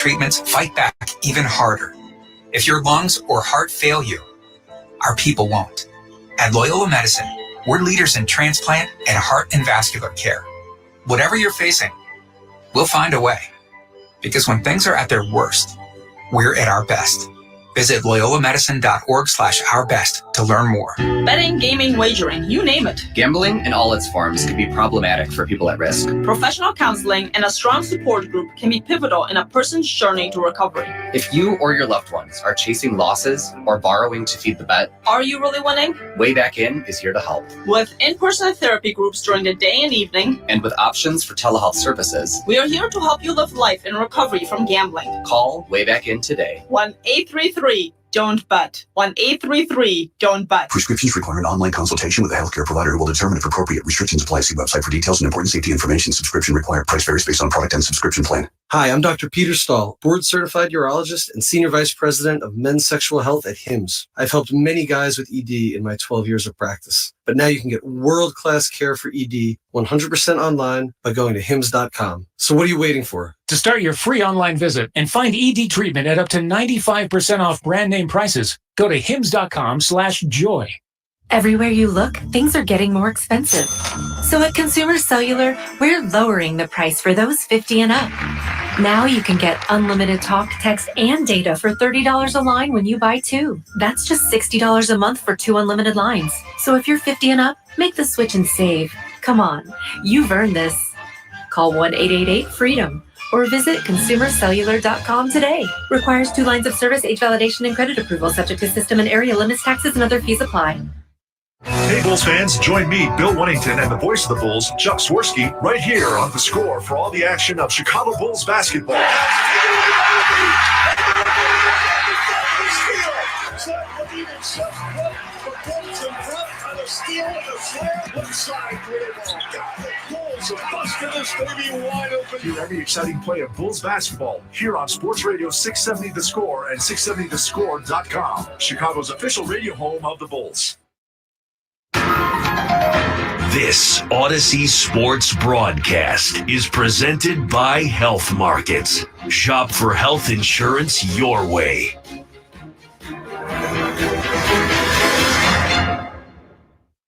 treatments fight back even harder. If your lungs or heart fail you, our people won't. At Loyola Medicine, we're leaders in transplant and heart and vascular care. Whatever you're facing, we'll find a way. Because when things are at their worst, we're at our best. Visit loyolamedicine.org/ourbest to learn more. Betting, gaming, wagering, you name it. Gambling in all its forms can be problematic for people at risk. Professional counseling and a strong support group can be pivotal in a person's journey to recovery. If you or your loved ones are chasing losses or borrowing to feed the bet, are you really winning? Way Back In is here to help. With in-person therapy groups during the day and evening, and with options for telehealth services, we are here to help you live life in recovery from gambling. Call Way Back In today. 1-833-DON'T-BET. 1-833-DON'T-BET. Prescriptions require an online consultation with a healthcare provider who will determine if appropriate restrictions apply. See website for details and important safety information. Subscription required. Price varies based on product and subscription plan. Hi, I'm Dr. Peter Stahl, board-certified urologist and senior vice president of men's sexual health at HIMSS. I've helped many guys with ED in my 12 years of practice. But now you can get world-class care for ED 100% online by going to hims.com. So what are you waiting for? To start your free online visit and find ED treatment at up to 95% off brand name prices, go to hims.com/joy. Everywhere you look, things are getting more expensive. So at Consumer Cellular, we're lowering the price for those 50 and up. Now you can get unlimited talk, text, and data for $30 a line when you buy two. That's just $60 a month for 2 unlimited lines. So if you're 50 and up, make the switch and save. Come on, you've earned this. Call 1-888-FREEDOM or visit consumercellular.com today. Requires 2 lines of service, age validation, and credit approval, subject to system and area limits, taxes, and other fees apply. Hey, Bulls fans, join me, Bill Winnington, and the voice of the Bulls, Chuck Swirsky, right here on The Score for all the action of Chicago Bulls basketball. Hear every exciting play of Bulls basketball here on Sports Radio 670 The Score and 670thescore.com, Chicago's official radio home of the Bulls. This Odyssey Sports broadcast is presented by Health Markets. Shop for health insurance your way.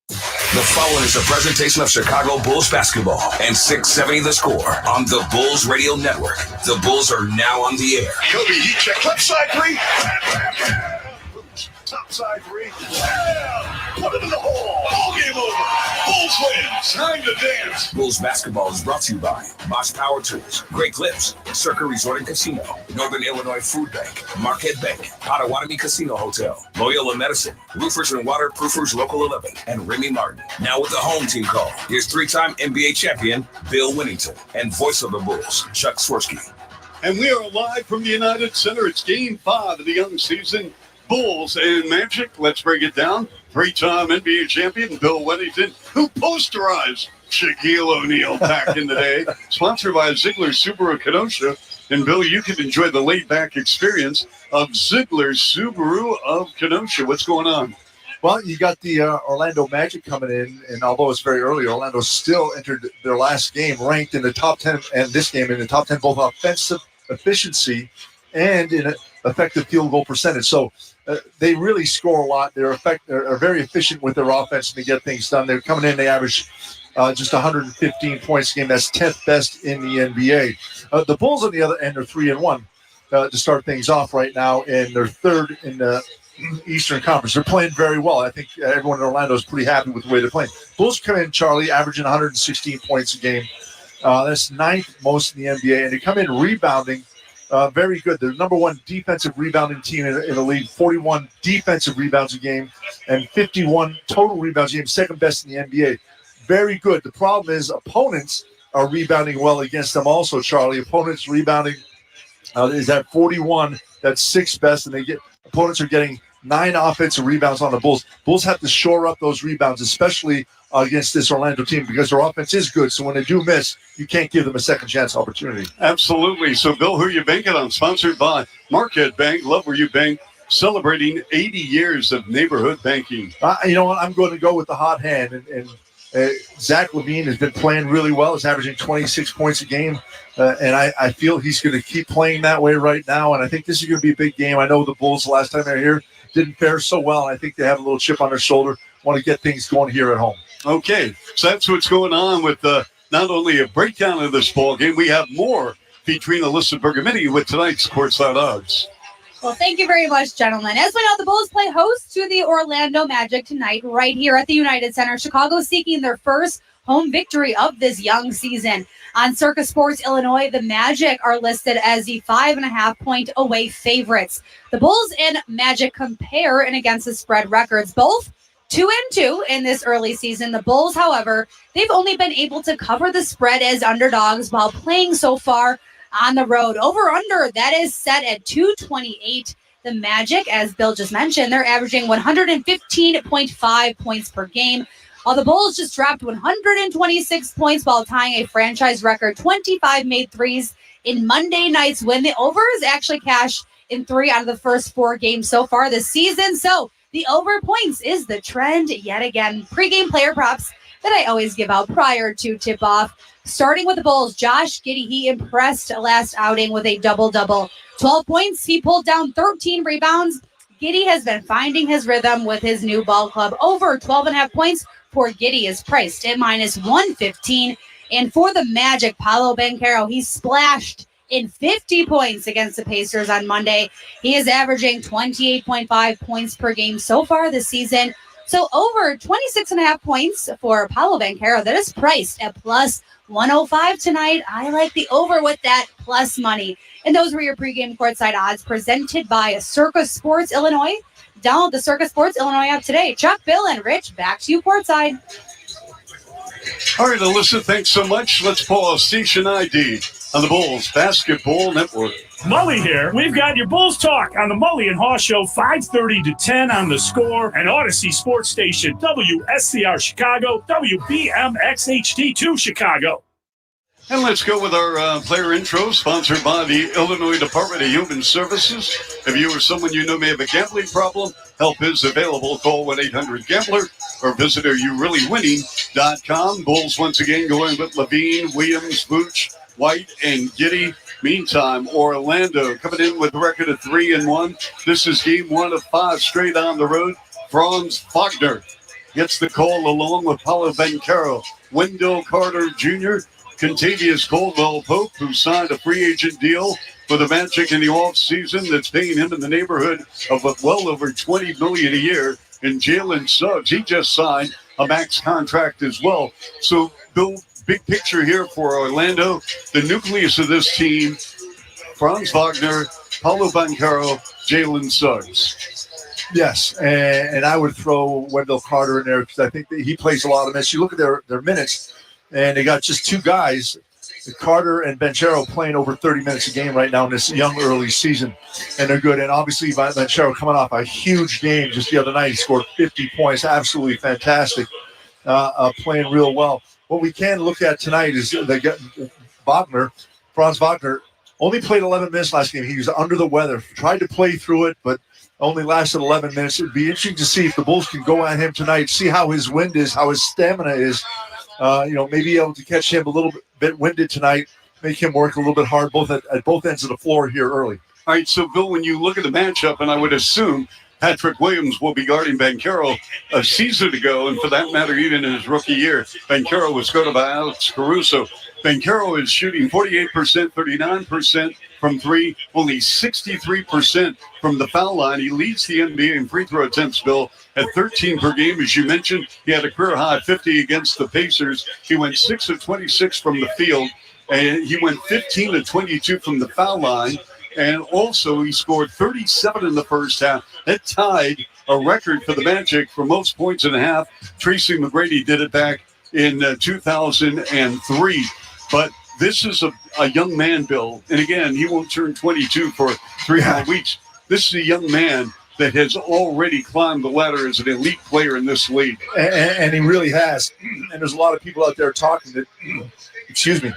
The following is a presentation of Chicago Bulls basketball and 670 The Score on the Bulls Radio Network. The Bulls are now on the air. Kobe, he checked left side three. Top side three. Put it in the hole. Ball game over. Bulls win. Time to dance. Bulls basketball is brought to you by Bosch Power Tools, Great Clips, Circa Resort and Casino, Northern Illinois Food Bank, Marquette Bank, Potawatomi Casino Hotel, Loyola Medicine, Roofers and Waterproofers Local 11, and Remy Martin. Now with the home team call, here's 3-time NBA champion Bill Winnington and voice of the Bulls, Chuck Swirsky. And we are live from the United Center. It's Game 5 of the young season. Bulls and Magic. Let's break it down. 3-time NBA champion Bill Winnington, who posterized Shaquille O'Neal back in the day. Sponsored by Ziegler Subaru Kenosha. And Bill, you can enjoy the laid-back experience of Ziegler Subaru of Kenosha. What's going on? Well, you got the Orlando Magic coming in, and although it's very early, Orlando still entered their last game ranked in the top 10, and this game in the top 10, both offensive efficiency and in effective field goal percentage. So they really score a lot. They're very efficient with their offense to get things done. They're coming in, they average just 115 points a game. That's 10th best in the NBA. The Bulls, on the other end, are 3-1 to start things off right now, and they're third in the Eastern Conference. They're playing very well. I think everyone in Orlando is pretty happy with the way they're playing. Bulls come in, Charlie, averaging 116 points a game. That's 9th most in the NBA, and they come in rebounding very good. They're the number 1 defensive rebounding team in the league, 41 defensive rebounds a game, and 51 total rebounds a game, second best in the NBA. Very good. The problem is opponents are rebounding well against them also, Charlie. Opponents rebounding is at 41. That's 6th best, and opponents are getting 9 offensive rebounds on the Bulls. Bulls have to shore up those rebounds, especially against this Orlando team, because their offense is good. So when they do miss, you can't give them a second chance opportunity. Absolutely. So, Bill, who are you banking on? Sponsored by Marquette Bank. Love where you bank. Celebrating 80 years of neighborhood banking. You know what? I'm going to go with the hot hand. And Zach Levine has been playing really well. He's averaging 26 points a game. And I feel he's going to keep playing that way right now. And I think this is going to be a big game. I know the Bulls, the last time they were here, didn't fare so well. And I think they have a little chip on their shoulder, want to get things going here at home. Okay, so that's what's going on with not only a breakdown of this ball game, we have more featuring Alyssa Bergamini with tonight's Courtside Odds. Well, thank you very much, gentlemen. As we know, the Bulls play host to the Orlando Magic tonight right here at the United Center. Chicago seeking their first home victory of this young season. On Circa Sports Illinois, the Magic are listed as the 5.5-point away favorites. The Bulls and Magic compare and against the spread records, both 2-2 in this early season. The Bulls, however, they've only been able to cover the spread as underdogs while playing so far on the road. Over-under, that is set at 228. The Magic, as Bill just mentioned, they're averaging 115.5 points per game, while the Bulls just dropped 126 points while tying a franchise record 25 made threes in Monday night's win. The overs actually cashed in 3 out of the first 4 games so far this season. So the over points is the trend yet again. Pre-game player props that I always give out prior to tip-off. Starting with the Bulls, Josh Giddey, he impressed last outing with a double-double. 12 points, he pulled down 13 rebounds. Giddey has been finding his rhythm with his new ball club. Over 12.5 points for Giddey is priced at -115. And for the Magic, Paolo Banchero, he splashed in 50 points against the Pacers on Monday. He is averaging 28.5 points per game so far this season. So over 26.5 points for Paolo Banchero. That is priced at +105 tonight. I like the over with that plus money. And those were your pregame courtside odds presented by Circa Sports Illinois. Download the Circa Sports Illinois app today. Chuck, Bill, and Rich, back to you courtside. All right, Alyssa, thanks so much. Let's pull a station ID on the Bulls Basketball Network. Mully here. We've got your Bulls talk on the Mully and Haw Show, 5:30 to 10 on The Score and Odyssey Sports Station, WSCR Chicago, WBMX HD2 Chicago. And let's go with our player intro, sponsored by the Illinois Department of Human Services. If you or someone you know may have a gambling problem, help is available. Call 1-800-GAMBLER or visit areyoureallywinning.com. Bulls once again going with Levine, Williams, Vooch, White, and Giddey. Meantime, Orlando coming in with a record of 3-1. This is game 1 of 5 straight on the road. Franz Wagner gets the call along with Paolo Banchero, Wendell Carter Jr., Contavious Caldwell-Pope, who signed a free agent deal for the Magic in the offseason that's paying him in the neighborhood of well over $20 million a year. And Jalen Suggs, he just signed a max contract as well. So, Bill, big picture here for Orlando. The nucleus of this team, Franz Wagner, Paolo Banchero, Jalen Suggs. Yes, and I would throw Wendell Carter in there because I think that he plays a lot of minutes. You look at their minutes, and they got just 2 guys, Carter and Banchero, playing over 30 minutes a game right now in this young early season, and they're good. And obviously, Banchero coming off a huge game just the other night. He scored 50 points, absolutely fantastic, playing real well. What we can look at tonight is Franz Wagner, only played 11 minutes last game. He was under the weather, tried to play through it, but only lasted 11 minutes. It'd be interesting to see if the Bulls can go at him tonight, see how his wind is, how his stamina is. Maybe able to catch him a little bit winded tonight, make him work a little bit hard at both ends of the floor here early. All right, so, Bill, when you look at the matchup, and I would assume Patrick Williams will be guarding Banchero a season ago, and for that matter, even in his rookie year, Banchero was guarded by Alex Caruso. Banchero is shooting 48%, 39% from 3, only 63% from the foul line. He leads the NBA in free throw attempts, Bill, at 13 per game. As you mentioned, he had a career high 50 against the Pacers. He went 6 of 26 from the field, and he went 15 of 22 from the foul line. And also, he scored 37 in the first half. That tied a record for the Magic for most points in a half. Tracy McGrady did it back in 2003. But this is a young man, Bill. And again, he won't turn 22 for 3 more weeks. This is a young man that has already climbed the ladder as an elite player in this league. And he really has. And there's a lot of people out there talking that, excuse me,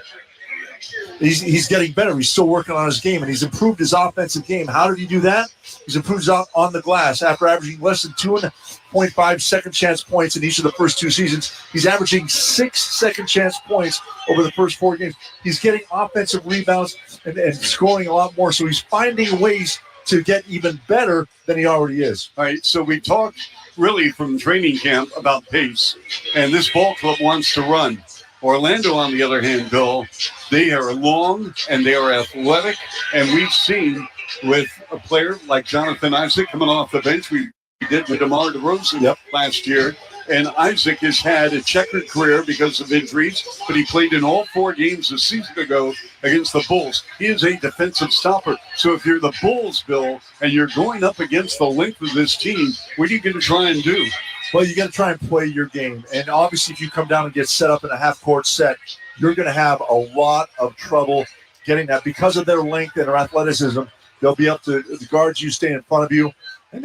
he's getting better. He's still working on his game, and he's improved his offensive game. How did he do that? He's improved his on the glass. After averaging less than 2.5 second chance points in each of the first 2 seasons, he's averaging 6 second chance points over the first 4 games. He's getting offensive rebounds and scoring a lot more. So he's finding ways to get even better than he already is. All right, so we talked really from training camp about pace, and this ball club wants to run. Orlando, on the other hand, Bill, they are long and they are athletic, and we've seen with a player like Jonathan Isaac coming off the bench, we did with DeMar DeRozan last year, and Isaac has had a checkered career because of injuries, but he played in all 4 games a season ago against the Bulls. He is a defensive stopper. So if you're the Bulls, Bill, and you're going up against the length of this team, what are you going to try and do? Well, you got to try and play your game. And obviously, if you come down and get set up in a half-court set, you're going to have a lot of trouble getting that. Because of their length and their athleticism, they'll be up to the guards you stay in front of you, and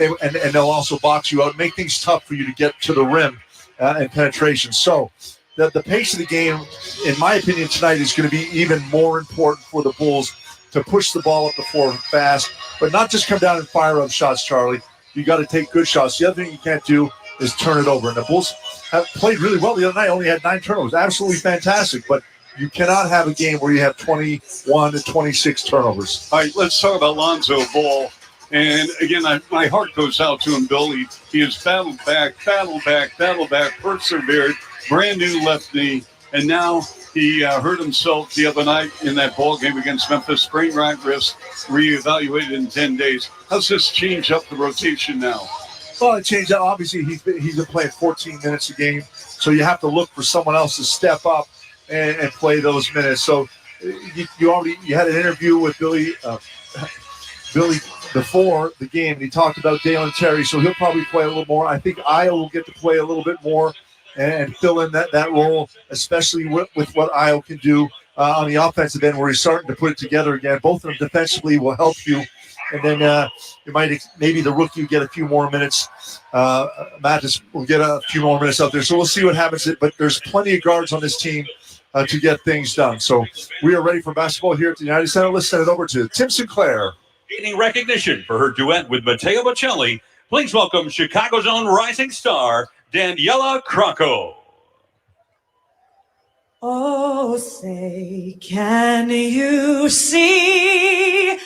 they'll also box you out, make things tough for you to get to the rim and penetration. So the pace of the game, in my opinion, tonight is going to be even more important for the Bulls to push the ball up the floor fast, but not just come down and fire up shots, Charlie. You got to take good shots. The other thing you can't do is turn it over. And the Bulls have played really well the other night, only had 9 turnovers. Absolutely fantastic. But you cannot have a game where you have 21 to 26 turnovers. All right, let's talk about Lonzo Ball. And again, my heart goes out to him, Bill. He has battled back, persevered, brand new left knee. And now he hurt himself the other night in that ball game against Memphis, sprained right wrist, reevaluated in 10 days. How's this change up the rotation now? Well, it changed out. Obviously, he's been playing 14 minutes a game, so you have to look for someone else to step up and play those minutes. So you had an interview with Billy before the game, and he talked about Dalen Terry, so he'll probably play a little more. I think Ayo will get to play a little bit more and fill in that role, especially with what Ayo can do on the offensive end, where he's starting to put it together again. Both of them defensively will help you. And then maybe the rookie will get a few more minutes. Mattis will get a few more minutes out there. So we'll see what happens. But there's plenty of guards on this team to get things done. So we are ready for basketball here at the United Center. Let's send it over to Tim Sinclair. Gaining recognition for her duet with Matteo Bocelli, please welcome Chicago's own rising star, Daniela Krocko. Oh, say, can you see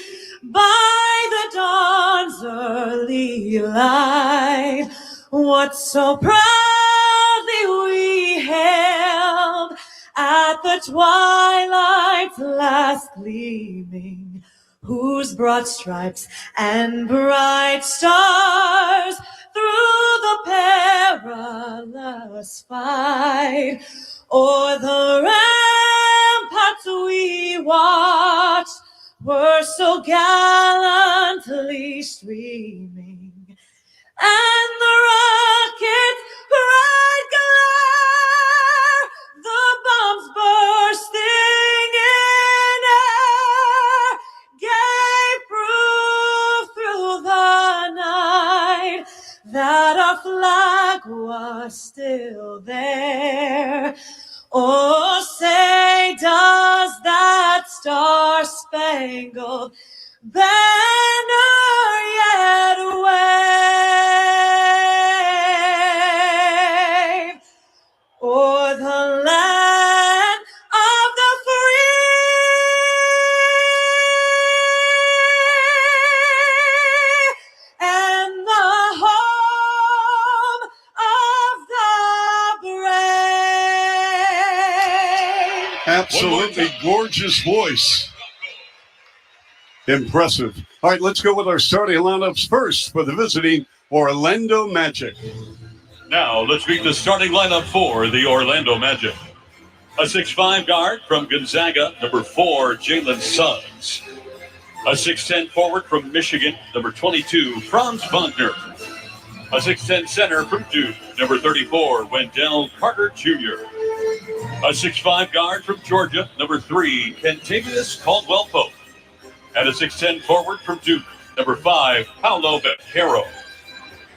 by the dawn's early light what so proudly we hailed at the twilight's last gleaming, whose broad stripes and bright stars through the perilous fight o'er the ramparts we watched were so gallantly streaming, and the rocket's bright glare, the bombs bursting in air, gave proof through the night that our flag was still there. Oh, say, does that star-spangled banner yet wave o'er the land of the free and the home of the brave? Absolutely gorgeous voice. Impressive. All right, let's go with our starting lineups first for the visiting Orlando Magic. Now, let's meet the starting lineup for the Orlando Magic. A 6'5" guard from Gonzaga, number 4, Jalen Suggs. A 6'10" forward from Michigan, number 22, Franz Wagner. A 6'10" center from Duke, number 34, Wendell Carter Jr. A 6'5" guard from Georgia, number 3, Kentavious Caldwell-Pope. And a 6'10" forward from Duke, number 5, Paolo Banchero.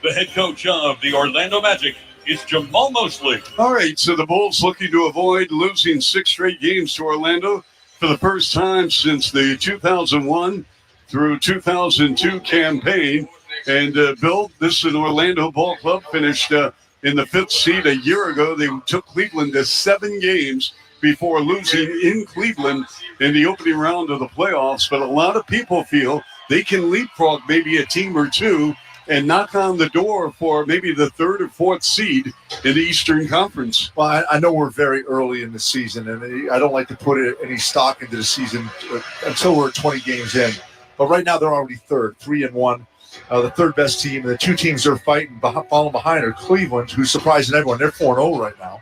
The head coach of the Orlando Magic is Jamal Mosley. All right, so the Bulls looking to avoid losing 6 straight games to Orlando. for the first time since the 2001 through 2002 campaign. And Bill, this is an Orlando Ball Club, finished in the 5th seed a year ago. They took Cleveland to 7 games before losing in Cleveland in the opening round of the playoffs. But a lot of people feel they can leapfrog maybe a team or two and knock on the door for maybe the 3rd or 4th seed in the Eastern Conference. Well, I know we're very early in the season, and I don't like to put any stock into the season until we're 20 games in. But right now they're already 3rd, 3-1. The 3rd best team. The 2 teams they're fighting, following behind are Cleveland, who's surprising everyone. They're 4-0 right now.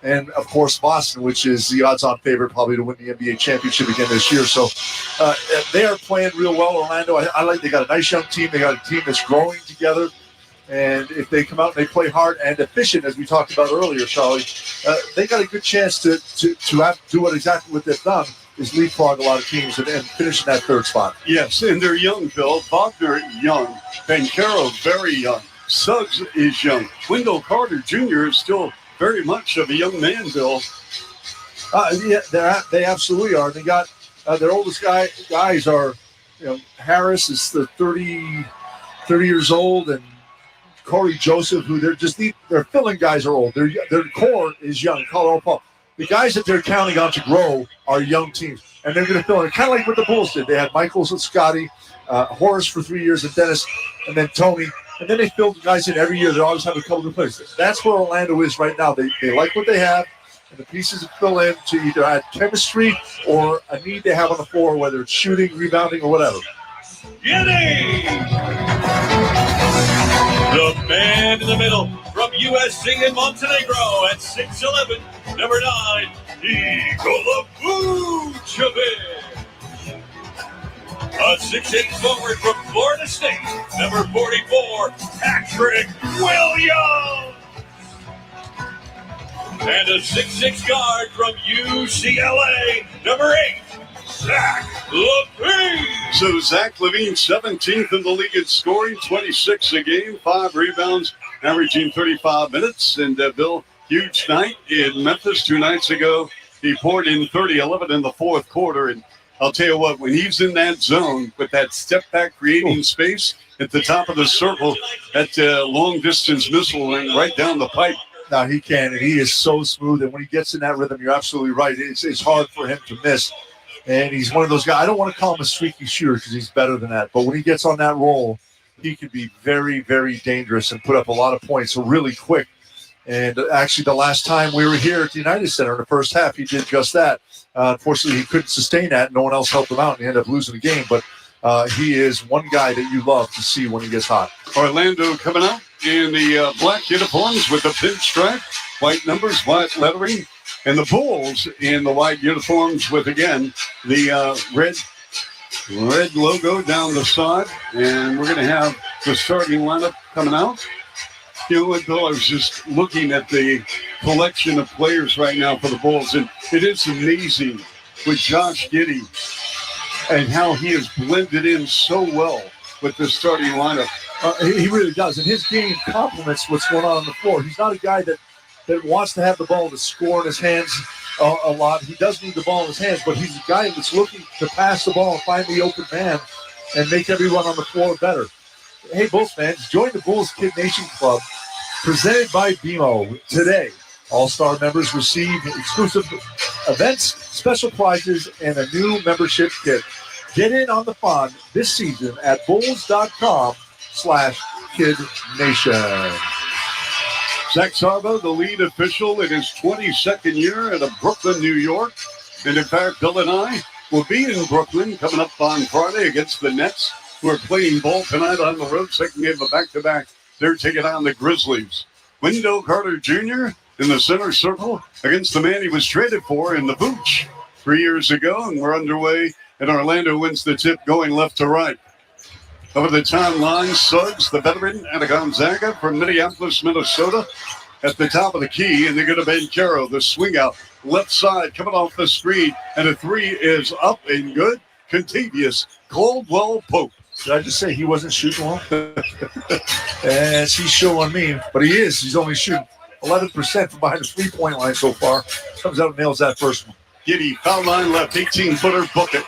And, of course, Boston, which is the odds-on favorite probably to win the NBA championship again this year. So they are playing real well, Orlando. I like they got a nice young team. They got a team that's growing together. And if they come out and they play hard and efficient, as we talked about earlier, Charlie, they got a good chance to do exactly what they've done, is leapfrog a lot of teams and finish in that 3rd spot. Yes, and they're young, Bill. Wagner, young. Bencaro, very young. Suggs is young. Wendell Carter Jr. is still very much of a young man, Bill. Yeah, they absolutely are. They got their oldest guys are, Harris is the 30 years old, and Corey Joseph, who their filling guys are old. Their core is young. Colorado Paul. The guys that they're counting on to grow are young teams, and they're going to fill in. Kind of like what the Bulls did. They had Michaels and Scotty, Horace for 3 years, and Dennis, and then Tony. And then they filled guys in every year. They always have a couple of players. That's where Orlando is right now. They like what they have, and the pieces that fill in to either add chemistry or a need they have on the floor, whether it's shooting, rebounding, or whatever. Giddy! The man in the middle from USC in Montenegro at 6'11", number 9, Nikola Vucevic. A 6'8" forward from Florida State, number 44, Patrick Williams. And a 6'6" guard from UCLA, number 8, Zach LaVine. So Zach LaVine, 17th in the league in scoring, 26 a game, 5 rebounds, averaging 35 minutes. And Bill, huge night in Memphis 2 nights ago. He poured in 30-11 in the 4th quarter. And I'll tell you what, when he's in that zone with that step back creating space at the top of the circle, that long distance missile went right down the pipe. Now he can, and he is so smooth. And when he gets in that rhythm, you're absolutely right. It's hard for him to miss. And he's one of those guys. I don't want to call him a streaky shooter because he's better than that. But when he gets on that roll, he can be very, very dangerous and put up a lot of points really quick. And actually, the last time we were here at the United Center in the first half, he did just that. Unfortunately, he couldn't sustain that. No one else helped him out, and he ended up losing the game. But he is one guy that you love to see when he gets hot. Orlando coming out in the black uniforms with the pinstripe, white numbers, white lettering. And the Bulls in the white uniforms with, again, the red logo down the side. And we're going to have the starting lineup coming out. You know what, Bill? I was just looking at the collection of players right now for the Bulls, and it is amazing with Josh Giddey and how he has blended in so well with the starting lineup. He really does, and his game complements what's going on the floor. He's not a guy that wants to have the ball to score in his hands a lot. He does need the ball in his hands, but he's a guy that's looking to pass the ball and find the open man and make everyone on the floor better. Hey, Bulls fans, join the Bulls Kid Nation Club presented by BMO today. All-Star members receive exclusive events, special prizes, and a new membership kit. Get in on the fun this season at bulls.com/kidnation. Zach Sarba, the lead official in his 22nd year out of Brooklyn, New York. And in fact, Bill and I will be in Brooklyn coming up on Friday against the Nets, who are playing ball tonight on the road. Second game of back-to-back. They're taking on the Grizzlies. Wendell Carter Jr. in the center circle against the man he was traded for in the Vooch 3 years ago. And we're underway, and Orlando wins the tip going left to right. Over the timeline, Suggs, the veteran, out of Gonzaga from Minneapolis, Minnesota, at the top of the key. And they're going to Bencaro, the swing out, left side, coming off the screen. And a 3 is up and good. Contavious Caldwell-Pope. Did I just say he wasn't shooting well? As he's showing me, but he is. He's only shooting 11% from behind the three-point line so far. Comes out and nails that first one. Giddy, foul line left, 18-footer, book it.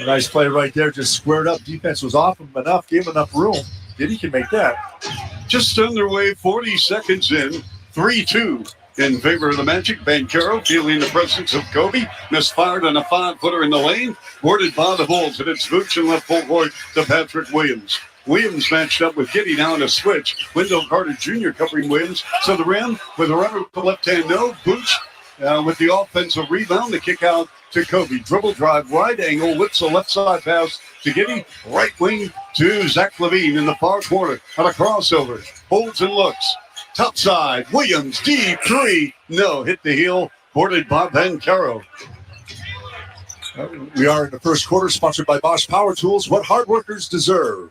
A nice play right there, just squared up. Defense was off him enough, gave him enough room. Giddy can make that. Just underway, 40 seconds in, 3-2 in favor of the Magic. Bancaro feeling the presence of Kobe. Misfired on a 5-footer in the lane. Boarded by the Bulls, and it's Vooch and left full court to Patrick Williams. Williams matched up with Giddy now in a switch. Wendell Carter Jr. covering Williams to the rim with a runner with the left hand. No, Vooch with the offensive rebound. The kick out to Kobe. Dribble drive, right angle, whips a left side pass to Giddy. Right wing to Zach LaVine in the far corner on a crossover. Holds and looks. Top side, Williams, deep three. No, hit the heel. Boarded by Bancaro. We are in the first quarter, sponsored by Bosch Power Tools. What hard workers deserve.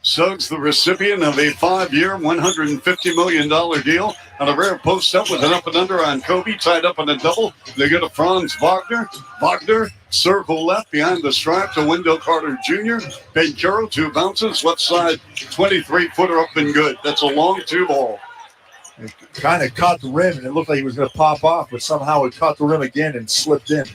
Suggs, the recipient of a 5-year, $150 million deal on a rare post-up with an up and under on Kobe, tied up on a double. They go to Franz Wagner. Wagner, circle left behind the stripe to Wendell Carter Jr. Bancaro, 2 bounces, left side, 23-footer up and good. That's a long 2-ball. It kind of caught the rim, and it looked like he was going to pop off, but somehow it caught the rim again and slipped in.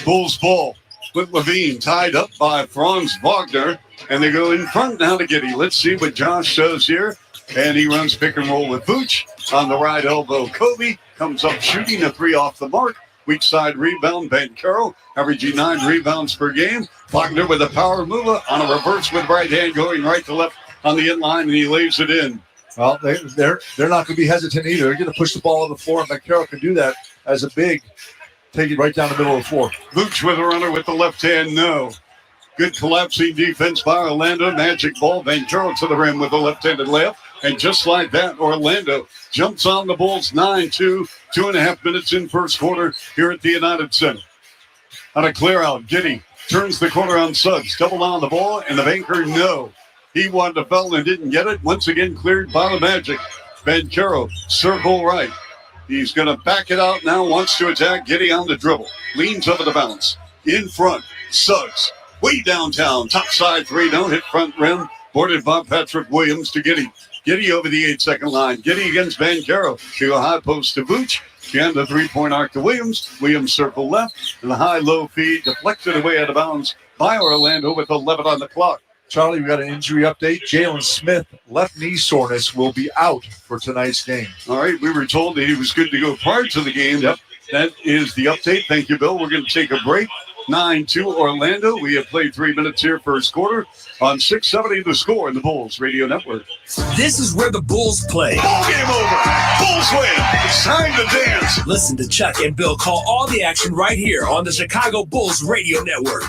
Bulls ball with LaVine tied up by Franz Wagner. And they go in front now to Giddy. Let's see what Josh does here. And he runs pick and roll with Vooch on the right elbow. Kobe comes up shooting a 3 off the mark. Weak side rebound. Bancaro averaging 9 rebounds per game. Wagner with a power mover on a reverse with right hand going right to left on the end line, and he lays it in. Well, they're not going to be hesitant either. They're going to push the ball on the floor, and Bancaro can do that as a big. Take it right down the middle of the floor. Vooch with a runner with the left hand. No. Good collapsing defense by Orlando. Magic ball. Bancaro to the rim with a left-handed layup. And just like that, Orlando jumps on the Bulls 9-2. 2.5 minutes in first quarter here at the United Center. On a clear out, Giddy turns the corner on Suggs. Double on the ball, and the banker, no. He wanted to foul and didn't get it. Once again cleared by the Magic. Bancaro, circle right. He's going to back it out now, wants to attack. Giddy on the dribble. Leans over the bounce. In front, Suggs. Way downtown, top side 3, don't hit front rim. Boarded by Patrick Williams to Giddy. Giddy over the 8-second line. Giddy against Bancaro. To a high post to Vooch. Again, the 3-point arc to Williams. Williams circle left. And the high-low feed deflected away out of bounds by Orlando with 11 on the clock. Charlie, we got an injury update. Jalen Smith, left knee soreness, will be out for tonight's game. All right, we were told that he was good to go prior to the game. Yep. That is the update. Thank you, Bill. We're going to take a break. 9-2 Orlando. We have played 3 minutes here first quarter on 670 The Score in the Bulls Radio Network. This is where the Bulls play. Ball game over. Bulls win. It's time to dance. Listen to Chuck and Bill call all the action right here on the Chicago Bulls Radio Network.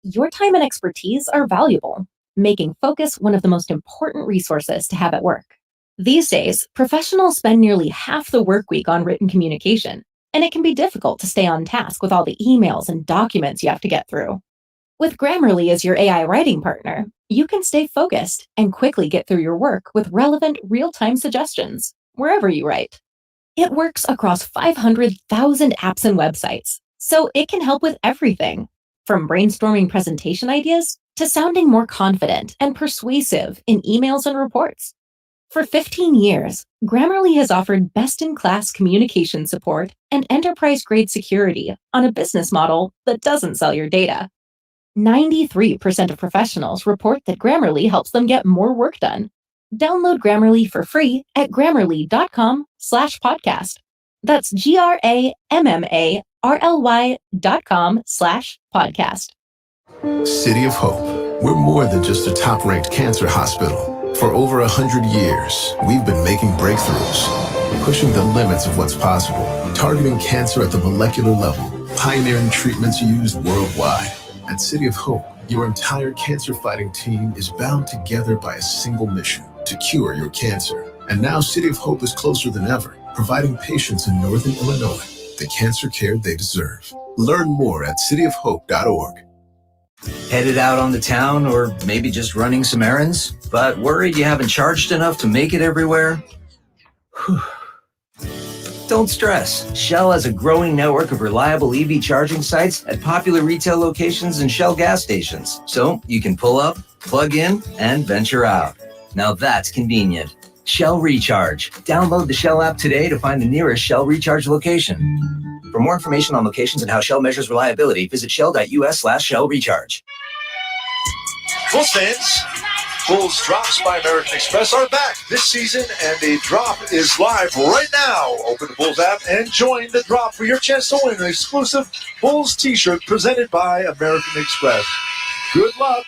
Your time and expertise are valuable, making focus one of the most important resources to have at work. These days, professionals spend nearly half the work week on written communication, and it can be difficult to stay on task with all the emails and documents you have to get through. With Grammarly as your AI writing partner, you can stay focused and quickly get through your work with relevant real-time suggestions wherever you write. It works across 500,000 apps and websites, so it can help with everything, from brainstorming presentation ideas to sounding more confident and persuasive in emails and reports. For 15 years, Grammarly has offered best-in-class communication support and enterprise-grade security on a business model that doesn't sell your data. 93% of professionals report that Grammarly helps them get more work done. Download Grammarly for free at grammarly.com/podcast. That's GRAMMARLY.com/podcast. City of Hope. We're more than just a top-ranked cancer hospital. For over 100 years, we've been making breakthroughs, pushing the limits of what's possible, targeting cancer at the molecular level, pioneering treatments used worldwide. At City of Hope, your entire cancer-fighting team is bound together by a single mission: to cure your cancer. And now City of Hope is closer than ever, providing patients in Northern Illinois the cancer care they deserve. Learn more at cityofhope.org. Headed out on the town, or maybe just running some errands, but worried you haven't charged enough to make it everywhere? Whew. Don't stress. Shell has a growing network of reliable EV charging sites at popular retail locations and Shell gas stations. So you can pull up, plug in, and venture out. Now that's convenient. Shell Recharge. Download the Shell app today to find the nearest Shell Recharge location. For more information on locations and how Shell measures reliability, visit shell.us/Shell Recharge. Bulls fans, Bulls Drops by American Express are back this season, and the drop is live right now. Open the Bulls app and join the drop for your chance to win an exclusive Bulls t-shirt presented by American Express. Good luck.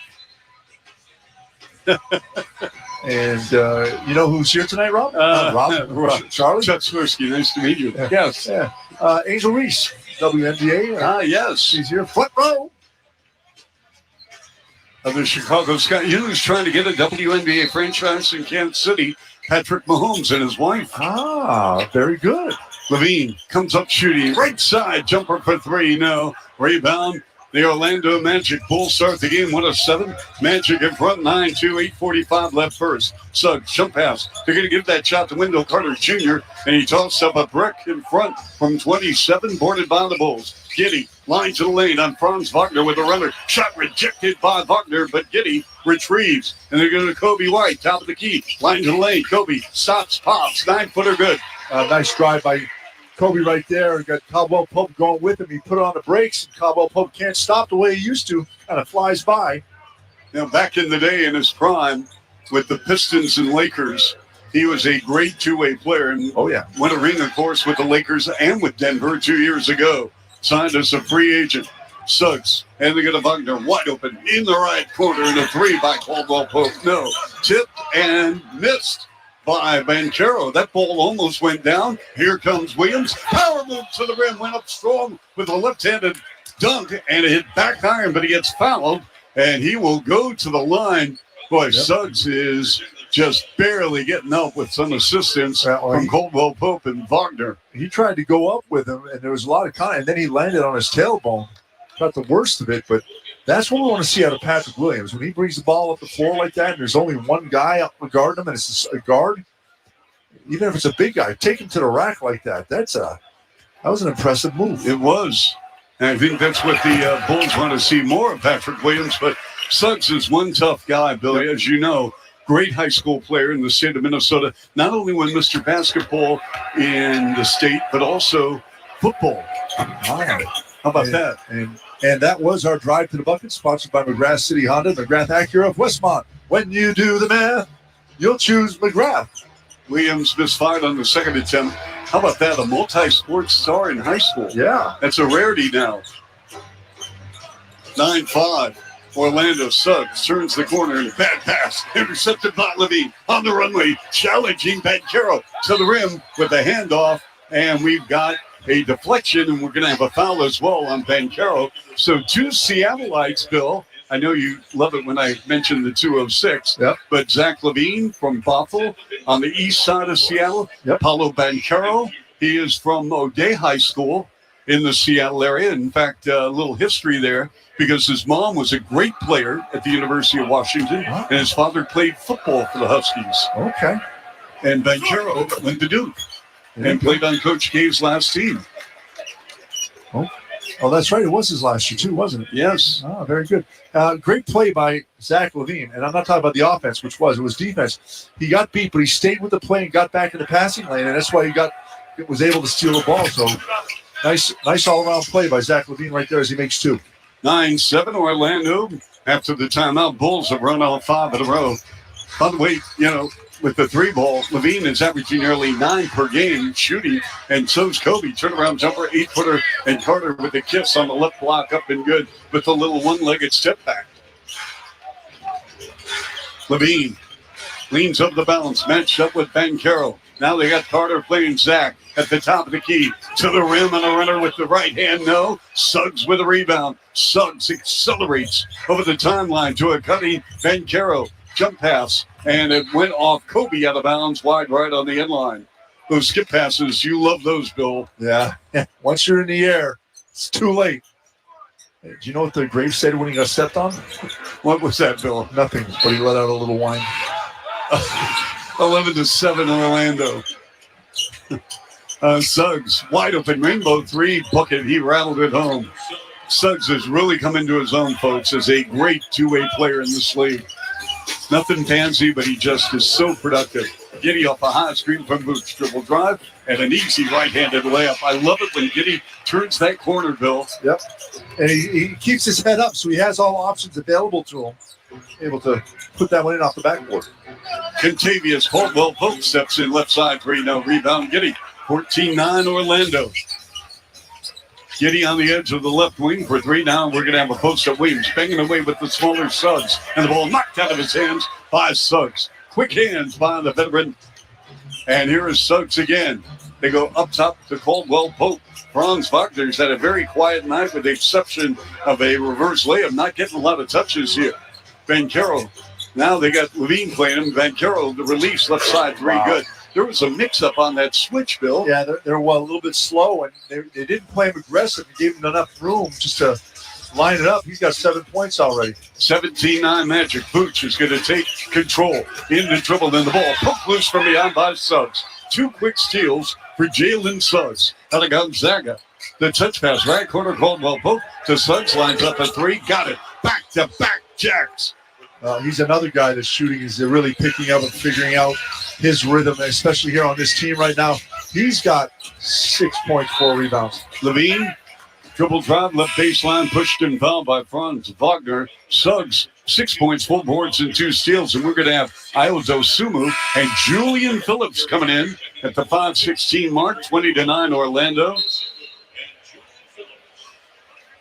And you know who's here tonight, Rob? Rob. Charlie? Chet Swirsky, nice to meet you. Yeah. Yes. Yeah. Angel Reese, WNBA. Yes. She's here, front row. Of the Chicago Sky. You know who's trying to get a WNBA franchise in Kansas City? Patrick Mahomes and his wife. Very good. Levine comes up shooting. Right side, jumper for three. No. Rebound. The Orlando Magic. Bulls start the game 1-7. Magic in front 9-2, 8:45 left first. Suggs, jump pass. They're going to give that shot to Wendell Carter Jr., and he tossed up a brick in front from 27, boarded by the Bulls. Giddey, line to the lane on Franz Wagner with a runner. Shot rejected by Wagner, but Giddey retrieves. And they're going to Kobe White, top of the key. Line to the lane. Kobe stops, pops. 9-footer good. Nice drive by Kobe right there. And got Caldwell Pope going with him. He put on the brakes, and Caldwell Pope can't stop the way he used to. Kind of flies by. Now, back in the day in his prime with the Pistons and Lakers, he was a great two-way player. And won a ring, of course, with the Lakers and with Denver 2 years ago. Signed as a free agent. Suggs, and they get a Wagner wide open in the right corner, and a three by Caldwell Pope. No, tipped and missed by Banchero. That ball almost went down. Here comes Williams. Power move to the rim, went up strong with a left-handed dunk, and it hit back iron, but he gets fouled, and he will go to the line. Boy, Suggs is just barely getting up with some assistance from Caldwell Pope and Wagner. He tried to go up with him, and there was a lot of contact, and then he landed on his tailbone. Got the worst of it, but that's what we want to see out of Patrick Williams. When he brings the ball up the floor like that, and there's only one guy up guarding him, and it's a guard, even if it's a big guy, take him to the rack like that. That was an impressive move. It was. And I think that's what the Bulls want to see more of Patrick Williams, but Suggs is one tough guy, Billy, as you know. Great high school player in the state of Minnesota. Not only won Mr. Basketball in the state, but also football. How about that? And that was our drive to the bucket, sponsored by McGrath City Honda, McGrath Acura of Westmont. When you do the math, you'll choose McGrath. Williams misfired on the second attempt. How about that? A multi-sports star in high school. Yeah. That's a rarity now. 9-5. Orlando. Suggs turns the corner and bad pass. Intercepted by Levine on the runway. Challenging Banchero to the rim with the handoff. And we've got a deflection, and we're going to have a foul as well on Banchero. So two Seattleites, Bill. I know you love it when I mention the 206. Yep. But Zach Levine from Bothell on the east side of Seattle. Yep. Paulo Banchero, he is from O'Day High School in the Seattle area. In fact, a little history there, because his mom was a great player at the University of Washington, and his father played football for the Huskies. Okay. And Banchero went to Duke and played on Coach Gay's last team. Oh, that's right. It was his last year, too, wasn't it? Yes. Oh, very good. Great play by Zach Levine. And I'm not talking about the offense, which was. It was defense. He got beat, but he stayed with the play and got back in the passing lane, and that's why he was able to steal the ball. So nice all-around play by Zach Levine right there as he makes two. 9-7 Orlando. After the timeout, Bulls have run all 5 in a row. By the way, with the 3-ball, Levine is averaging nearly 9 per game shooting, and so's Kobe. Turnaround jumper, 8-footer, and Carter with the kiss on the left block up and good with the little one-legged step back. Levine leans up the bounce, matched up with Banchero. Now they got Carter playing Zach at the top of the key. To the rim and a runner with the right hand. No. Suggs with a rebound. Suggs accelerates over the timeline to a cutting Banchero. Jump pass. And it went off Kobe out of bounds, wide right on the end line. Those skip passes, you love those, Bill. Yeah. Once you're in the air, it's too late. Do you know what the Graves said when he got stepped on? What was that, Bill? Nothing, but he let out a little whine. 11-7 Orlando. Suggs, wide open rainbow 3 bucket. He rattled it home. Suggs has really come into his own, folks, as a great two-way player in this league. Nothing fancy, but he just is so productive. Giddy off a high screen from Boots. Dribble drive and an easy right-handed layup. I love it when Giddy turns that corner, Bill. Yep. And he keeps his head up, so he has all options available to him. Able to put that one in off the backboard. Contavious Caldwell Pope steps in left side three. No rebound. Giddy. 14-9 Orlando. Giddy on the edge of the left wing for three. Now we're going to have a post-up Williams banging away with the smaller Suggs. And the ball knocked out of his hands by Suggs. Quick hands by the veteran. And here is Suggs again. They go up top to Caldwell Pope. Franz Wagner's had a very quiet night with the exception of a reverse layup. Not getting a lot of touches here. Banchero. Now they got Levine playing him. Banchero, the release, left side, three. Wow. Good. There was a mix-up on that switch, Bill. Yeah, they're a little bit slow, and they didn't play him aggressive and gave him enough room just to line it up. He's got 7 points already. 17-9 Magic. Booch is going to take control in the dribble. Then the ball poked loose from behind by Suggs. 2 quick steals for Jalen Suggs out of Gonzaga. The touch pass, right corner, Caldwell Pope to Suggs, lines up a three. Got it. Back-to-back jacks. He's another guy that's shooting is really picking up and figuring out his rhythm, especially here on this team right now. He's got 6.4 rebounds. Levine, dribble drive, left baseline, pushed and fouled by Franz Wagner. Suggs, 6 points, 4 boards, and 2 steals. And we're going to have Ayo Dosunmu and Julian Phillips coming in at the 5:16 mark, 20-9 Orlando.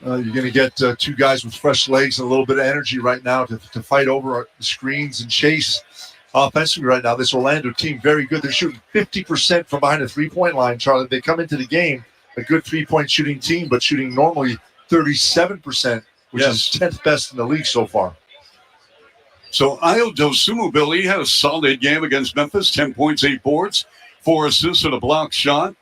You're going to get 2 guys with fresh legs and a little bit of energy right now to fight over the screens and chase offensively right now. This Orlando team, very good. They're shooting 50% from behind the three-point line, Charlie. They come into the game, a good three-point shooting team, but shooting normally 37%, which is 10th best in the league so far. So Ayo Dosunmu, Bill, he had a solid game against Memphis, 10 points, 8 boards, 4 assists and a block shot.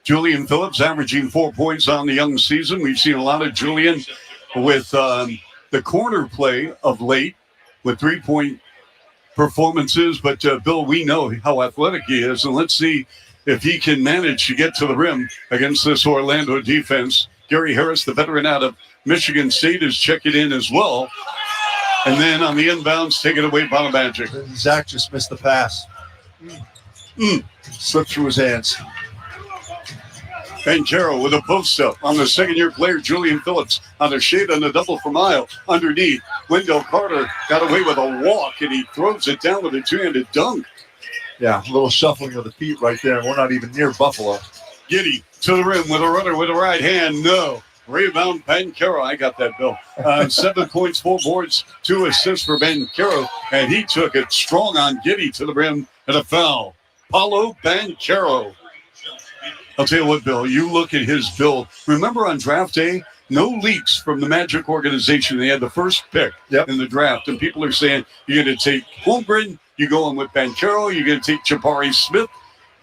Julian Phillips averaging 4 points on the young season. We've seen a lot of Julian with the corner play of late with 3-point performances. But, Bill, we know how athletic he is. And let's see if he can manage to get to the rim against this Orlando defense. Gary Harris, the veteran out of Michigan State, is checking in as well. And then on the inbounds, taken away by the Magic. Zach just missed the pass. Slipped through his hands. Banchero with a post-up on the second-year player, Julian Phillips, on a shade and a double from Ayo. Underneath, Wendell Carter got away with a walk, and he throws it down with a two-handed dunk. Yeah, a little shuffling of the feet right there, and we're not even near Buffalo. Giddy to the rim with a runner with a right hand. No. Rebound, Banchero. I got that, Bill. 7 points, 4 boards, 2 assists for Banchero, and he took it strong on Giddy to the rim and a foul. Paulo Banchero. I'll tell you what, Bill, you look at his build. Remember on draft day, no leaks from the Magic organization. They had the first pick in the draft, and people are saying, you're going to take Holmgren, you go in with Banchero, you're going to take Jabari Smith,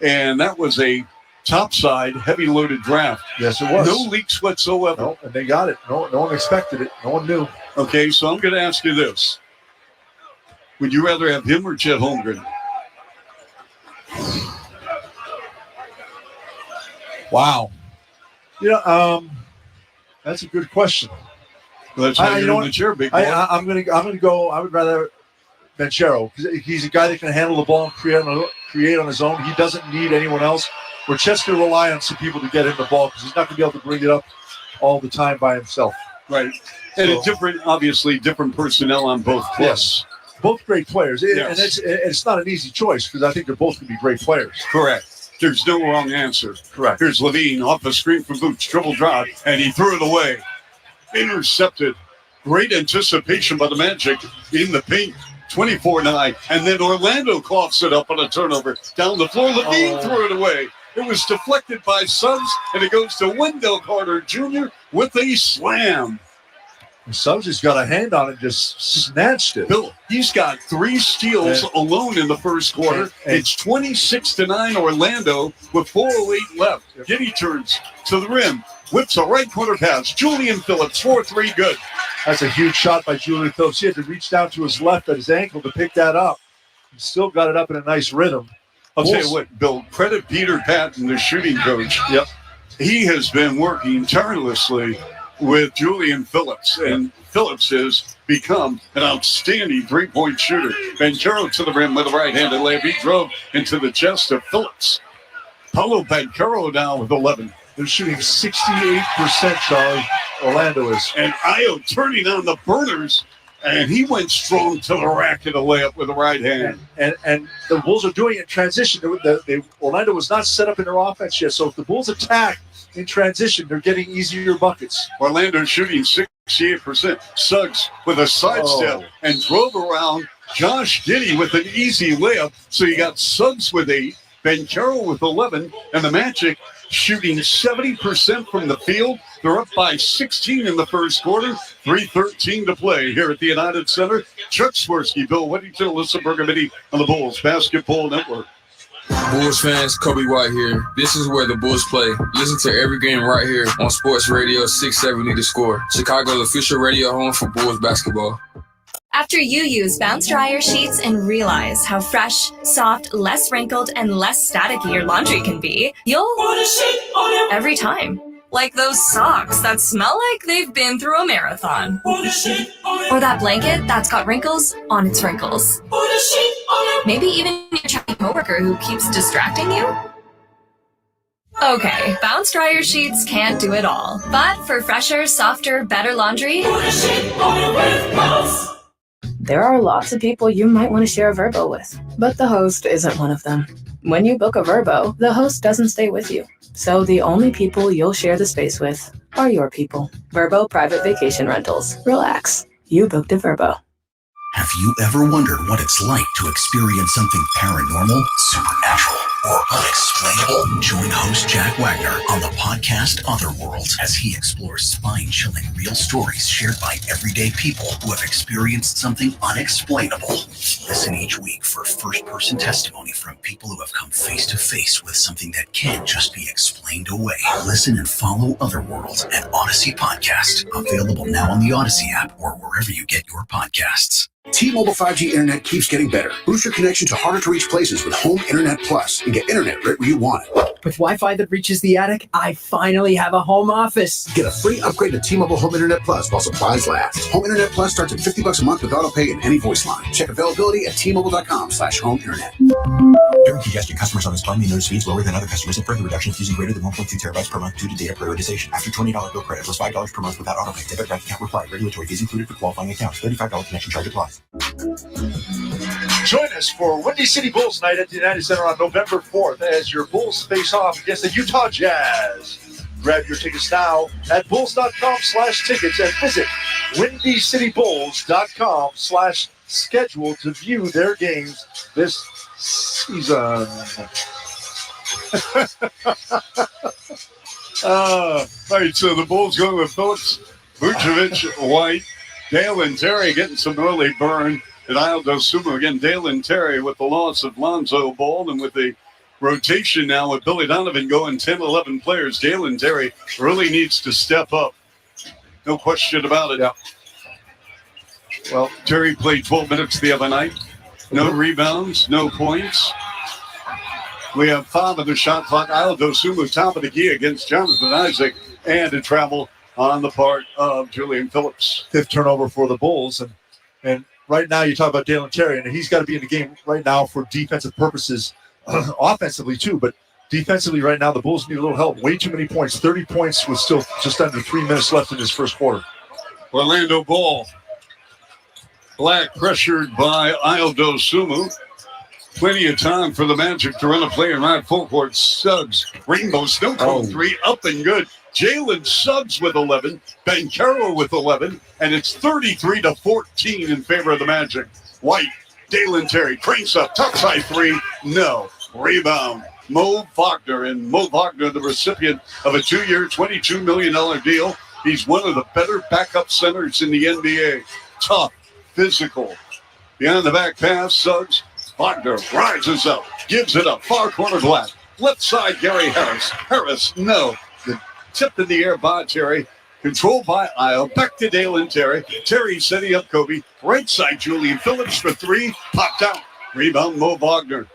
and that was a topside, heavy-loaded draft. Yes, it was. No leaks whatsoever. No, and they got it. No one expected it. No one knew. Okay, so I'm going to ask you this. Would you rather have him or Chet Holmgren? Wow. That's a good question. Well, that's how you're in the chair, big boy. I'm gonna go. I would rather Banchero. He's a guy that can handle the ball and create on his own. He doesn't need anyone else. Where Chet's going to rely on some people to get him the ball because he's not going to be able to bring it up all the time by himself. Right. And obviously different personnel on both clubs. Yes. Both great players. And it's not an easy choice because I think they're both going to be great players. Correct. There's no wrong answer. Correct. Here's Levine off the screen from Boots, dribble drive, and he threw it away. Intercepted. Great anticipation by the Magic in the paint. 24-9. And then Orlando coughs it up on a turnover. Down the floor, Levine threw it away. It was deflected by Suggs, and it goes to Wendell Carter Jr. with a slam. And Suggs has got a hand on it, just snatched it. Bill, he's got 3 steals alone in the first quarter. It's 26-9 Orlando with 4:08 left. Giddy turns to the rim, whips a right corner pass. Julian Phillips, 4-3, good. That's a huge shot by Julian Phillips. He had to reach down to his left at his ankle to pick that up. He still got it up in a nice rhythm. I'll tell you what, Bill, credit Peter Patton, the shooting coach. Yep. He has been working tirelessly with Julian Phillips. And Phillips has become an outstanding three-point shooter. Banchero to the rim with a right-handed layup. He drove into the chest of Phillips. Paulo Banchero now with 11. They're shooting 68%, Charlie. Orlando is. And Io turning on the burners, and he went strong to the rack of the layup with the right hand. And the Bulls are doing it in transition. Orlando was not set up in their offense yet, so if the Bulls attack in transition, they're getting easier buckets. Orlando shooting 68%. Suggs with a sidestep and drove around Josh Giddey with an easy layup. So you got Suggs with 8, Banchero with 11, and the Magic shooting 70% from the field. They're up by 16 in the first quarter. 3:13 to play here at the United Center. Chuck Swirsky, Bill Whittington, Alyssa Bergamini on the Bulls Basketball Network. Bulls fans, Kobe White here. This is where the Bulls play. Listen to every game right here on Sports Radio 670 The Score. Chicago's official radio home for Bulls basketball. After you use Bounce Dryer sheets and realize how fresh, soft, less wrinkled, and less staticky your laundry can be, you'll put a sheet on it every time. Like those socks that smell like they've been through a marathon. Put a sheet on it. Or that blanket that's got wrinkles on its wrinkles. Put a sheet on it. Maybe even your chatty coworker who keeps distracting you. Okay, Bounce Dryer sheets can't do it all. But for fresher, softer, better laundry, put a sheet on it with Bounce. There are lots of people you might want to share a Vrbo with, but the host isn't one of them. When you book a Vrbo, the host doesn't stay with you. So the only people you'll share the space with are your people. Vrbo Private Vacation Rentals. Relax. You booked a Vrbo. Have you ever wondered what it's like to experience something paranormal, supernatural, or unexplainable? Join host Jack Wagner on the podcast Otherworld as he explores spine-chilling real stories shared by everyday people who have experienced something unexplainable. Listen each week for first-person testimony from people who have come face-to-face with something that can't just be explained away. Listen and follow Otherworld at Odyssey Podcast, available now on the Odyssey app or wherever you get your podcasts. T-Mobile 5G internet keeps getting better. Boost your connection to harder-to-reach places with Home Internet Plus and get internet right where you want it. With Wi-Fi that reaches the attic, I finally have a home office. Get a free upgrade to T-Mobile Home Internet Plus while supplies last. Home Internet Plus starts at $50 a month with autopay and any voice line. Check availability at T-Mobile.com/home internet. During congestion, customers on this plan may notice speeds lower than other customers and further reductions using greater than 1.2 terabytes per month due to data prioritization. After $20 bill credit plus $5 per month without autopay. Debit bank account required. Regulatory fees included for qualifying accounts. $35 connection charge applies. Join us for Windy City Bulls Night at the United Center on November 4th as your Bulls face off against the Utah Jazz. Grab your tickets now at bulls.com/tickets and visit windycitybulls.com/schedule to view their games this season. All right, so the Bulls going with Phillips, Vucevic, White, Dale and Terry getting some early burn. And Aldo Sumo again, Dale and Terry with the loss of Lonzo Ball and with the rotation now with Billy Donovan going 10, 11 players. Dale and Terry really needs to step up. No question about it. Yeah. Well, Terry played 12 minutes the other night. No rebounds, no points. We have 5 of the shot clock. Aldo Sumo top of the key against Jonathan Isaac and a travel on the part of Julian Phillips. 5th turnover for the Bulls. And right now, you talk about Dalen Terry, and he's got to be in the game right now for defensive purposes, offensively too. But defensively, right now, the Bulls need a little help. Way too many points. 30 points with still just under 3 minutes left in this first quarter. Orlando Ball. Black pressured by Aldo Sumo. Plenty of time for the Magic to run a play and ride full court. Suggs, Rainbow Snow Cone 3, up and good. Jalen Suggs with 11, Banchero with 11, and it's 33-14 in favor of the Magic. White, Dalen Terry, cranks up, top side 3, no. Rebound, Mo Wagner, and Mo Wagner, the recipient of a 2-year, $22 million deal. He's one of the better backup centers in the NBA. Tough, physical. Behind the back pass, Suggs, Wagner rises up, gives it up, far corner Black. Left side, Gary Harris. Harris, no. Tipped in the air by Terry. Controlled by Io. Back to Dalen Terry. Terry setting up Kobe. Right side, Julian Phillips for 3. Popped out. Rebound, Mo Wagner.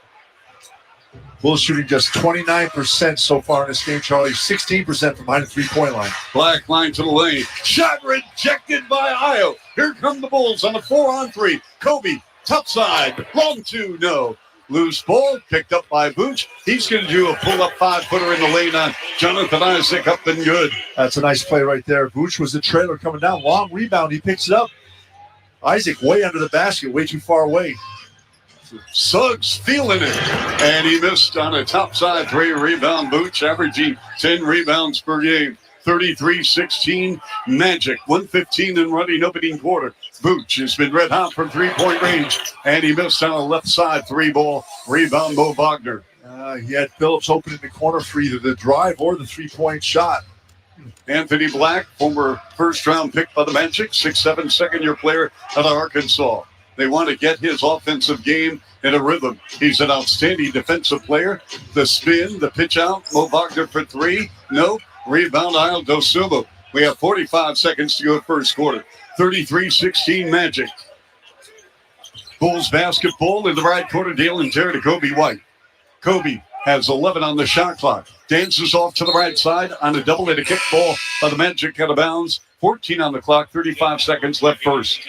Bulls shooting just 29% so far in this game, Charlie. 16% from behind the three-point line. Black line to the lane. Shot rejected by Io. Here come the Bulls on the 4-on-3. Kobe, top side. Long two, no. Loose ball, picked up by Vooch. He's going to do a pull-up 5-footer in the lane on Jonathan Isaac, up and good. That's a nice play right there. Vooch was the trailer coming down. Long rebound, he picks it up. Isaac way under the basket, way too far away. Suggs feeling it, and he missed on a topside 3 rebound. Vooch averaging 10 rebounds per game. 33-16 Magic. 1:15 and running opening quarter. Vooch has been red hot from three-point range, and he missed on a left side 3-ball. Rebound, Mo Wagner. He had Phillips open in the corner for either the drive or the three-point shot. Anthony Black, former first-round pick by the Magic, 6'7", second-year player out of Arkansas. They want to get his offensive game in a rhythm. He's an outstanding defensive player. The spin, the pitch out, Mo Wagner for 3. No. Rebound, Isle Dosumo. We have 45 seconds to go first quarter. 33-16 Magic. Bulls basketball in the right quarter. Dalen Terry to Kobe White. Kobe has 11 on the shot clock. Dances off to the right side on a double and a kick ball by the Magic out of bounds. 14 on the clock. 35 seconds left first.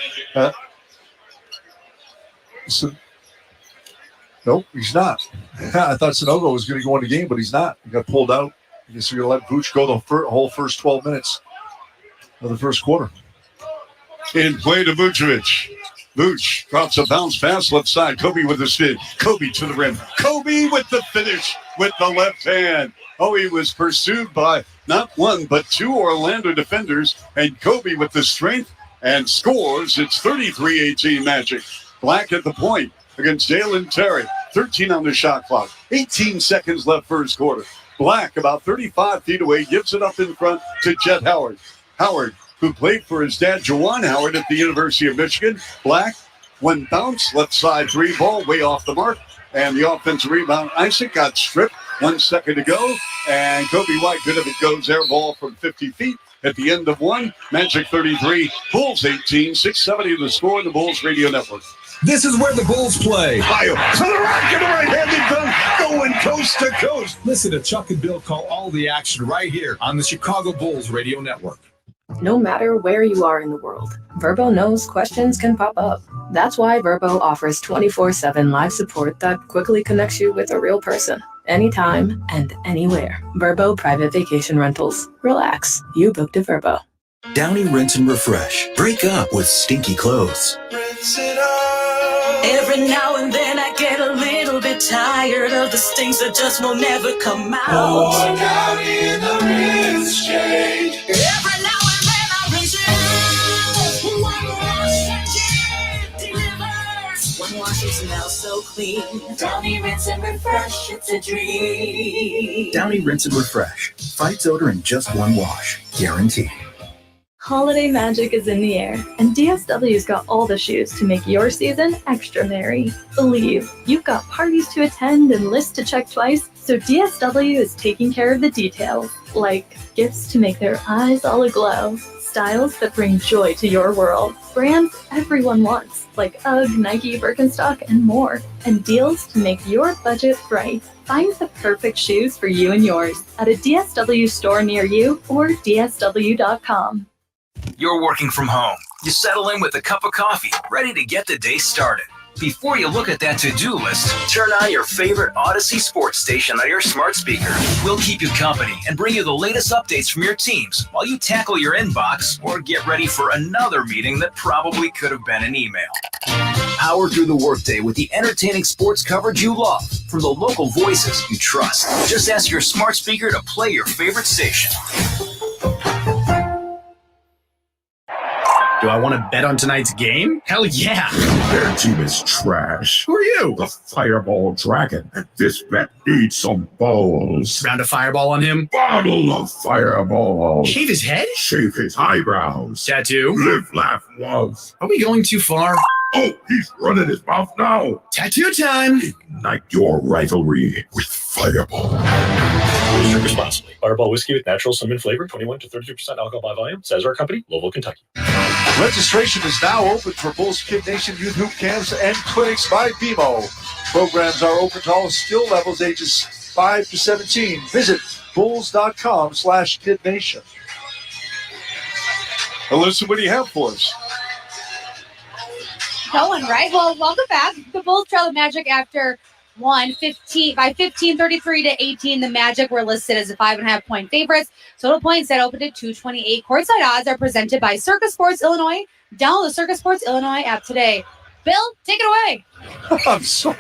Nope, he's not. I thought Sanogo was going to go in the game, but he's not. He got pulled out. I guess you're going to let Vooch go the whole first 12 minutes of the first quarter. In play to Vucevic. Vooch drops a bounce pass left side. Kobe with the spin. Kobe to the rim. Kobe with the finish with the left hand. Oh, he was pursued by not one, but 2 Orlando defenders. And Kobe with the strength and scores. It's 33-18 Magic. Black at the point against Dalen Terry. 13 on the shot clock. 18 seconds left first quarter. Black, about 35 feet away, gives it up in front to Jet Howard. Howard, who played for his dad, Juwan Howard, at the University of Michigan. Black, one bounce, left side 3-ball, way off the mark. And the offensive rebound, Isaac got stripped. 1 second to go. And Kobe White, good if it goes, air ball from 50 feet. At the end of 1, Magic 33, Bulls 18, 670 the score in the Bulls Radio Network. This is where the Bulls play. Io to the right, get a right-handed dunk, going coast to coast. Listen to Chuck and Bill call all the action right here on the Chicago Bulls Radio Network. No matter where you are in the world, Verbo knows questions can pop up. That's why Verbo offers 24/7 live support that quickly connects you with a real person, anytime and anywhere. Verbo Private Vacation Rentals. Relax, you booked a Verbo. Downy Rinse and Refresh. Break up with stinky clothes. Every now and then I get a little bit tired of the stings that just will never come out. Pour Downy in the rinse change. Every now and then I rinse it. One wash delivers. One wash it smells so clean. Downy Rinse and Refresh, it's a dream. Downy Rinse and Refresh. Fights odor in just one wash. Guaranteed. Holiday magic is in the air, and DSW's got all the shoes to make your season extra merry. Believe, you've got parties to attend and lists to check twice, so DSW is taking care of the details, like gifts to make their eyes all aglow, styles that bring joy to your world, brands everyone wants, like UGG, Nike, Birkenstock, and more, and deals to make your budget bright. Find the perfect shoes for you and yours at a DSW store near you or DSW.com. You're working from home. You settle in with a cup of coffee, ready to get the day started. Before you look at that to-do list, turn on your favorite Odyssey sports station on your smart speaker. We'll keep you company and bring you the latest updates from your teams while you tackle your inbox or get ready for another meeting that probably could have been an email. Power through the workday with the entertaining sports coverage you love from the local voices you trust. Just ask your smart speaker to play your favorite station. Do I want to bet on tonight's game? Hell yeah! Their team is trash. Who are you? The Fireball Dragon. This bet needs some balls. Round a fireball on him? Bottle of Fireball. Shave his head? Shave his eyebrows. Tattoo? Live, laugh, love. Are we going too far? Oh, he's running his mouth now. Tattoo time! Ignite your rivalry with Fireball. Drink responsibly. Fireball whiskey with natural cinnamon flavor, 21 to 32% alcohol by volume. Sazerac Company, Louisville, Kentucky. Registration is now open for Bulls Kid Nation Youth Hoop Camps and Clinics by BMO. Programs are open to all skill levels, ages 5 to 17. Visit bulls.com/KidNation. Alyssa, what do you have for us? Going right. Well, welcome back. The Bulls trail the Magic after 15, 33-18. The Magic were listed as a 5.5-point favorites. Total points that opened at 228. Courtside odds are presented by Circus Sports Illinois. Download the Circus Sports Illinois app today. Bill, take it away. I'm sorry.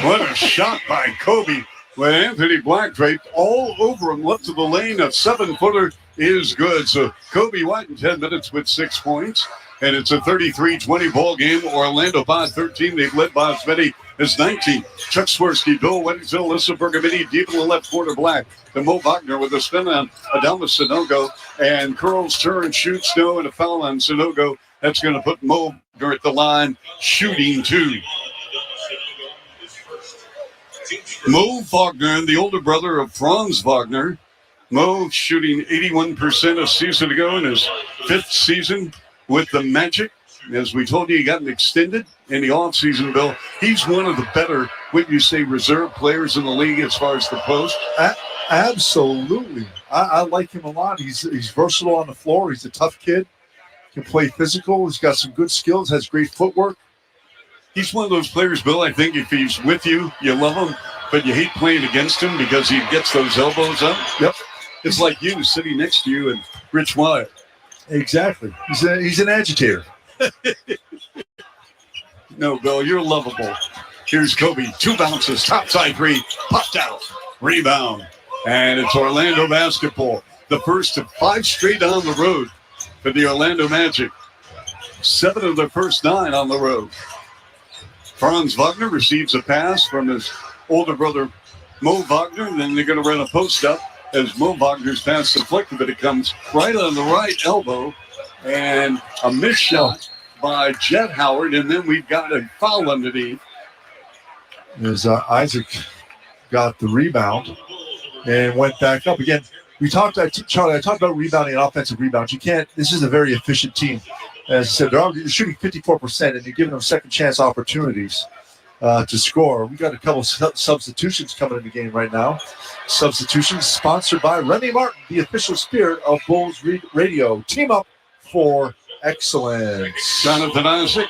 What a shot by Kobe when Anthony Black draped all over him, left to the lane. A 7-footer is good. So Kobe White in 10 minutes with 6 points. And it's a 33-20 ball game. Orlando by 13. They've led by as many as 19. Chuck Swirsky, Bill Weddington, Alyssa Bergamini, deep in the left corner, Black. To Mo Wagner with a spin on Adama Sanogo. And curls, turn, shoots, no, and a foul on Sanogo. That's going to put Mo Wagner at the line, shooting 2. Mo Wagner, the older brother of Franz Wagner. Mo shooting 81% a season ago in his 5th season with the Magic. As we told you, he got an extended in the offseason, Bill. He's one of the better, wouldn't you say, reserve players in the league as far as the post? Absolutely. I like him a lot. He's versatile on the floor. He's a tough kid. Can play physical. He's got some good skills, has great footwork. He's one of those players, Bill, I think if he's with you, you love him, but you hate playing against him because he gets those elbows up. Yep. It's like you sitting next to you and Rich Wyatt. Exactly. He's an agitator. No, Bill, you're lovable. Here's Kobe. 2 bounces. Top side 3. Popped out. Rebound. And it's Orlando basketball. The first of 5 straight on the road for the Orlando Magic. 7 of their first 9 on the road. Franz Wagner receives a pass from his older brother, Mo Wagner. And then they're going to run a post up as Mo Wagner's pass deflected, but it comes right on the right elbow. And a missed shot by Jet Howard, and then we've got a foul underneath. As Isaac got the rebound and went back up again. Charlie, I talked about rebounding and offensive rebounds. This is a very efficient team. As I said, they're shooting 54%, and you're giving them second chance opportunities to score. We got a couple of substitutions coming in the game right now. Substitutions sponsored by Remy Martin, the official spirit of Bulls Radio. Team up for excellence. Jonathan Isaac,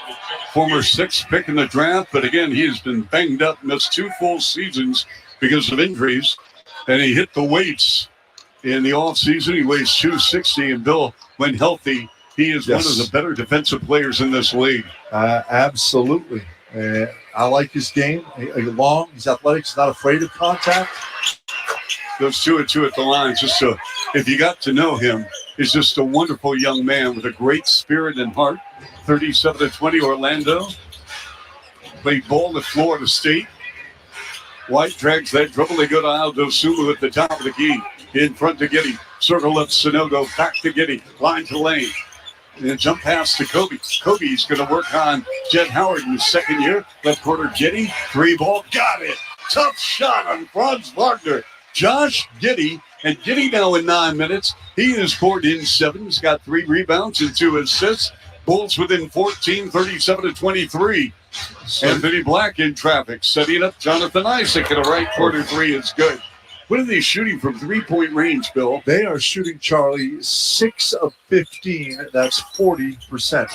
former 6th pick in the draft, but again, he has been banged up, missed 2 full seasons because of injuries, and he hit the weights in the offseason. He weighs 260, and Bill, when healthy, he is one of the better defensive players in this league. Absolutely. I like his game. He's athletic, he's not afraid of contact. Goes 2-2 at the line. Just so, if you got to know him, he's just a wonderful young man with a great spirit and heart. 37-20 Orlando. Played ball at Florida State. White drags that dribble. They go to Aldo Sumu at the top of the key. In front to Giddey. Circle left Sanogo. Back to Giddey. Line to lane. And then jump pass to Kobe. Kobe's going to work on Jet Howard in his 2nd year. Left corner Giddey. 3-ball. Got it. Tough shot on Franz Wagner. Josh Giddey. And Giddey now in 9 minutes. He has scored in 7. He's got 3 rebounds and 2 assists. Bulls within 14, 37-23. Anthony Black in traffic. Setting up Jonathan Isaac in a right corner 3 is good. What are they shooting from 3-point range, Bill? They are shooting, Charlie, 6 of 15. That's 40%.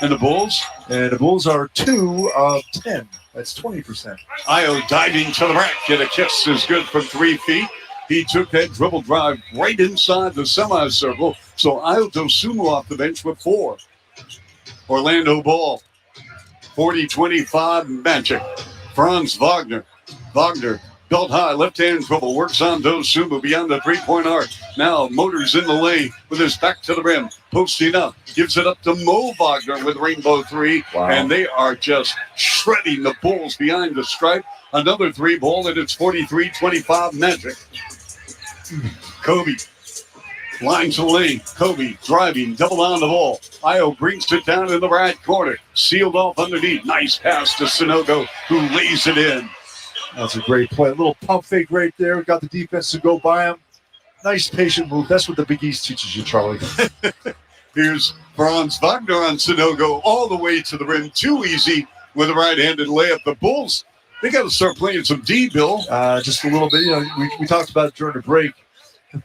And the Bulls? And the Bulls are 2 of 10. That's 20%. Io diving to the rack. And a kiss is good from 3 feet. He took that dribble drive right inside the semicircle. So Io Dosunmu off the bench with 4. Orlando ball. 40-25 Magic. Franz Wagner. Wagner. Belt high, left-hand dribble, works on Dosunmu beyond the 3-point arc. Now motors in the lane with his back to the rim, posting up, gives it up to Mo Wagner with rainbow 3, and they are just shredding the Bulls behind the stripe. Another 3-ball, and it's 43-25 Magic. Kobe, line to lane. Kobe driving, double on the ball. Io brings it down in the right corner, sealed off underneath. Nice pass to Sanogo, who lays it in. That's a great play. A little pump fake right there. Got the defense to go by him. Nice patient move. That's what the Big East teaches you, Charlie. Here's Franz Wagner on Sanogo all the way to the rim. Too easy. with a right-handed layup. The Bulls, they got to start playing some D, Bill. Just a little bit. We talked about it during the break.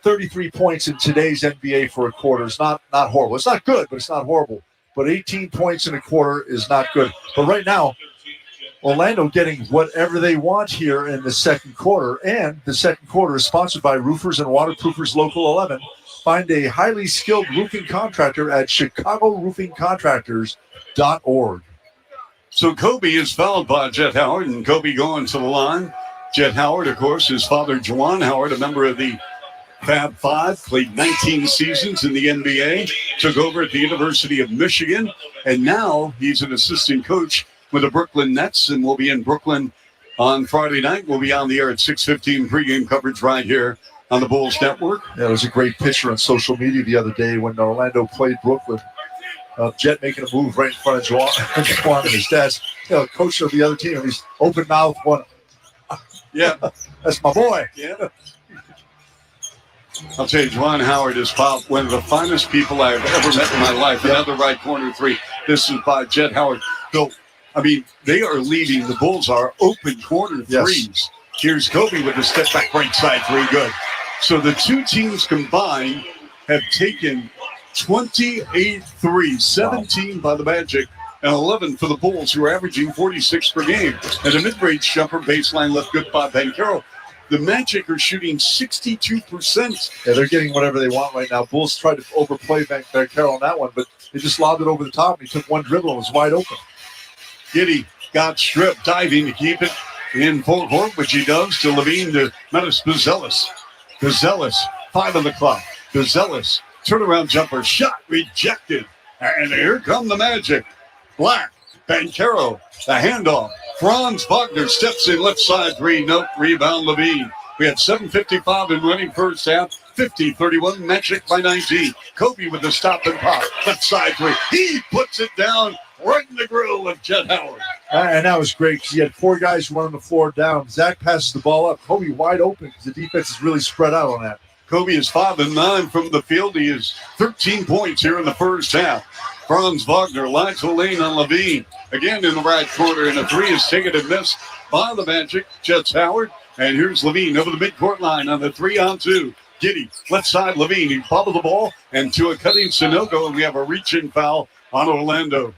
33 points in today's NBA for a quarter is not horrible. It's not good, but it's not horrible. But 18 points in a quarter is not good. But right now, Orlando getting whatever they want here in the second quarter. And the second quarter is sponsored by Roofers and Waterproofers Local 11. Find a highly skilled roofing contractor at ChicagoRoofingContractors.org. So Kobe is fouled by Jet Howard, and Kobe going to the line. Jet Howard, of course, his father, Juwan Howard, a member of the Fab Five, played 19 seasons in the NBA, took over at the University of Michigan, and now he's an assistant coach with the Brooklyn Nets, and we'll be in Brooklyn on Friday night. We'll be on the air at 6:15 pregame coverage right here on the Bulls Network. Yeah, there was a great picture on social media the other day when Orlando played Brooklyn. Jet making a move right in front of Juwan and his desk. Coach of the other team, he's open mouth one. Yeah. That's my boy. Yeah. I'll tell you, Juwan Howard is one of the finest people I've ever met in my life. Another right corner three. This is by Jet Howard. So, I mean, they are leading. The Bulls are open corner threes. Yes. Here's Kobe with a step back right side three. Good. So the two teams combined have taken 28 threes, 17 by the Magic, and 11 for the Bulls, who are averaging 46 per game. And a mid-range jumper baseline left good by Banchero. The Magic are shooting 62%. Yeah, they're getting whatever they want right now. Bulls tried to overplay Banchero on that one, but they just lobbed it over the top. He took one dribble and was wide open. Giddey got stripped, diving to keep it in full court, which he does to Levine to Metis Buzelis. Buzelis, 5 on the clock. Buzelis, turnaround jumper, shot rejected. And here come the Magic. Black, Banchero, the handoff. Franz Wagner steps in left side three. Nope, rebound Levine. We had 7:55 in running first half. 50-31, Magic by 19. Kobe with the stop and pop. Left side three. He puts it down right in the grill of Jet Howard. And that was great because he had 4 guys running the floor down. Zach passes the ball up. Kobe wide open because the defense is really spread out on that. Kobe is 5 and 9 from the field. He is 13 points here in the first half. Franz Wagner lines the lane on Levine. Again in the right corner, and a three is taken and missed by the Magic. Jets Howard. And here's Levine over the midcourt line on the 3-on-2. Giddey, left side Levine. He bobbled the ball and to a cutting Sunogo, and we have a reaching foul on Orlando.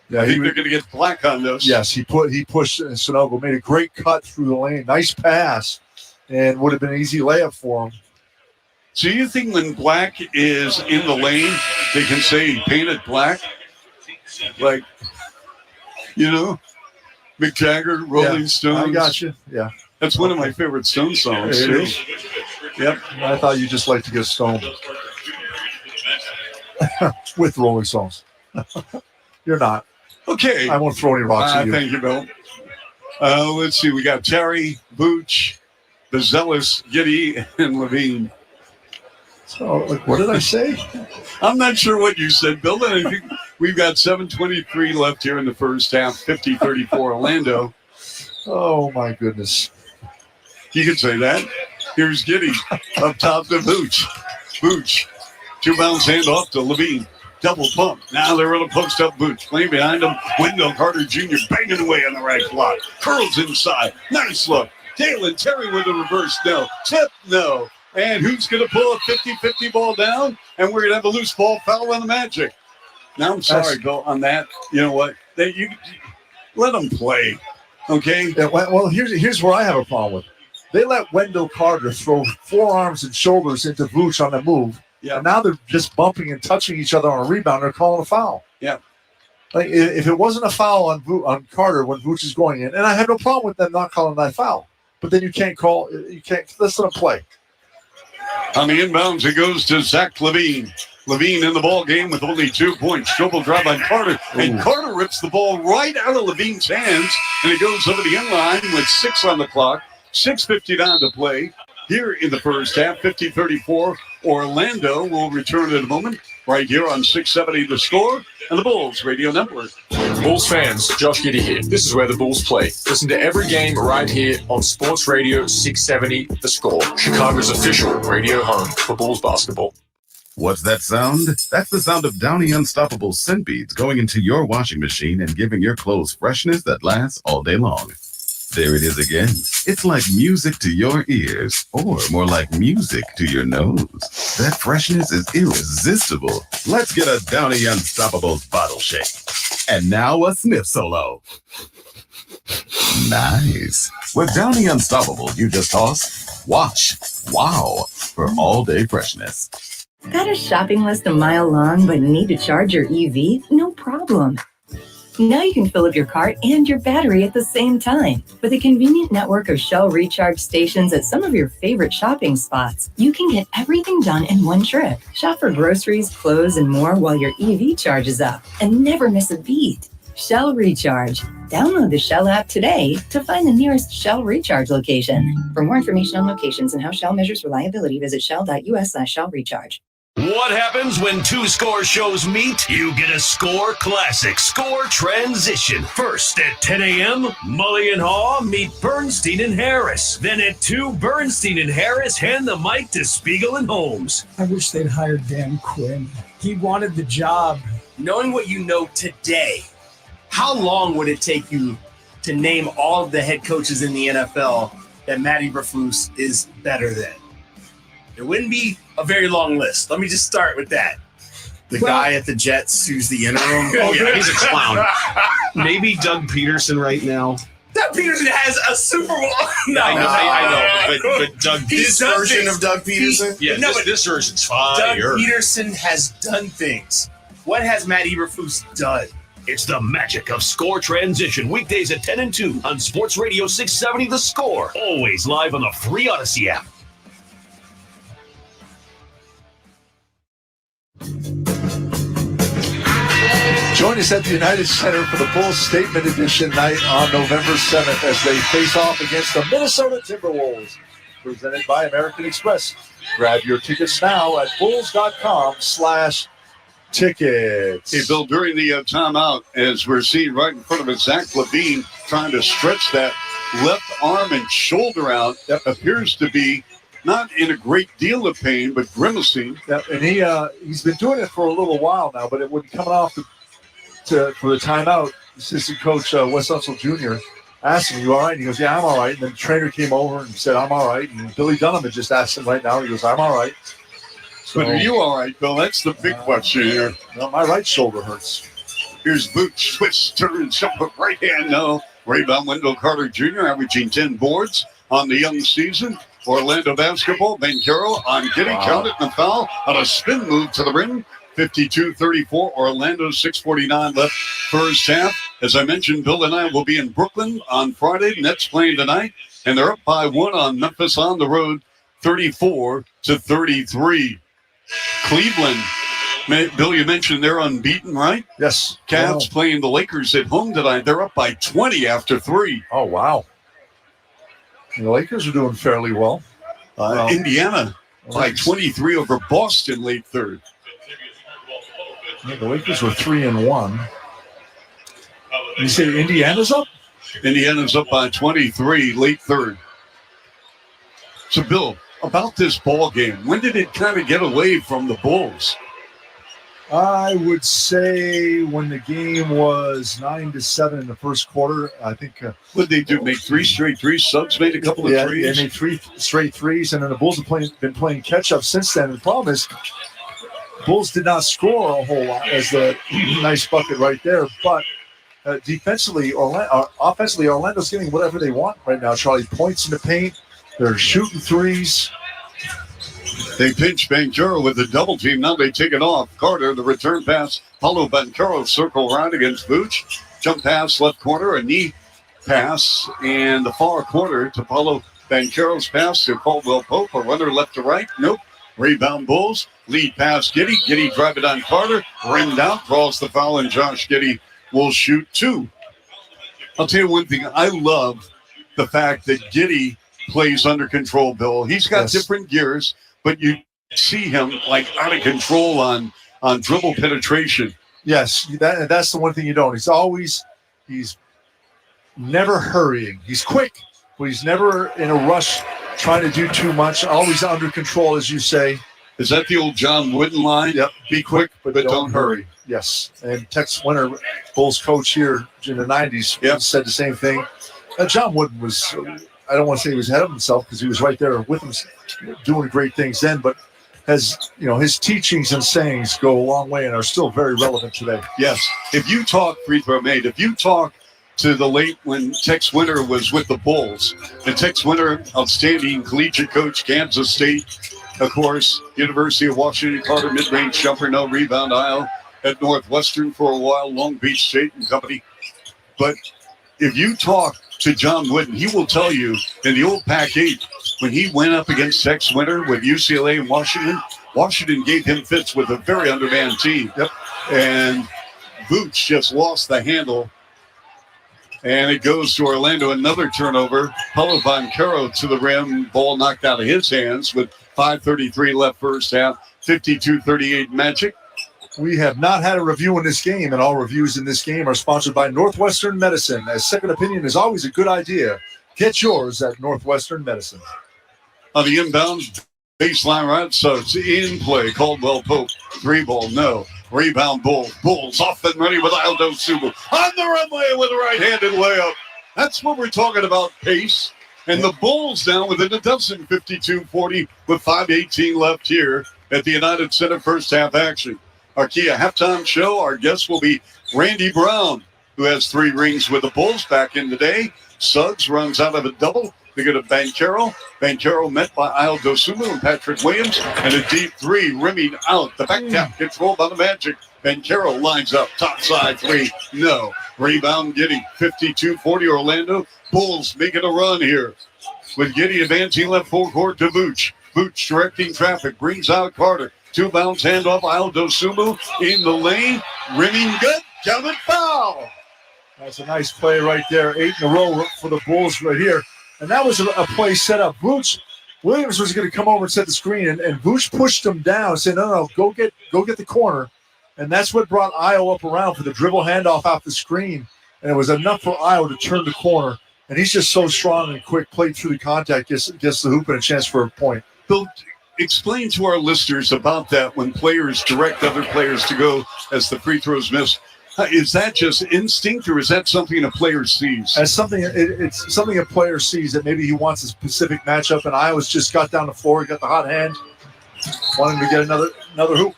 Yeah, I think they're going to get black on this. Yes, he pushed Sunogo, made a great cut through the lane. Nice pass, and would have been an easy layup for him. So you think when black is in the lane, they can say he painted black? Like, Mick Jagger, Rolling Stones. I got you. Yeah. That's one of my favorite Stone songs. It is. Yep. I thought you just like to get stoned with Rolling Stones. You're not. Okay. I won't throw any rocks at you. Thank you, Bill. Let's see. We got Terry, Booch, Buzelis, Giddey, and Levine. So, what did I say? I'm not sure what you said, Bill. I think we've got 7:23 left here in the first half, 50-34 Orlando. Oh, my goodness. You could say that. Here's Giddey up top to Booch. Booch, 2-bounce handoff to Levine. Double pump. Now they're in a post-up Booch. Playing behind him, Wendell Carter Jr. banging away on the right block. Curls inside. Nice look. Dalen Terry with a reverse no. Tip no. And who's going to pull a 50-50 ball down? And we're going to have a loose ball foul on the Magic. Now, I'm sorry, Bill, on that. You know what? You let them play, okay? Yeah, well, here's where I have a problem with. They let Wendell Carter throw forearms and shoulders into Vooch on the move. Yeah. And now they're just bumping and touching each other on a rebound. They're calling a foul. Yeah. Like if it wasn't a foul on Carter when Vooch is going in, and I have no problem with them not calling that foul, but then you can't let's let them play. On the inbounds, it goes to Zach Levine. Levine in the ball game with only 2 points. Dribble drive by Carter. And Carter rips the ball right out of Levine's hands. And it goes over the end line with 6 on the clock. 6:59 to play here in the first half. 50-34. Orlando will return in a moment right here on 670 The Score and the Bulls Radio Network. Bulls fans, Josh Giddey here. This is where the Bulls play. Listen to every game right here on Sports Radio 670 The Score, Chicago's official radio home for Bulls basketball. What's that sound? That's the sound of Downy Unstoppable scent beads going into your washing machine and giving your clothes freshness that lasts all day long. There it is again. It's like music to your ears, or more like music to your nose. That freshness is irresistible. Let's get a Downy Unstoppables bottle shake. And now a sniff solo. Nice. With Downy Unstoppable, you just toss, wash, wow, for all-day freshness. Got a shopping list a mile long but need to charge your EV? No problem. Now you can fill up your cart and your battery at the same time. With a convenient network of Shell recharge stations at some of your favorite shopping spots, you can get everything done in one trip. Shop for groceries, clothes, and more while your EV charges up. And never miss a beat. Shell Recharge. Download the Shell app today to find the nearest Shell Recharge location. For more information on locations and how Shell measures reliability, visit shell.us/Shell Recharge. What happens when two Score shows meet? You get a Score Classic Score Transition. First at 10 a.m., Mully and Haw meet Bernstein and Harris. Then at 2, Bernstein and Harris hand the mic to Spiegel and Holmes. I wish they'd hired Dan Quinn. He wanted the job. Knowing what you know today, how long would it take you to name all of the head coaches in the NFL that Matt Eberflus is better than? It wouldn't be a very long list. Let me just start with that. The guy at the Jets who's the interim. Oh, yeah, he's a clown. Maybe Doug Peterson right now. Doug Peterson has a Super Bowl. I know, but Doug. This version of Doug Peterson. This version's fire. Doug Peterson has done things. What has Matt Eberflus done? It's the magic of Score Transition. Weekdays at 10 and 2 on Sports Radio 670 The Score. Always live on the free Odyssey app. Join us at the United Center for the Bulls Statement Edition night on November 7th as they face off against the Minnesota Timberwolves. Presented by American Express. Grab your tickets now at bulls.com/tickets. Hey, Bill, during the timeout, as we're seeing right in front of us, Zach LaVine trying to stretch that left arm and shoulder out. That appears to be not in a great deal of pain, but grimacing. Yeah, and he's been doing it for a little while now, but it would be coming off for the timeout. Assistant coach Wes Unseld Jr. asked him, "You all right?" And he goes, "Yeah, I'm all right." And then the trainer came over and said, "I'm all right." And Billy Dunham had just asked him right now. He goes, "I'm all right." So, but are you all right, Bill? That's the big question here. No, my right shoulder hurts. Here's Boots, twist, turn, jump, right hand, no. Rebound, Wendell Carter Jr. averaging 10 boards on the young season. Orlando basketball, Banchero on Giddey, counted in the foul on a spin move to the rim. 52-34, Orlando, 6:49 left first half. As I mentioned, Bill and I will be in Brooklyn on Friday. Nets playing tonight, and they're up by 1 on Memphis on the road, 34-33. Cleveland, Bill, you mentioned they're unbeaten, right? Yes. Cavs playing the Lakers at home tonight. They're up by 20 after 3. Oh, wow. The Lakers are doing fairly well. Indiana by 23 over Boston late third. Yeah, the Lakers were 3-1. You say Indiana's up? Indiana's up by 23 late third. So, Bill, about this ball game, when did it kind of get away from the Bulls? I would say when the game was 9-7 in the first quarter. I think. What did they do? Make 3 straight threes? Suggs made a couple of threes. Yeah, they made 3 straight threes, and then the Bulls have been playing catch up since then. And the problem is, Bulls did not score a whole lot as the nice bucket right there, but offensively, Orlando's getting whatever they want right now. Charlie, points in the paint. They're shooting threes. They pinch Banchero with the double team. Now they take it off. Carter, the return pass. Paulo Banchero circle around against Vooch. Jump pass left corner. A knee pass in the far corner to Paulo Banchero's pass to Caldwell Pope. A runner left to right. Nope. Rebound Bulls. Lead pass Giddey. Giddey drive it on Carter. Rimmed out. Draws the foul, and Josh Giddey will shoot 2. I'll tell you one thing. I love the fact that Giddey plays under control, Bill. He's got different gears, but you see him like out of control on dribble penetration. Yes, that's the one thing you don't. He's never hurrying. He's quick, but he's never in a rush trying to do too much. Always under control, as you say. Is that the old John Wooden line? Yep. Be quick, but don't hurry. Yes. And Tex Winter, Bulls coach here in the 90s, said the same thing. John Wooden was, I don't want to say he was ahead of himself because he was right there with him doing great things then, but his teachings and sayings go a long way and are still very relevant today. Yes. If you talk free throw made, if you talk to the late when Tex Winter was with the Bulls, and Tex Winter, outstanding collegiate coach, Kansas State, of course, University of Washington, Carter mid-range jumper, no rebound aisle at Northwestern for a while, Long Beach State and company. But if you talk to John Wooden, he will tell you in the old Pac-8, when he went up against Tex Winter with UCLA and Washington gave him fits with a very undermanned team. Yep. And Vooch just lost the handle. And it goes to Orlando, another turnover. Paulo Banchero to the rim, ball knocked out of his hands with 5:33 left first half, 52-38 Magic. We have not had a review in this game, and all reviews in this game are sponsored by Northwestern Medicine. A second opinion is always a good idea. Get yours at Northwestern Medicine. On the inbound baseline right, so it's in play. Caldwell Pope, 3-ball, no. Rebound Bulls off and running with Aldo Subu. On the runway with a right-handed layup. That's what we're talking about, pace. And the Bulls now within a dozen, 52-40 with 5:18 left here at the United Center first half action. Our Kia halftime show, our guest will be Randy Brown, who has 3 rings with the Bulls back in the day. Suggs runs out of a double. They go to Banchero. Banchero met by Aldo Sumu and Patrick Williams. And a deep 3 rimming out. The back tap gets rolled by the Magic. Banchero lines up. Top side 3. No. Rebound Giddey. 52-40 Orlando. Bulls making a run here. With Giddey advancing left full court to Vooch. Vooch directing traffic. Brings out Carter. 2 bounce handoff. Aldo Sumu in the lane. Rimming good. Counted foul. That's a nice play right there. 8 in a row for the Bulls right here. And that was a play set up. Williams was going to come over and set the screen, and Vooch pushed him down, saying, no, go get the corner. And that's what brought Io up around for the dribble handoff off the screen. And it was enough for Io to turn the corner. And he's just so strong and quick, played through the contact, gets the hoop and a chance for a point. Bill, explain to our listeners about that when players direct other players to go as the free throws miss. Is that just instinct, or is that something a player sees? As something, it's something a player sees that maybe he wants a specific matchup, and Iowa's just got down the floor, got the hot hand, wanting to get another hoop.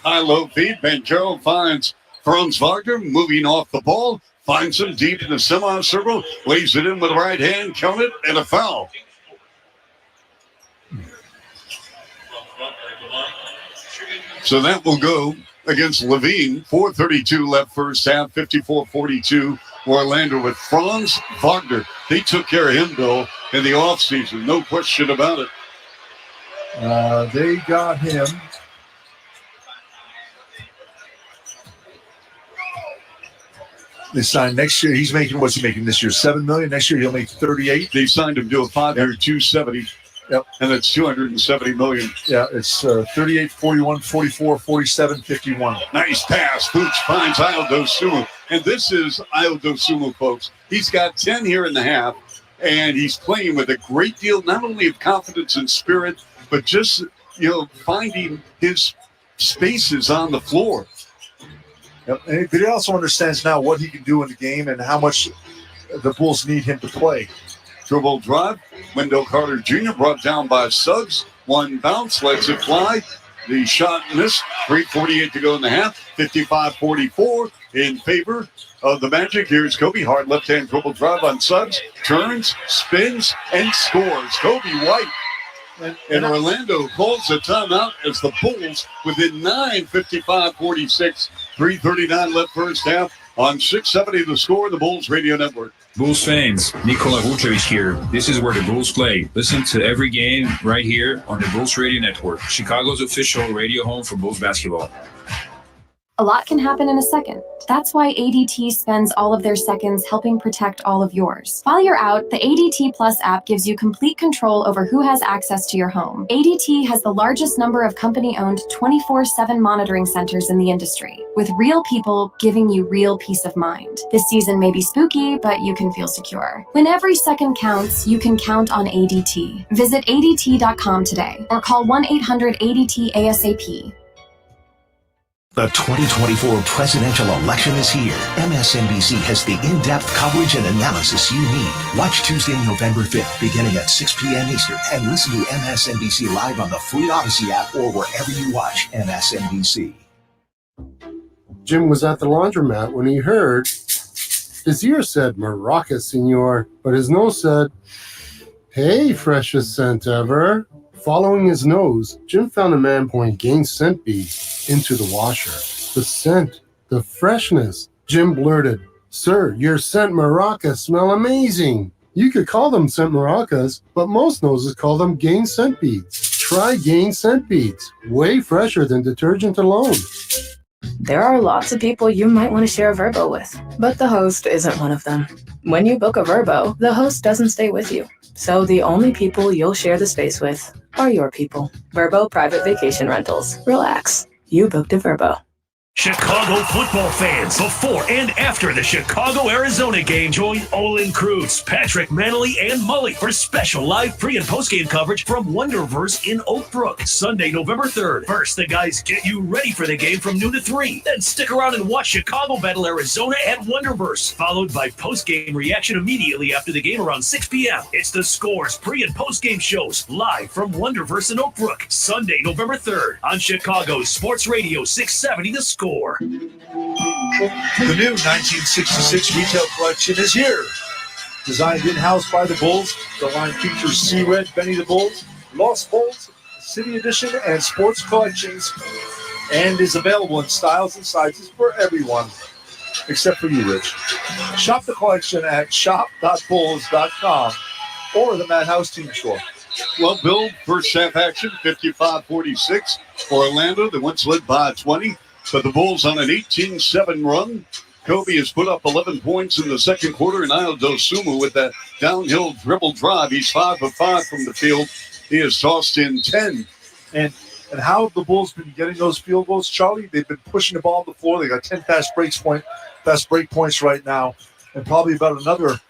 High-low feed. Banchero finds Franz Wagner moving off the ball, finds him deep in the semicircle, lays it in with the right hand, count it, and a foul. So that will go against Levine. 4:32 left first half, 54-42 Orlando with Franz Wagner. They took care of him, Bill, in the offseason. No question about it. They got him. They signed next year. He's making, what's he making this year? $7 million. Next year he'll make 38. They signed him to a 5-year, 270. Yep. And it's $270 million. Yeah, it's 38, 41, 44, 47, 51. Nice pass. Vooch finds Aldo Sumu. And this is Aldo Sumu, folks. He's got 10 here in the half, and he's playing with a great deal, not only of confidence and spirit, but just, finding his spaces on the floor. Yep. But he also understands now what he can do in the game and how much the Bulls need him to play. Dribble drive. Wendell Carter Jr. brought down by Suggs. 1 bounce, lets it fly. The shot missed. 3:48 to go in the half. 55-44 in favor of the Magic. Here's Kobe. Hard left-hand dribble drive on Suggs. Turns, spins, and scores. Kobe White. And Orlando calls a timeout as the Bulls within 9, 55-46. 3:39 left first half. On 670 the score, the Bulls Radio Network. Bulls fans, Nikola Vucevic here. This is where the Bulls play. Listen to every game right here on the Bulls Radio Network, Chicago's official radio home for Bulls basketball. A lot can happen in a second. That's why ADT spends all of their seconds helping protect all of yours. While you're out, the ADT Plus app gives you complete control over who has access to your home. ADT has the largest number of company-owned 24/7 monitoring centers in the industry, with real people giving you real peace of mind. This season may be spooky, but you can feel secure. When every second counts, you can count on ADT. Visit ADT.com today or call 1-800-ADT-ASAP. The 2024 presidential election is here. MSNBC has the in-depth coverage and analysis you need. Watch Tuesday, November 5th, beginning at 6 p.m. Eastern, and listen to MSNBC live on the free Odyssey app or wherever you watch MSNBC. Jim was at the laundromat when he heard his ear said Maraca, senor, but his nose said, hey, freshest scent ever. Following his nose, Jim found a man pouring Gain scent beads into the washer. The scent, the freshness. Jim blurted, sir, your scent Maraca smell amazing. You could call them scent maracas, but most noses call them Gain scent beads. Try Gain scent beads. Way fresher than detergent alone. There are lots of people you might want to share a Verbo with, but the host isn't one of them. When you book a Verbo, the host doesn't stay with you. So the only people you'll share the space with are your people. Verbo Private Vacation Rentals. Relax. You booked a Verbo. Chicago football fans, before and after the Chicago-Arizona game, join Olin Cruz, Patrick Manley, and Mully for special live pre- and post-game coverage from Wonderverse in Oak Brook, Sunday, November 3rd. First, the guys get you ready for the game from noon to 3. Then stick around and watch Chicago battle Arizona at Wonderverse, followed by post-game reaction immediately after the game around 6 p.m. It's the Scores pre- and post-game shows live from Wonderverse in Oak Brook, Sunday, November 3rd on Chicago's Sports Radio 670 The Score. The new 1966 retail collection is here. Designed in-house by the Bulls, the line features Sea Red, Benny the Bulls, Lost Bulls, City Edition, and sports collections, and is available in styles and sizes for everyone, except for you, Rich. Shop the collection at shop.bulls.com or the Madhouse Team Store. Well, Bill, first half action, 55-46. Orlando, that once led by 20. But the Bulls on an 18-7 run. Kobe has put up 11 points in the second quarter, and Ayo Dosunmu with that downhill dribble drive. He's 5 of 5 from the field. He has tossed in 10. And how have the Bulls been getting those field goals, Charlie? They've been pushing the ball on the floor. They got 10 fast break points right now, and probably about another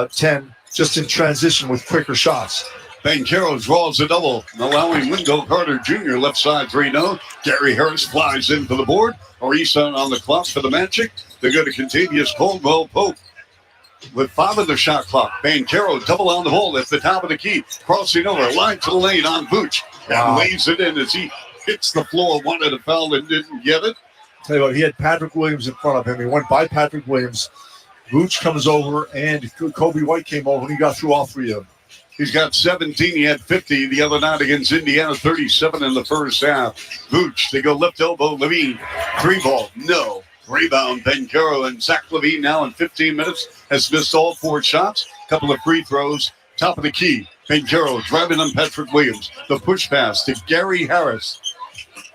10 just in transition with quicker shots. Banchero draws a double, allowing Wendell Carter Jr. left side 3-0. Gary Harris flies in for the board. Orisa on the clock for the Magic. They go to Contavious Caldwell Pope with 5 in the shot clock. Banchero double on the hole at the top of the key. Crossing over, line to the lane on Vooch. And lays it in as he hits the floor. Wanted a foul and didn't get it. Tell you what, he had Patrick Williams in front of him. He went by Patrick Williams. Vooch comes over, and Kobe White came over, and he got through all three of them. He's got 17. He had 50 the other night against Indiana, 37 in the first half. Vooch, they go left elbow. Levine, 3-ball, no. Rebound, Banchero, and Zach Levine now in 15 minutes has missed all 4 shots. Couple of free throws. Top of the key. Banchero driving on Patrick Williams. The push pass to Gary Harris.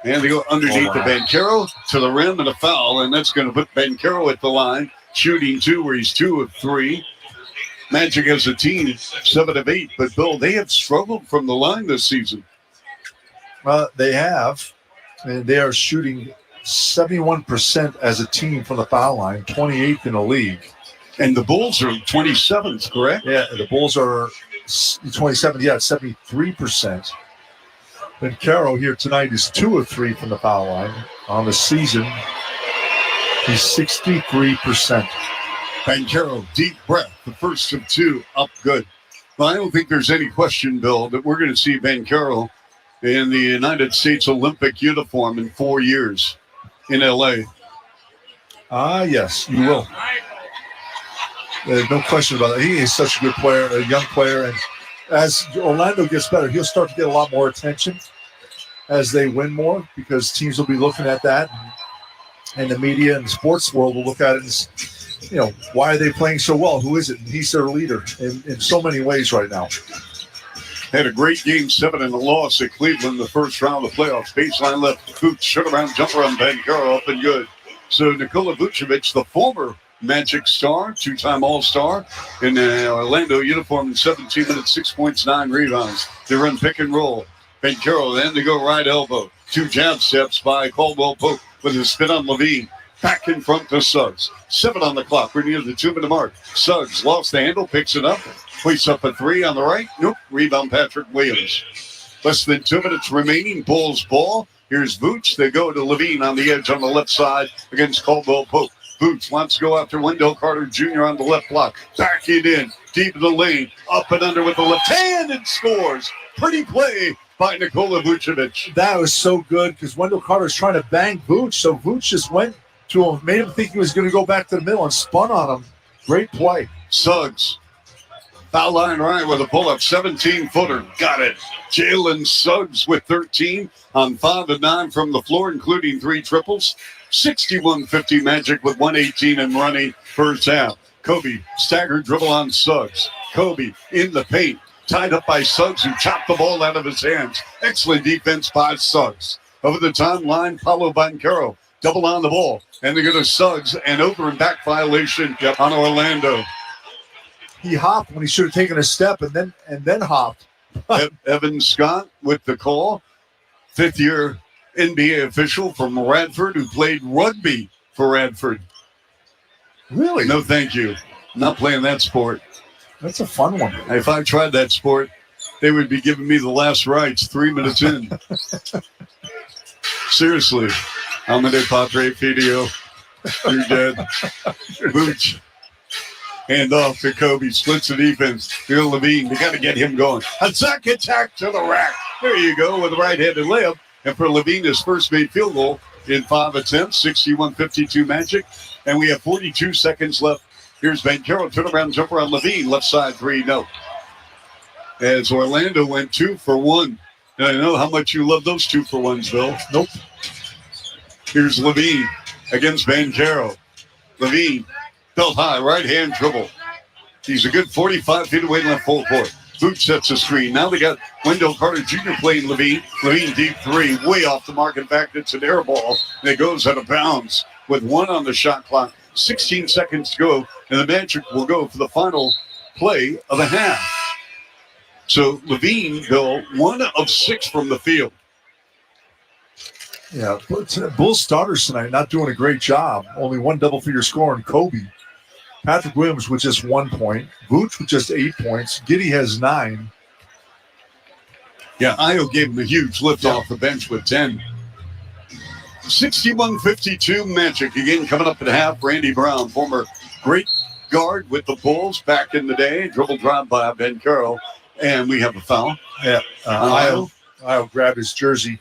And they go underneath the Banchero to the rim and a foul. And that's going to put Banchero at the line. Shooting 2 where he's 2 of 3. Magic as a team, 7 of 8. But, Bill, they have struggled from the line this season. They have. And they are shooting 71% as a team from the foul line, 28th in the league. And the Bulls are 27th, correct? Yeah, the Bulls are 27th, 73%. Banchero here tonight is 2 of 3 from the foul line. On the season, he's 63%. Banchero, deep breath, the first of 2, up good. Well, I don't think there's any question, Bill, that we're going to see Banchero in the United States Olympic uniform in 4 years in L.A. Yes, you will. There's no question about it. He is such a good player, a young player, and as Orlando gets better, he'll start to get a lot more attention as they win more because teams will be looking at that, and the media and the sports world will look at it and, why are they playing so well? Who is it? And he's their leader in so many ways right now. had a great Game 7 and a loss at Cleveland in the first round of the playoffs. Baseline left, Vooch, shut-around jumper on Banchero, up and good. So Nikola Vucevic, the former Magic star, two-time All-Star, in the Orlando uniform in 17 minutes, 6 points, 9 rebounds. They run pick and roll. Banchero, then they go right elbow. 2 jab steps by Caldwell Pope with a spin on Levine. Back in front to Suggs. 7 on the clock. We're near the 2-minute mark. Suggs lost the handle, picks it up. Waits up a 3 on the right. Nope. Rebound Patrick Williams. Less than 2 minutes remaining. Bulls ball. Here's Vooch. They go to Levine on the edge on the left side against Caldwell Pope. Vooch wants to go after Wendell Carter Jr. on the left block. Back it in. Deep in the lane. Up and under with the left hand and scores. Pretty play by Nikola Vucevic. That was so good because Wendell Carter's trying to bang Vooch, so Vooch just went to him, made him think he was going to go back to the middle and spun on him. Great play. Suggs. Foul line right with a pull-up, 17-footer. Got it. Jalen Suggs with 13 on 5 of 9 from the floor, including 3 triples. 61-50 Magic with 118 and running first half. Kobe, staggered dribble on Suggs. Kobe in the paint. Tied up by Suggs, who chopped the ball out of his hands. Excellent defense by Suggs. Over the timeline, Paolo Banchero. Double on the ball. And they go to Suggs, and over and back violation on Orlando. He hopped when he should have taken a step and then hopped. Evan Scott with the call. 5th-year NBA official from Radford who played rugby for Radford. Really? No, thank you. Not playing that sport. That's a fun one. If I tried that sport, they would be giving me the last rites 3 minutes in. Seriously. Amade Padre Fidio. You're dead. Vooch. Hand off to Kobe. Splits the defense. Phil Levine. They got to get him going. Attack to the rack. There you go with a right-handed layup. And for Levine, his first made field goal in 5 attempts. 61-52 Magic. And we have 42 seconds left. Here's Banchero. Turnaround jumper on Levine. Left side 3. No. As Orlando went 2 for 1. And I know how much you love those 2 for 1s, Bill. Nope. Here's Levine against Banchero. Levine. Belt high, right hand dribble. He's a good 45 feet away left full court. Vooch sets the screen. Now they got Wendell Carter Jr. playing Levine. Levine deep 3, way off the mark. In fact, it's an air ball. And it goes out of bounds with 1 on the shot clock. 16 seconds to go. And the Magic will go for the final play of the half. So Levine, Bill, 1 of 6 from the field. Yeah, Bulls starters tonight not doing a great job. Only 1 double-figure score in Kobe. Patrick Williams with just 1 point. Vooch with just 8 points. Giddey has 9. Yeah, Ayo gave him a huge lift off the bench with 10. 61-52 Magic. Again, coming up at half, Randy Brown, former great guard with the Bulls back in the day. Dribble drop by Banchero. And we have a foul. Yeah, Ayo grabbed his jersey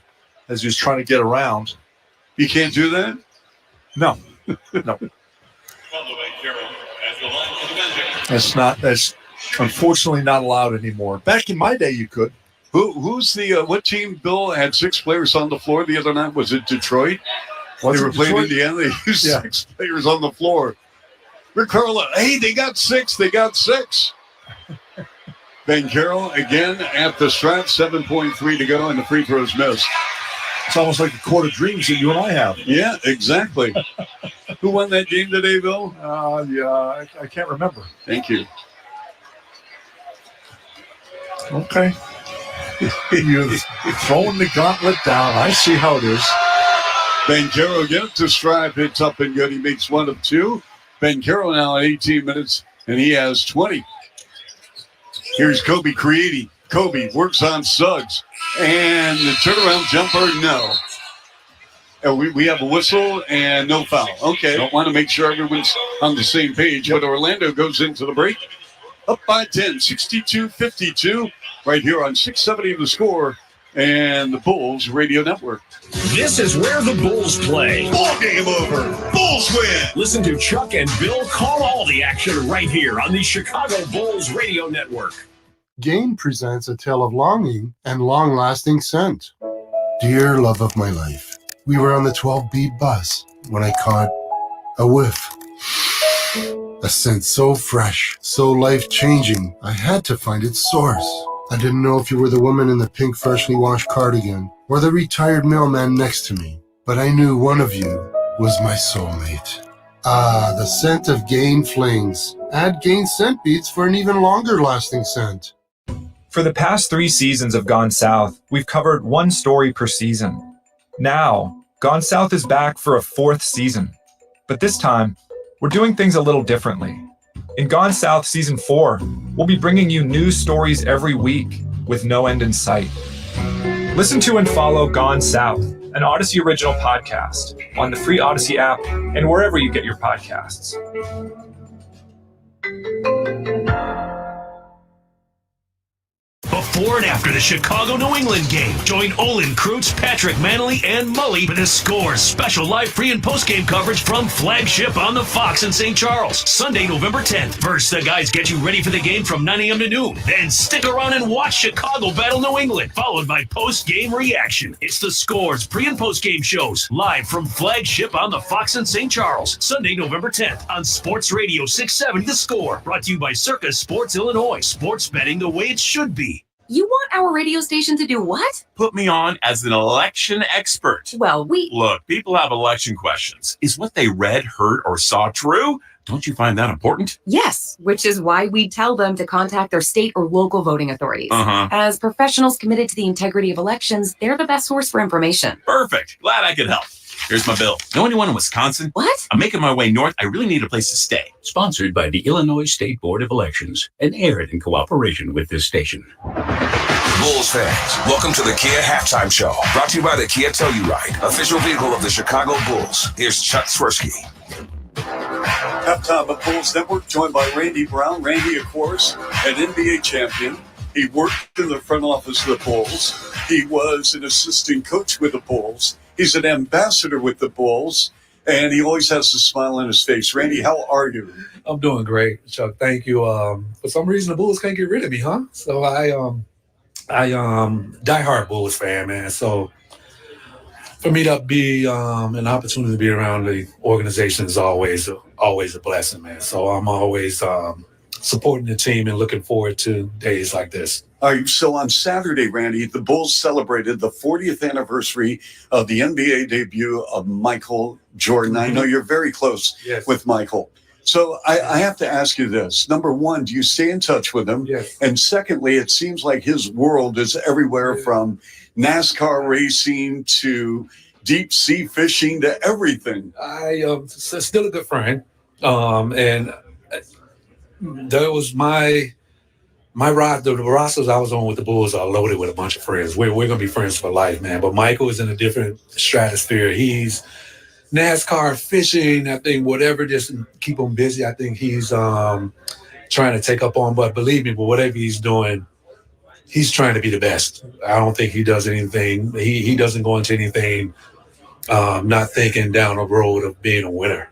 as he was trying to get around. You can't do that? No. No. That's unfortunately not allowed anymore. Back in my day, you could. Who's the what team, Bill, had 6 players on the floor the other night? Was it Detroit? They were playing Indiana. They used 6 players on the floor. Rick Carla, hey, they got 6. They got 6. Banchero again at the strap, 7.3 to go, and the free throws missed. It's almost like the court of dreams that you and I have. Yeah, exactly. Who won that game today, Bill? I can't remember. Thank you. Okay. You've thrown the gauntlet down. I see how it is. Banchero gets to strive, hits up and good. He makes 1 of 2. Banchero now at 18 minutes, and he has 20. Here's Kobe creating. Kobe works on Suggs. And the turnaround jumper, no. And we have a whistle and no foul. Okay, I want to make sure everyone's on the same page. But Orlando goes into the break. Up by 10, 62-52, right here on 670 The Score and the Bulls Radio Network. This is where the Bulls play. Ball game over. Bulls win. Listen to Chuck and Bill call all the action right here on the Chicago Bulls Radio Network. Gain presents a tale of longing and long-lasting scent. Dear love of my life, we were on the 12B bus when I caught a whiff. A scent so fresh, so life-changing, I had to find its source. I didn't know if you were the woman in the pink freshly washed cardigan or the retired mailman next to me, but I knew one of you was my soulmate. Ah, the scent of Gain Flings. Add Gain scent beads for an even longer lasting scent. For the past 3 seasons of Gone South, we've covered one story per season. Now, Gone South is back for a 4th season. But this time, we're doing things a little differently. In Gone South Season 4, we'll be bringing you new stories every week with no end in sight. Listen to and follow Gone South, an Odyssey original podcast, on the free Odyssey app and wherever you get your podcasts. Before and after the Chicago-New England game, join Olin, Kreutz, Patrick, Manley, and Mully for the Score special live pre- and post-game coverage from Flagship on the Fox in St. Charles, Sunday, November 10th. First, the guys get you ready for the game from 9 a.m. to noon. Then stick around and watch Chicago battle New England, followed by post-game reaction. It's the Score's pre- and post-game shows, live from Flagship on the Fox in St. Charles, Sunday, November 10th on Sports Radio 670 The Score. Brought to you by Circus Sports Illinois. Sports betting the way it should be. You want our radio station to do what? Put me on as an election expert. Well, Look, people have election questions. Is what they read, heard, or saw true? Don't you find that important? Yes, which is why we tell them to contact their state or local voting authorities. As professionals committed to the integrity of elections, they're the best source for information. Perfect. Glad I could help. Here's my bill. Know anyone in Wisconsin? What? I'm making my way north. I really need a place to stay. Sponsored by the Illinois State Board of Elections and aired in cooperation with this station. Bulls fans, welcome to the Kia Halftime Show. Brought to you by the Kia Telluride, official vehicle of the Chicago Bulls. Here's Chuck Swirsky. Halftime of Bulls Network, joined by Randy Brown. Randy, of course, an NBA champion. He worked in the front office of the Bulls. He was an assistant coach with the Bulls. He's an ambassador with the Bulls, and he always has a smile on his face. Randy, how are you? I'm doing great, Chuck. Thank you. For some reason, the Bulls can't get rid of me, huh? So I diehard Bulls fan, man. So for me to be an opportunity to be around the organization is always a blessing, man. So I'm always supporting the team and looking forward to days like this. All right, so on Saturday, Randy, the Bulls celebrated the 40th anniversary of the NBA debut of Michael Jordan. I know you're very close with Michael. So I have to ask you this. Number one, do you stay in touch with him? Yes. And secondly, it seems like his world is everywhere from NASCAR racing to deep sea fishing to everything. I still a good friend. And there was the rosters I was on with the Bulls are loaded with a bunch of friends. We're going to be friends for life, man. But Michael is in a different stratosphere. He's NASCAR, fishing, I think whatever, just keep him busy. I think he's trying to take up on, but believe me, but whatever he's doing, he's trying to be the best. I don't think he does anything. He doesn't go into anything not thinking down the road of being a winner.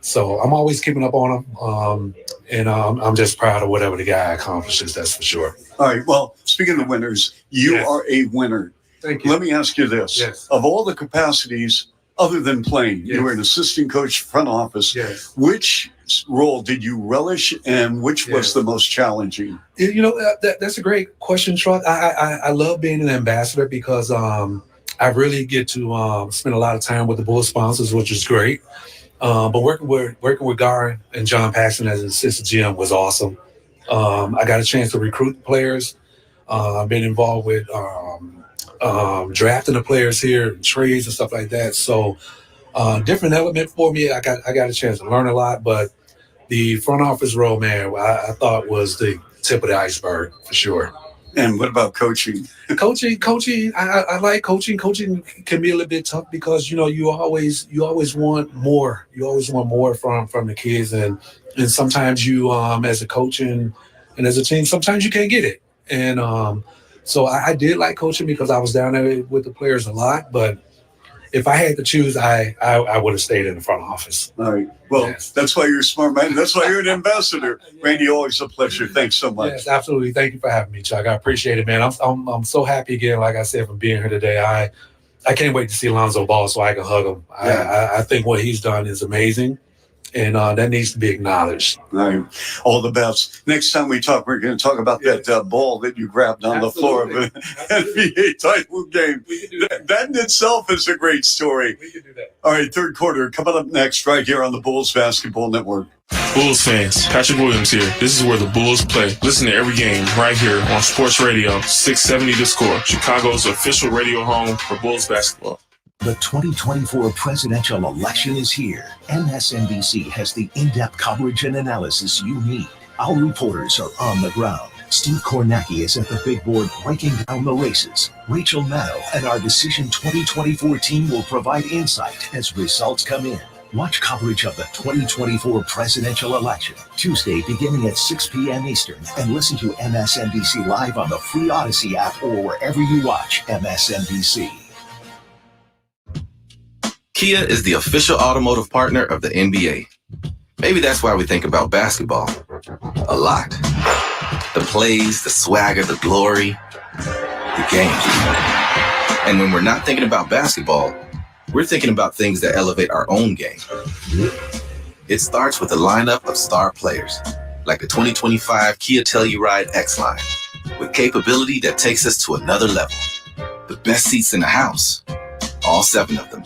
So I'm always keeping up on him, and I'm just proud of whatever the guy accomplishes, that's for sure. All right, well, speaking of winners, you are a winner. Thank you. Let me ask you this. Yes. Of all the capacities other than playing, you were an assistant coach, front office. Yes. Which role did you relish and which was the most challenging? You know, that's a great question, Truck. I love being an ambassador because I really get to spend a lot of time with the Bull sponsors, which is great. But working with Gar and John Paxson as an assistant GM was awesome. I got a chance to recruit players. I've been involved with drafting the players here, trades and stuff like that. So different element for me. I got a chance to learn a lot, but the front office role, man, I thought was the tip of the iceberg for sure. And what about coaching? Coaching. I like coaching. Coaching can be a little bit tough because you always want more. You always want more from the kids, and sometimes you as a coach and as a team, sometimes you can't get it. And so I did like coaching because I was down there with the players a lot. But if I had to choose, I would have stayed in the front office. All right. Well, that's why you're a smart man. That's why you're an ambassador. Randy, always a pleasure. Thanks so much. Yes, absolutely. Thank you for having me, Chuck. I appreciate it, man. I'm so happy again, like I said, from being here today. I can't wait to see Lonzo Ball so I can hug him. I think what he's done is amazing. and that needs to be acknowledged. All right. All the best. Next time we talk, we're going to talk about that ball that you grabbed on the floor of an NBA title game. That in itself is a great story. We can do that. All right, third quarter coming up next right here on the Bulls Basketball Network. Bulls fans, Patrick Williams here. This is where the Bulls play. Listen to every game right here on Sports Radio 670 The Score, Chicago's official radio home for Bulls basketball. The 2024 presidential election is here. MSNBC has the in-depth coverage and analysis you need. Our reporters are on the ground. Steve Kornacki is at the big board breaking down the races. Rachel Maddow and our Decision 2024 team will provide insight as results come in. Watch coverage of the 2024 presidential election Tuesday beginning at 6 p.m. Eastern and listen to MSNBC Live on the free Odyssey app or wherever you watch MSNBC. Kia is the official automotive partner of the NBA. Maybe that's why we think about basketball a lot. The plays, the swagger, the glory, the game. And when we're not thinking about basketball, we're thinking about things that elevate our own game. It starts with a lineup of star players, like the 2025 Kia Telluride X-Line, with capability that takes us to another level. The best seats in the house, all 7 of them.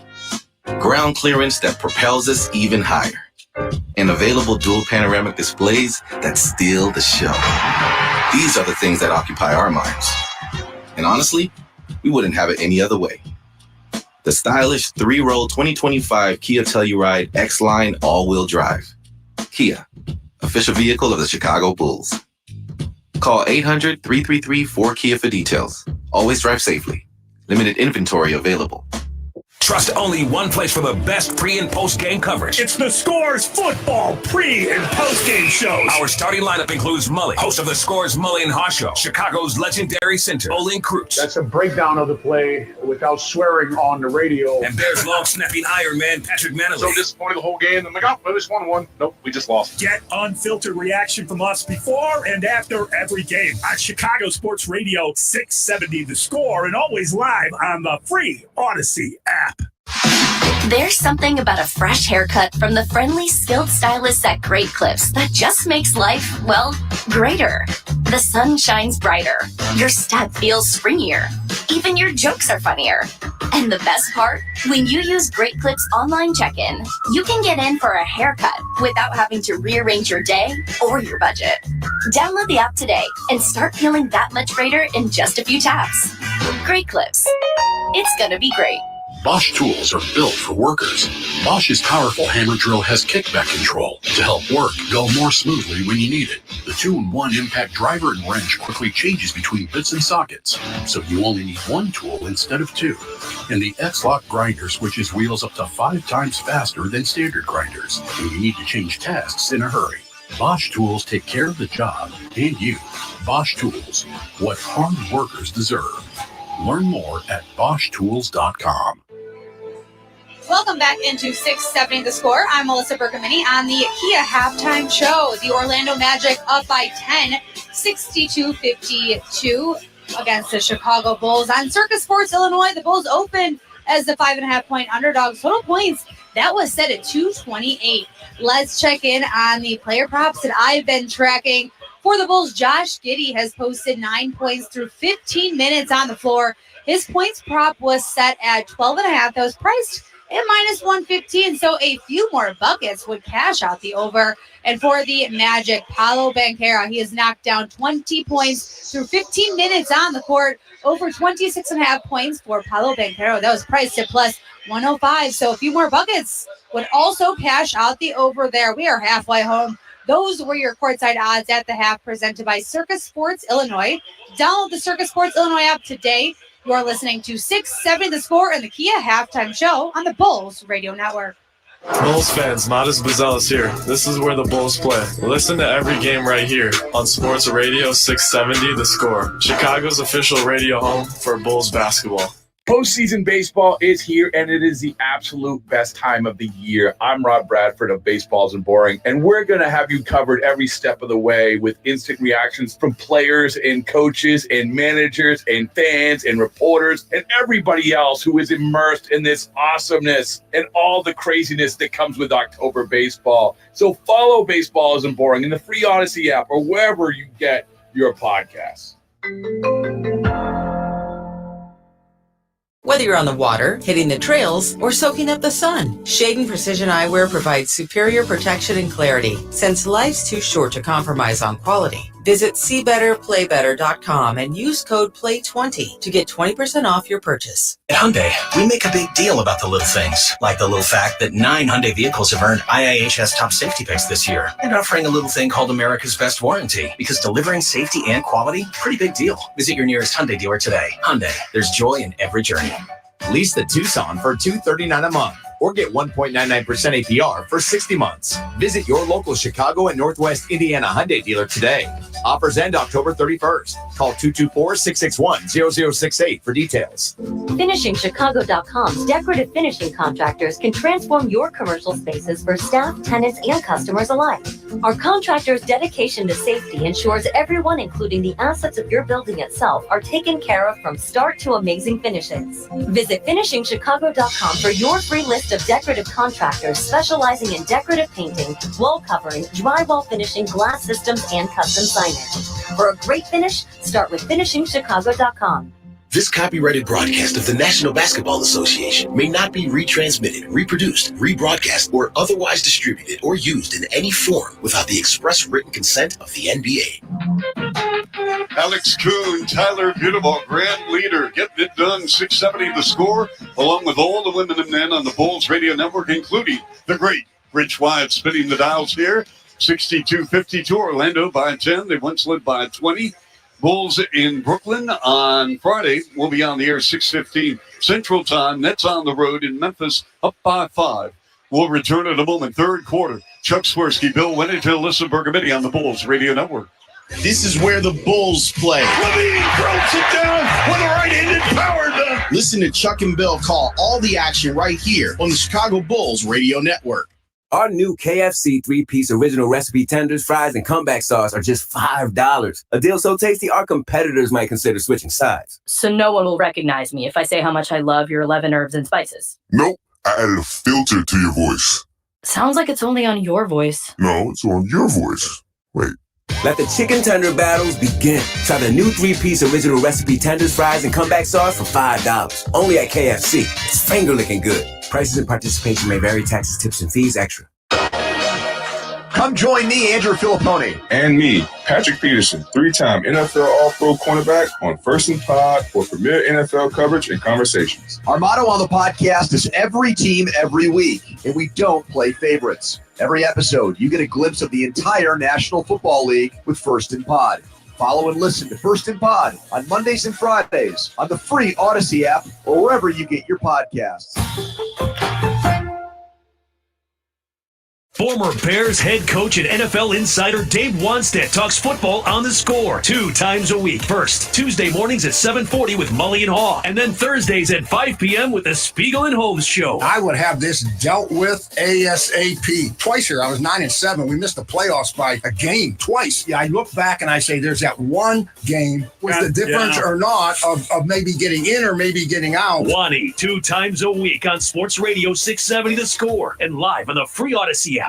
Ground clearance that propels us even higher. And available dual panoramic displays that steal the show. These are the things that occupy our minds. And honestly, we wouldn't have it any other way. The stylish 3-row 2025 Kia Telluride X-Line all-wheel drive. Kia, official vehicle of the Chicago Bulls. Call 800-333-4KIA for details. Always drive safely. Limited inventory available. Trust only one place for the best pre- and post-game coverage. It's the Scores Football pre- and post-game shows. Our starting lineup includes Mully, host of the Scores Mully and Haw Show, Chicago's legendary center, Olin Kreutz. That's a breakdown of the play without swearing on the radio. And Bears long-snapping Iron Man, Patrick Manley. So disappointed the whole game. I'm like, oh, we just won one. Nope, we just lost. Get unfiltered reaction from us before and after every game on Chicago Sports Radio 670 The Score and always live on the free Odyssey app. There's something about a fresh haircut from the friendly, skilled stylists at Great Clips that just makes life, well, greater. The sun shines brighter. Your step feels springier. Even your jokes are funnier. And the best part? When you use Great Clips online check-in, you can get in for a haircut without having to rearrange your day or your budget. Download the app today and start feeling that much greater in just a few taps. Great Clips. It's gonna be great. Bosch tools are built for workers. Bosch's powerful hammer drill has kickback control to help work go more smoothly when you need it. The 2-in-1 impact driver and wrench quickly changes between bits and sockets, so you only need 1 tool instead of 2. And the X-Lock grinder switches wheels up to 5 times faster than standard grinders, and you need to change tasks in a hurry. Bosch tools take care of the job and you. Bosch tools, what hard workers deserve. Learn more at BoschTools.com. Welcome back into 670 The Score. I'm Melissa Bergamini on the Kia Halftime Show. The Orlando Magic up by 10, 62-52 against the Chicago Bulls. On Circus Sports Illinois, the Bulls opened as the 5.5-point underdogs. Total points, that was set at 228. Let's check in on the player props that I've been tracking. For the Bulls, Josh Giddey has posted 9 points through 15 minutes on the floor. His points prop was set at 12.5. That was priced at -115, so a few more buckets would cash out the over. And for the Magic, Paolo Banchero, he has knocked down 20 points through 15 minutes on the court. Over 26.5 points for Paolo Banchero. That was priced at +105, so a few more buckets would also cash out the over there. We are halfway home. Those were your courtside odds at the half presented by Circus Sports Illinois. Download the Circus Sports Illinois app today. You are listening to 670 The Score and the Kia Halftime Show on the Bulls Radio Network. Bulls fans, Modest Bazelis here. This is where the Bulls play. Listen to every game right here on Sports Radio 670 The Score, Chicago's official radio home for Bulls basketball. Postseason baseball is here, and it is the absolute best time of the year. I'm Rob Bradford of Baseball Isn't Boring, and we're going to have you covered every step of the way with instant reactions from players and coaches and managers and fans and reporters and everybody else who is immersed in this awesomeness and all the craziness that comes with October baseball. So follow Baseball Isn't Boring in the free Odyssey app or wherever you get your podcasts. Whether you're on the water, hitting the trails, or soaking up the sun, Shade & Precision Eyewear provides superior protection and clarity, since life's too short to compromise on quality. Visit SeeBetterPlayBetter.com and use code PLAY20 to get 20% off your purchase. At Hyundai, we make a big deal about the little things, like the little fact that 9 Hyundai vehicles have earned IIHS top safety picks this year, and offering a little thing called America's Best Warranty, because delivering safety and quality, pretty big deal. Visit your nearest Hyundai dealer today. Hyundai, there's joy in every journey. Lease the Tucson for $239 a month or get 1.99% APR for 60 months. Visit your local Chicago and Northwest Indiana Hyundai dealer today. Offers end October 31st. Call 224-661-0068 for details. FinishingChicago.com's decorative finishing contractors can transform your commercial spaces for staff, tenants, and customers alike. Our contractors' dedication to safety ensures everyone, including the assets of your building itself, are taken care of from start to amazing finishes. Visit FinishingChicago.com for your free list of decorative contractors specializing in decorative painting, wall covering, drywall finishing, glass systems, and custom signage. For a great finish, start with FinishingChicago.com. This copyrighted broadcast of the National Basketball Association may not be retransmitted, reproduced, rebroadcast, or otherwise distributed or used in any form without the express written consent of the NBA. Alex Kuhn, Tyler Beautiful, grand leader, getting it done, 670 the score, along with all the women and men on the Bulls Radio Network, including the great Rich Wyatt spinning the dials here. 62-52, Orlando by 10. They once led by 20. Bulls in Brooklyn on Friday will be on the air 6:15 Central Time. Nets on the road in Memphis, up by 5. We'll return in a moment. Third quarter. Chuck Swirsky, Bill Wennington, Alyssa Bergamini on the Bulls Radio Network. This is where the Bulls play. Levine throws it down with a right-handed power dunk. Listen to Chuck and Bill call all the action right here on the Chicago Bulls Radio Network. Our new KFC 3-piece original recipe tenders, fries, and comeback sauce are just $5. A deal so tasty, our competitors might consider switching sides. So no one will recognize me if I say how much I love your 11 herbs and spices. Nope. I added a filter to your voice. Sounds like it's only on your voice. No, it's on your voice. Wait. Let the chicken tender battles begin. Try the new 3-piece original recipe tenders, fries, and comeback sauce for $5. Only at KFC. It's finger-licking good. Prices and participation may vary. Taxes, tips, and fees extra. Come join me, Andrew Filippone. And me, Patrick Peterson, 3-time NFL All-Pro cornerback on First and Pod for premier NFL coverage and conversations. Our motto on the podcast is every team, every week, and we don't play favorites. Every episode, you get a glimpse of the entire National Football League with First and Pod. Follow and listen to First and Pod on Mondays and Fridays on the free Odyssey app or wherever you get your podcasts. Former Bears head coach and NFL insider Dave Wanstead talks football on The Score 2 times a week. First, Tuesday mornings at 7:40 with Mully and Haw, and then Thursdays at 5 p.m. with the Spiegel and Holmes Show. I would have this dealt with ASAP. Twice here, I was 9-7. We missed the playoffs by a game twice. Yeah, I look back and I say there's that one game. Was the difference or not of maybe getting in or maybe getting out? Wani, 2 times a week on Sports Radio 670 The Score and live on the free Odyssey app.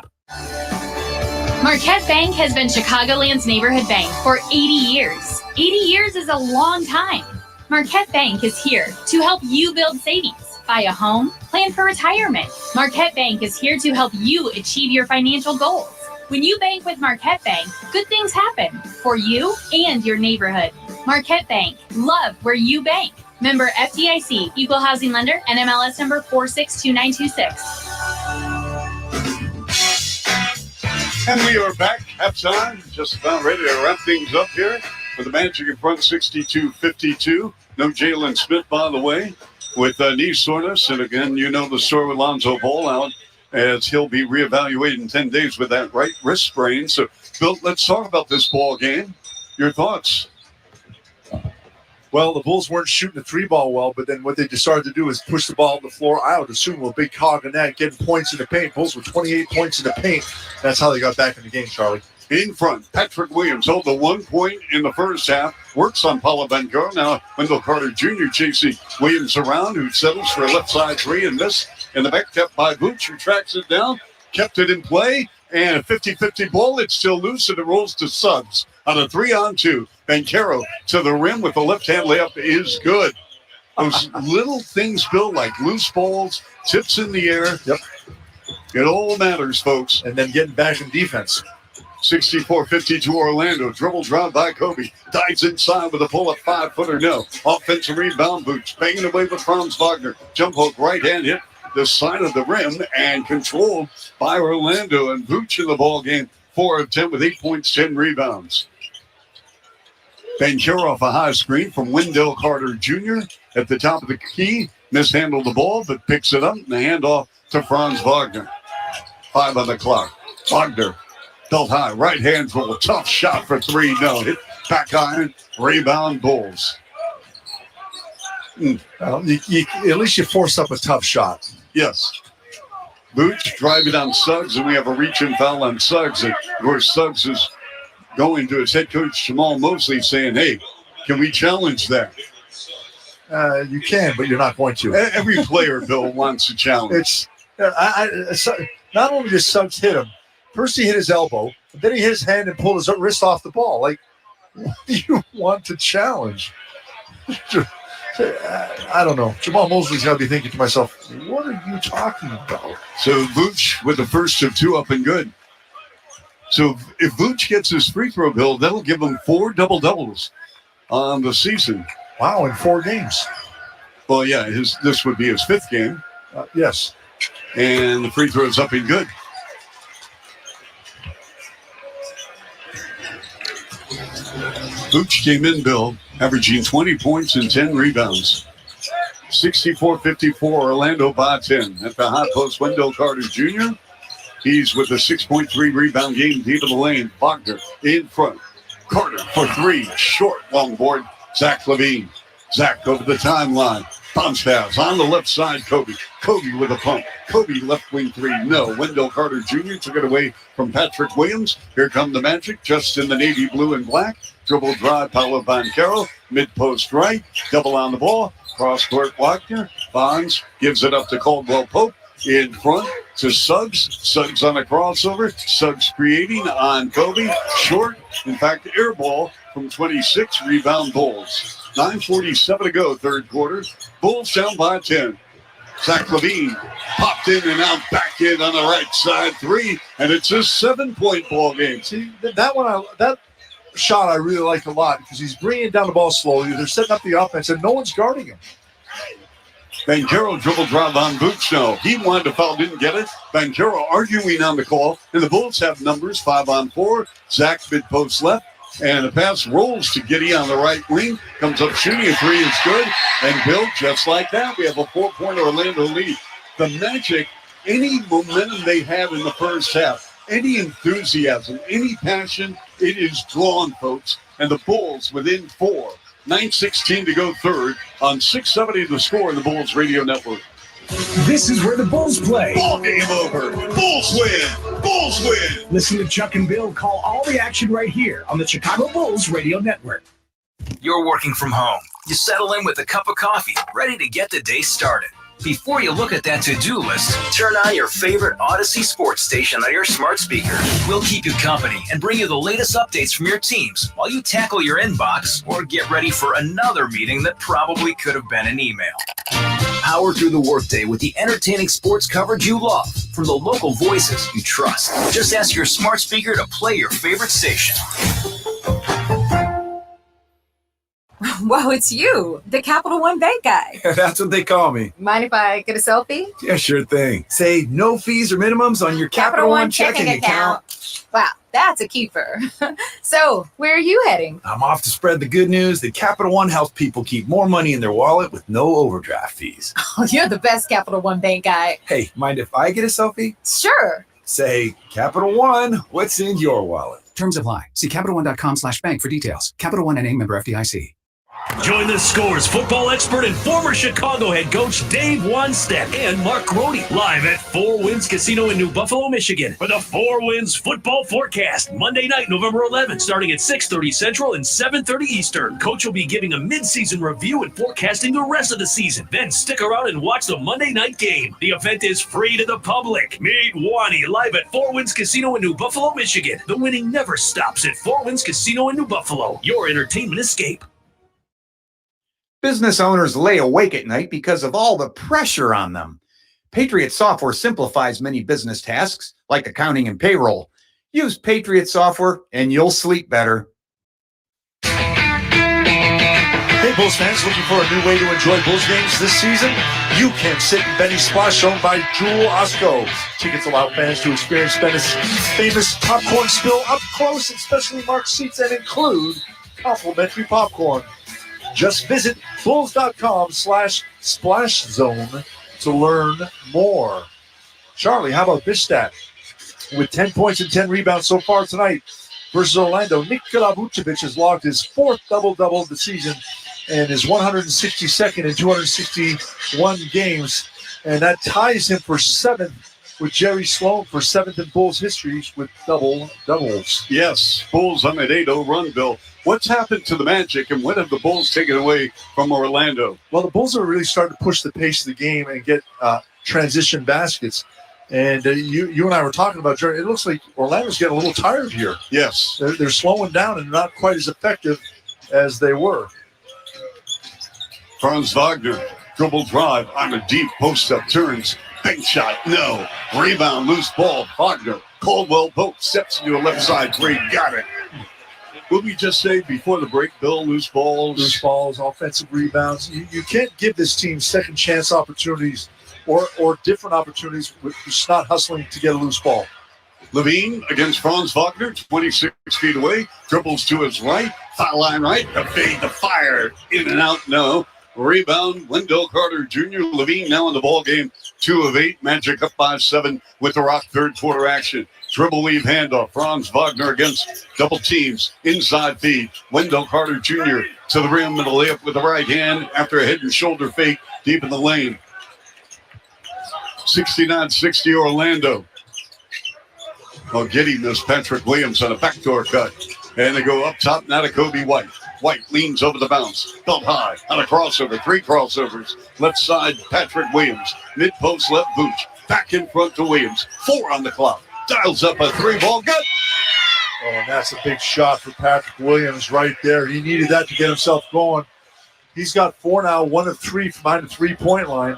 Marquette Bank has been Chicagoland's neighborhood bank for 80 years. 80 years is a long time. Marquette Bank is here to help you build savings, buy a home, plan for retirement. Marquette Bank is here to help you achieve your financial goals. When you bank with Marquette Bank, good things happen for you and your neighborhood. Marquette Bank, love where you bank. Member FDIC, Equal Housing Lender, NMLS number 462926. And we are back. Halftime. Just about ready to wrap things up here with the Magic in front 62-52. No Jalen Smith, by the way, with knee soreness. And again, you know the story with Lonzo Ball out as he'll be reevaluated in 10 days with that right wrist sprain. So, Bill, let's talk about this ball game. Your thoughts? Well, the Bulls weren't shooting the 3-ball well, but then what they decided to do is push the ball to the floor. I would assume a big cog in that, getting points in the paint. Bulls were 28 points in the paint. That's how they got back in the game, Charlie. In front, Patrick Williams held the 1 point in the first half. Works on Paulo Banchero. Now Wendell Carter Jr. chasing Williams around, who settles for a left side three and miss. In the back, kept by Vooch, who tracks it down, kept it in play. And a 50-50 ball. It's still loose, and it rolls to Suggs on a 3-on-2. Banchero to the rim with the left-hand layup is good. Those little things, Bill, like loose balls, tips in the air. Yep. It all matters, folks. And then getting back in defense. 64-52 Orlando. Dribble drive by Kobe. Dives inside with a pull-up 5-footer. No. Offensive rebound. Boots banging away with Franz Wagner. Jump hook right-hand hit the side of the rim and controlled by Orlando. And Vooch in the ball game, 4 of 10 with 8 points, 10 rebounds. Banchero off a high screen from Wendell Carter Jr. at the top of the key. Mishandled the ball, but picks it up and the handoff to Franz Wagner. 5 on the clock. Wagner, belt high, right hand for a tough shot for 3. No, hit back iron, rebound Bulls. At least you force up a tough shot. Yes. Vooch driving on Suggs, and we have a reach-in foul on Suggs. And where Suggs is going to his head coach, Jamal Mosley, saying, hey, can we challenge that? You can, but you're not going to. Every player, Bill, wants a challenge. Not only did Suggs hit him, first he hit his elbow, but then he hit his hand and pulled his wrist off the ball. Like, what do you want to challenge? I don't know. Jamal Mosley's got to be thinking to myself, what are you talking about? So Vooch with the first of 2 up and good. So if Vooch gets his free throw, Bill, that'll give him 4 double-doubles on the season. Wow, in 4 games. Well, yeah, this would be his 5th game. Yes. And the free throw is up and good. Vooch came in, Bill, averaging 20 points and 10 rebounds. 64-54, Orlando by 10. At the high post, Wendell Carter Jr. He's with a 6.3 rebound game deep in the lane. Wagner in front. Carter for 3. Short, long board. Zach LaVine. Zach over the timeline. Bounce pass on the left side, Kobe. Kobe with a pump. Kobe left wing 3. No. Wendell Carter Jr. took it away from Patrick Williams. Here come the Magic, just in the navy blue and black. Dribble drive, Paulo Banchero. Mid-post right. Double on the ball. Cross-court Wagner. Bonds gives it up to Caldwell Pope. In front to Suggs. Suggs on a crossover. Suggs creating on Kobe. Short. In fact, air ball from 26. Rebound Bulls. 9:47 to go, third quarter. Bulls down by 10. Zach LaVine popped in and out, back in on the right side, 3, and it's a 7-point ball game. See, that shot I really like a lot because he's bringing down the ball slowly. They're setting up the offense, and no one's guarding him. Banchero dribble drive on Vooch. No, he wanted to foul, didn't get it. Banchero arguing on the call, and the Bulls have numbers 5-on-4. Zach mid-post left. And the pass rolls to Giddey on the right wing. Comes up shooting. A 3 is good. And Bill, just like that, we have a 4-point Orlando lead. The Magic, any momentum they have in the first half, any enthusiasm, any passion, it is drawn, folks. And the Bulls within 4. 9:16 to go third on 670 The Score in the Bulls Radio Network. This is where the Bulls play. Ball game over. Bulls win. Bulls win. Listen to Chuck and Bill call all the action right here on the Chicago Bulls Radio Network. You're working from home. You settle in with a cup of coffee, ready to get the day started. Before you look at that to-do list, turn on your favorite Odyssey sports station on your smart speaker. We'll keep you company and bring you the latest updates from your teams while you tackle your inbox or get ready for another meeting that probably could have been an email. Power through the workday with the entertaining sports coverage you love from the local voices you trust. Just ask your smart speaker to play your favorite station. Whoa, it's you, the Capital One Bank guy. That's what they call me. Mind if I get a selfie? Yeah, sure thing. Say no fees or minimums on your Capital One checking account. Wow, that's a keeper. So, where are you heading? I'm off to spread the good news that Capital One helps people keep more money in their wallet with no overdraft fees. Oh, you're the best Capital One Bank guy. Hey, mind if I get a selfie? Sure. Say, Capital One, what's in your wallet? Terms apply. See CapitalOne.com/bank for details. Capital One NA, member FDIC. Join the Scores football expert and former Chicago head coach Dave Wanstead and Mark Grody live at Four Winds Casino in New Buffalo, Michigan for the Four Winds football forecast. Monday night, November 11th, starting at 6:30 Central and 7:30 Eastern. Coach will be giving a midseason review and forecasting the rest of the season. Then stick around and watch the Monday night game. The event is free to the public. Meet Wani live at Four Winds Casino in New Buffalo, Michigan. The winning never stops at Four Winds Casino in New Buffalo. Your entertainment escape. Business owners lay awake at night because of all the pressure on them. Patriot Software simplifies many business tasks like accounting and payroll. Use Patriot Software and you'll sleep better. Hey, Bulls fans, looking for a new way to enjoy Bulls games this season? You can sit in Benny's Splash, owned by Jewel Osco. Tickets allow fans to experience Benny's famous popcorn spill up close and specially marked seats and include complimentary popcorn. Just visit bulls.com/splash zone to learn more. Charlie, how about this stat? With 10 points and 10 rebounds so far tonight versus Orlando, Nikola Vucevic has logged his fourth double-double of the season and is 162nd in 261 games. And that ties him for seventh with Jerry Sloan for seventh in Bulls history with double-doubles. Yes, Bulls on an 8-0 run, Bill. What's happened to the Magic, and when have the Bulls taken away from Orlando? Well, the Bulls are really starting to push the pace of the game and get transition baskets. And you and I were talking about, Jerry, it looks like Orlando's getting a little tired here. Yes. They're slowing down and not quite as effective as they were. Franz Wagner, dribble drive on a deep post-up, turns, bank shot, no. Rebound, loose ball, Wagner. Caldwell Pope steps into a left side three, got it. What we just say before the break, Bill? Loose balls, offensive rebounds. You can't give this team second chance opportunities or different opportunities with just not hustling to get a loose ball. Levine against Franz Wagner, 26 feet away, dribbles to his right, foul line right, the fade, the fire, in and out, no. Rebound, Wendell Carter Jr. Levine now in the ball game, 2 of 8. Magic up 5-7 with the Rock third quarter action. Dribble weave handoff. Franz Wagner against double teams. Inside feed. Wendell Carter Jr. to the rim and a layup with the right hand after a head and shoulder fake deep in the lane. 69-60 Orlando. Oh, Giddey missed Patrick Williams on a backdoor cut. And they go up top now to Kobe White. White leans over the bounce. Belt high on a crossover. 3 crossovers. Left side, Patrick Williams. Mid-post left, Vooch. Back in front to Williams. 4 on the clock. Dials up a 3-ball. Good. Oh, and that's a big shot for Patrick Williams right there. He needed that to get himself going. He's got 4 now, 1 of 3 from behind the 3-point line.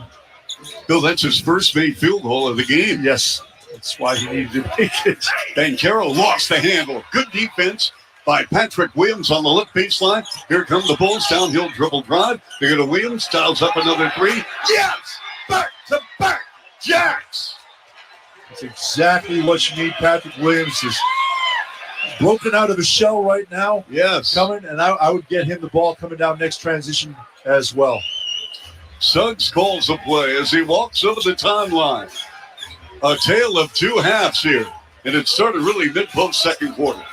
Bill, that's his first made field goal of the game. Yes, that's why he needed to make it. Banchero lost the handle. Good defense by Patrick Williams on the left baseline. Here come the Bulls. Downhill dribble drive. They go to Williams. Dials up another 3. Yes! Back to back. Jacks! That's exactly what you need. Patrick Williams is broken out of his shell right now. Yes. Coming, and I would get him the ball coming down next transition as well. Suggs calls the play as he walks over the timeline. A tale of 2 halves here. And it started really mid-post second quarter.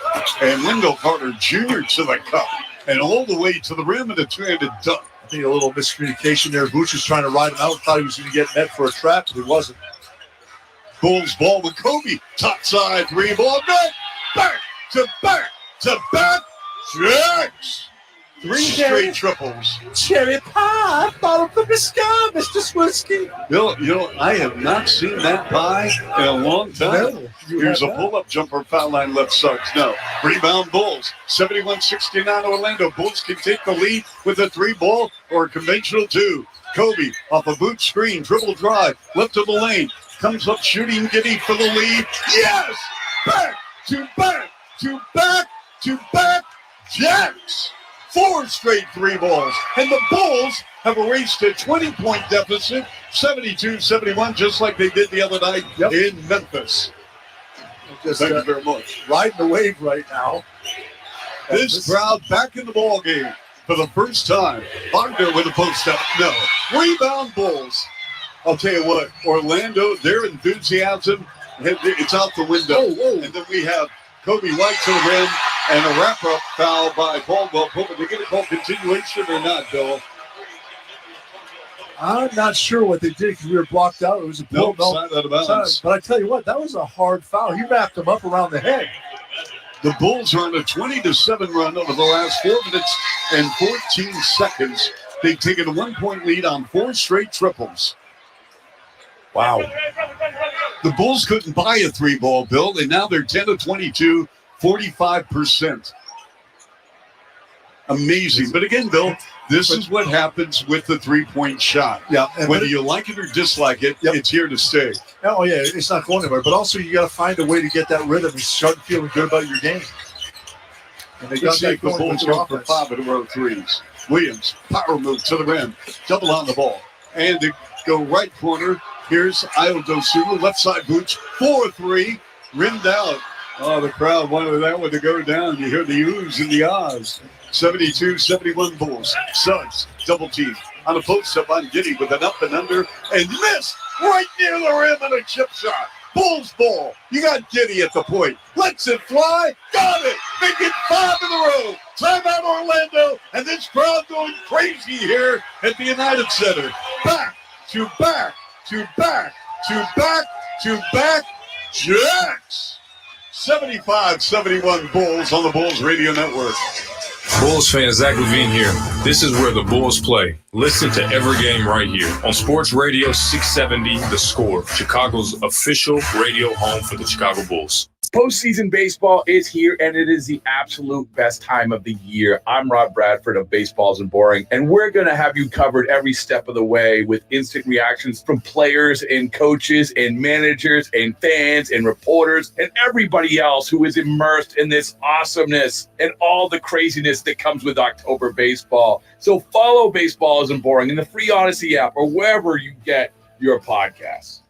And Wendell Carter Jr. to the cup and all the way to the rim and a two-handed dunk. I think a little miscommunication there. Vooch was trying to ride him out. Thought he was going to get met for a trap, but he wasn't. Bulls ball with Kobe. Top side 3-ball. Back, back to back to back. Jacks. 3 straight triples. Cherry pie, bottom from the sky, Mr. Swirsky. Bill, I have not seen that pie in a long time. No, Here's a pull-up jumper, foul line left Suggs. No. Rebound Bulls. 71-69 Orlando. Bulls can take the lead with a 3-ball or a conventional 2. Kobe off a boot screen, dribble drive, left of the lane. Comes up shooting Giddey for the lead. Yes! Back to back to back to back. Jacks. 4 straight 3-balls. And the Bulls have erased a 20-point deficit, 72-71, just like they did the other night in Memphis. Just, Thank you very much. Riding the wave right now. This crowd back in the ball game for the first time. Wagner with a post-up. No. Rebound Bulls. I'll tell you what, Orlando, their enthusiasm, it's out the window. And then we have Kobe White to the rim, And a wrap-up foul by Caldwell Pope. Are they going to call continuation or not, Bill? I'm not sure what they did because we were blocked out. It was a pull. Side out of bounds. But I tell you what, that was a hard foul. He wrapped him up around the head. The Bulls are on a 20-7 run over the last 4 minutes and 14 seconds. They've taken a 1-point lead on 4 straight triples. Wow. The Bulls couldn't buy a 3-ball, Bill, and now they're 10 of 22, 45%. Amazing. But again, Bill, this is what happens with the 3-point shot. Yeah. Whether you like it or dislike it, it's here to stay. Oh, yeah, it's not going anywhere. But also, you got to find a way to get that rhythm and start feeling good about your game. And they got that the going Bulls with their go for offense. 5 in a row threes. Williams, power move to the rim, double on the ball. And to go right corner, here's Io Dosunmu, left side boots, 4-3, rimmed out. Oh, the crowd wanted that one to go down. You hear the oohs and the ahs. 72-71 Bulls. Suggs, double team. On a post-up on Giddey with an up and under, and missed right near the rim and a chip shot. Bulls ball. You got Giddey at the point. Lets it fly. Got it. Make it 5 in a row. Timeout Orlando. And this crowd going crazy here at the United Center. Back to back to back to back to back. Jacks. 75-71 Bulls on the Bulls Radio Network. Bulls fan Zach Levine here. This is where the Bulls play. Listen to every game right here on Sports Radio 670 The Score, Chicago's official radio home for the Chicago Bulls. Postseason baseball is here, and it is the absolute best time of the year. I'm Rob Bradford of Baseballs and Boring, and we're going to have you covered every step of the way with instant reactions from players and coaches and managers and fans and reporters and everybody else who is immersed in this awesomeness and all the craziness that comes with October baseball. So follow Baseballs and Boring in the free Odyssey app or wherever you get your podcasts.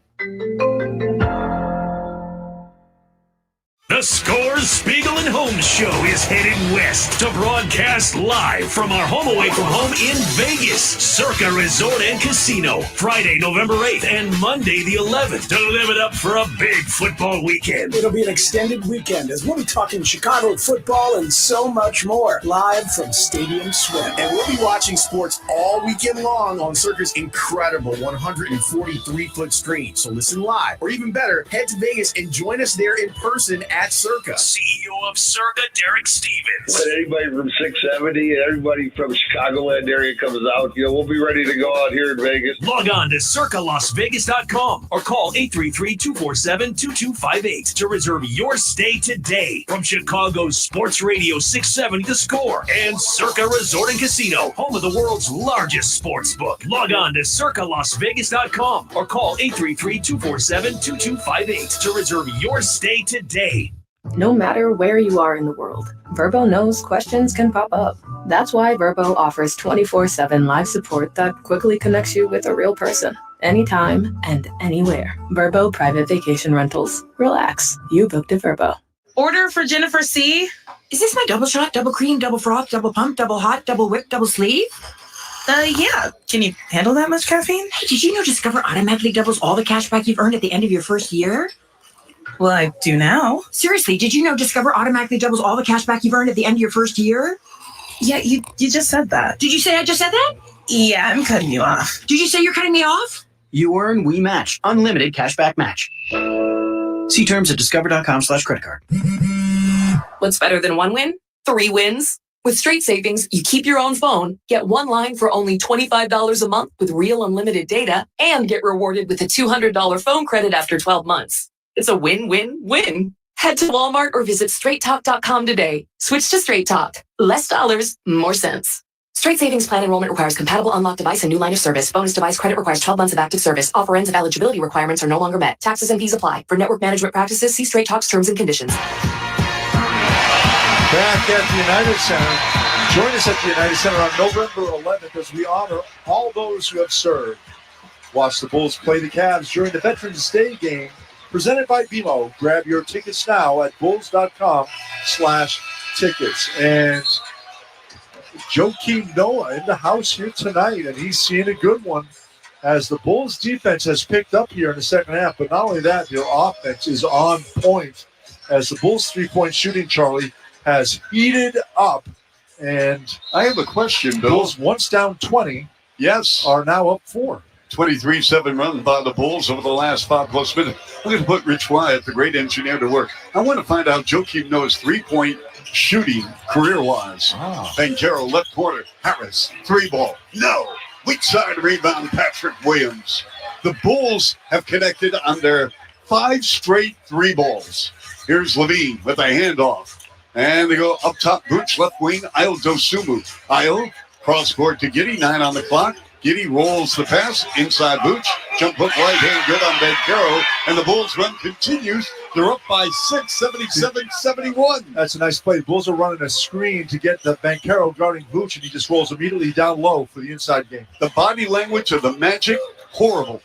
The Scores Spiegel and Holmes Show is headed west to broadcast live from our home away from home in Vegas, Circa Resort and Casino, Friday, November 8th and Monday the 11th to live it up for a big football weekend. It'll be an extended weekend as we'll be talking Chicago football and so much more live from Stadium Swim. And we'll be watching sports all weekend long on Circa's incredible 143-foot screen. So listen live, or even better, head to Vegas and join us there in person at Circa. CEO of Circa, Derek Stevens. When anybody from 670 and everybody from Chicagoland area comes out, we'll be ready to go out here in Vegas. Log on to circalasvegas.com or call 833-247-2258 to reserve your stay today. From Chicago's Sports Radio 670 The Score and Circa Resort and Casino, home of the world's largest sports book. Log on to circalasvegas.com or call 833-247-2258 to reserve your stay today. No matter where you are in the world, Verbo knows questions can pop up. That's why Verbo offers 24/7 live support that quickly connects you with a real person, anytime and anywhere. Verbo Private Vacation Rentals. Relax. You booked at Verbo. Order for Jennifer C. Is this my double shot, double cream, double froth, double pump, double hot, double whip, double sleeve? Yeah. Can you handle that much caffeine? Hey, did you know Discover automatically doubles all the cash back you've earned at the end of your first year? Well, I do now. Seriously, did you know Discover automatically doubles all the cash back you've earned at the end of your first year? Yeah, you just said that. Did you say I just said that? Yeah, I'm cutting you off. Did you say you're cutting me off? You earn, we match. Unlimited cashback match. See terms at discover.com/creditcard. What's better than one win? 3 wins. With Straight Savings, you keep your own phone, get one line for only $25 a month with real unlimited data, and get rewarded with a $200 phone credit after 12 months. It's a win-win-win. Head to Walmart or visit straighttalk.com today. Switch to Straight Talk. Less dollars, more sense. Straight Savings Plan enrollment requires compatible unlocked device and new line of service. Bonus device credit requires 12 months of active service. Offer ends if eligibility requirements are no longer met. Taxes and fees apply. For network management practices, see Straight Talk's terms and conditions. Back at the United Center. Join us at the United Center on November 11th as we honor all those who have served. Watch the Bulls play the Cavs during the Veterans Day game presented by BMO. Grab your tickets now at bulls.com/tickets. And Joakim Noah in the house here tonight, and he's seeing a good one as the Bulls defense has picked up here in the second half. But not only that, their offense is on point as the Bulls 3-point shooting, Charlie, has heated up. And I have a question, Bill. Bulls, once down 20, yes, are now up 4. 23-7 run by the Bulls over the last 5+ minutes. I'm going to put Rich Wyatt, the great engineer, to work. I want to find out Joakim Noah's three-point shooting career-wise. Banchero, left corner. Harris, 3-ball. No. Weak side rebound, Patrick Williams. The Bulls have connected on their 5 straight 3-balls. Here's Levine with a handoff. And they go up top, Booch, left wing, Ayo Dosunmu. Ayo, cross-court to Giddey, 9 on the clock. Giddey rolls the pass, inside Booch. Jump hook right hand, good on Banchero. And the Bulls run continues. They're up by 6, 77-71. That's a nice play. The Bulls are running a screen to get the Banchero guarding Booch, and he just rolls immediately down low for the inside game. The body language of the Magic, horrible.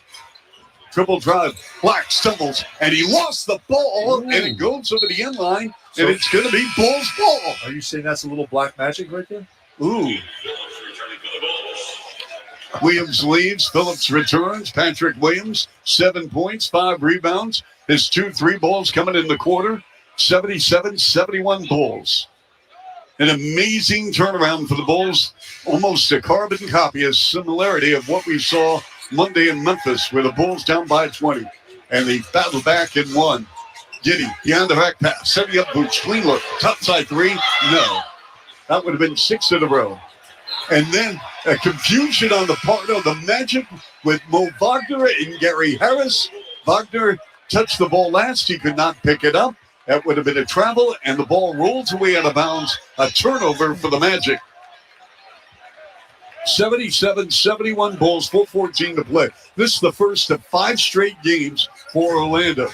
Triple drive, Black stumbles, and he lost the ball, and it goes over the end line, and it's going to be Bulls ball. Are you saying that's a little black magic right there? Ooh. Williams leaves, Phillips returns. Patrick Williams, 7 points, 5 rebounds. His 2 3-balls coming in the quarter. 77-71 Bulls. An amazing turnaround for the Bulls. Almost a carbon copy, a similarity of what we saw Monday in Memphis, where the Bulls down by 20. And they battled back and won. Giddey, behind the back pass, setting up Booch, clean look, top side 3, no. That would have been 6 in a row. And then a confusion on the part of the Magic with Mo Wagner and Gary Harris. Wagner touched the ball last. He could not pick it up. That would have been a travel, and the ball rolls away out of bounds. A turnover for the Magic. 77-71 Bulls, 4:14 to play. This is the first of 5 straight games for Orlando.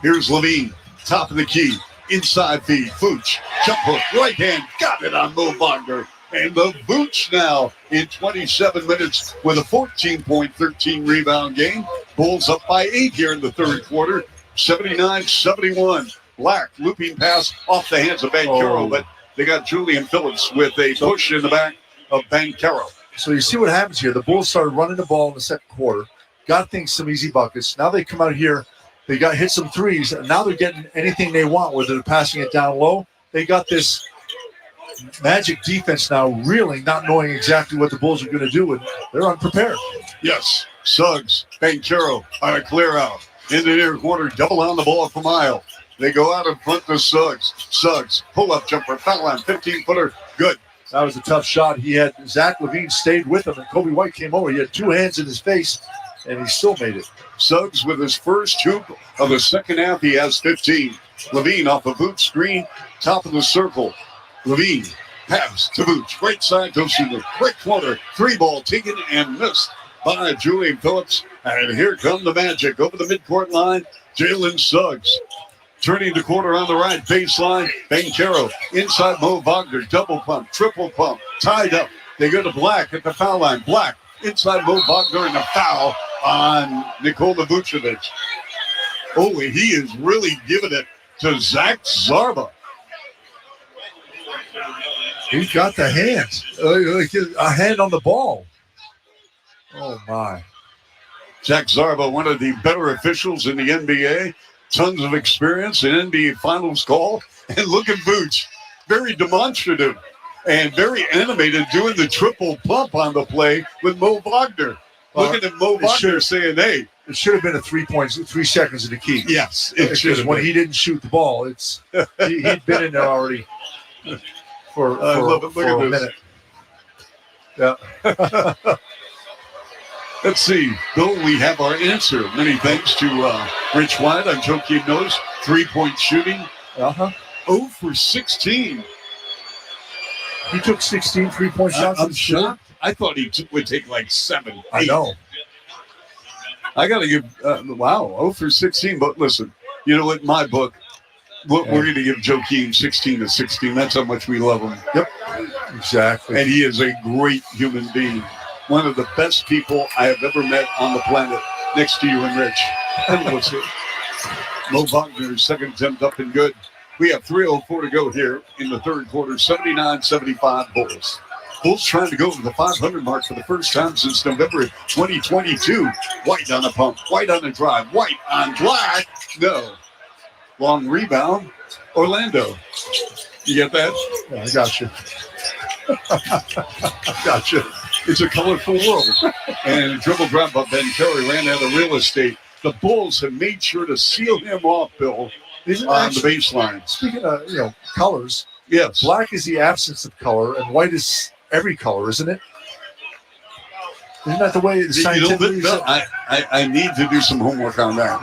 Here's Levine, top of the key, inside feed, Vooch, jump hook, right hand, got it on Mo Wagner. And the Vooch now in 27 minutes with a 14-point, 13-rebound game. Bulls up by 8 here in the third quarter, 79-71. Black looping pass off the hands of Banchero, but they got Julian Phillips with a push in the back of Banchero. So you see what happens here. The Bulls started running the ball in the second quarter, got things some easy buckets. Now they come out here, they got hit some threes, and now they're getting anything they want, whether they're passing it down low. They got this Magic defense now really not knowing exactly what the Bulls are going to do, and they're unprepared. Yes, Suggs, Banchero on a clear out. In the near quarter, double on the ball from Ayo. They go out in front to Suggs. Suggs, pull-up jumper, foul line, 15-footer, good. That was a tough shot. He had Zach LaVine stayed with him, and Kobe White came over. He had 2 hands in his face, and he still made it. Suggs with his first hoop of the second half. He has 15. LaVine off a boot screen, top of the circle. LaVine pass to Vooch, right side to Dosunmu, right corner, 3-ball taken and missed by Julian Phillips. And here come the Magic over the midcourt line. Jalen Suggs turning the corner on the right baseline. Banchero inside Mo Wagner, double pump, triple pump, tied up. They go to Black at the foul line. Black inside Mo Wagner and a foul on Nikola Vucevic. Oh, and he is really giving it to Zach Zarba. He got the hands. A hand on the ball. Oh, my. Zach Zarba, one of the better officials in the NBA. Tons of experience in NBA Finals call. And look at Vooch. Very demonstrative and very animated doing the triple pump on the play with Mo Wagner. Looking at Mo Wagner saying, hey. It should have been a 3 seconds in the key. Yes. It should have when been. he didn't shoot the ball, he'd been in there already. For a minute. Yeah. Let's see. Bill, we have our answer. Many thanks to Rich Wyatt on Joakim Noah's 3-point shooting. 0 for 16. He took 16 3-point shots. I'm shocked. I thought he would take like 7, 8. I know. I got to give, 0 for 16. But listen, you know what? My book, we're going to give Joakim 16 to 16. That's how much we love him. Yep, exactly. And he is a great human being. One of the best people I have ever met on the planet, next to you and Rich. And we'll see. Mo Wagner's second attempt up and good. We have 3:04 to go here in the third quarter, 79-75 Bulls. Bulls trying to go to the 500 mark for the first time since November 2022. White on the pump, White on the drive, White on Black. No. Long rebound, Orlando. You get that? Yeah, I got you. Gotcha. It's a colorful world. And a dribble drop by Bancaro ran out of real estate. The Bulls have made sure to seal him off, Bill, on the baseline. Speaking of, colors. Yes. Black is the absence of color, and white is every color, isn't it? Isn't that the way it's scientifically? I need to do some homework on that.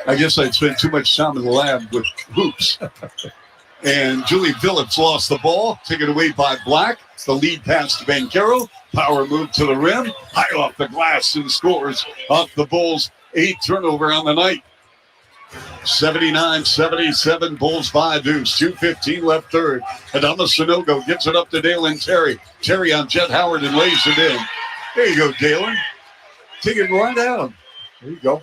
I guess I spent too much time in the lab with hoops. And Julian Phillips lost the ball, taken away by Black. The lead pass to Bancaro. Power move to the rim. High off the glass and scores off the Bulls. 8th turnover on the night. 79-77, Bulls by deuce. 2:15 left third. Adama Sanogo gives it up to Dalen Terry. Terry on Jet Howard and lays it in. There you go, Dalen. Take it right down. There you go.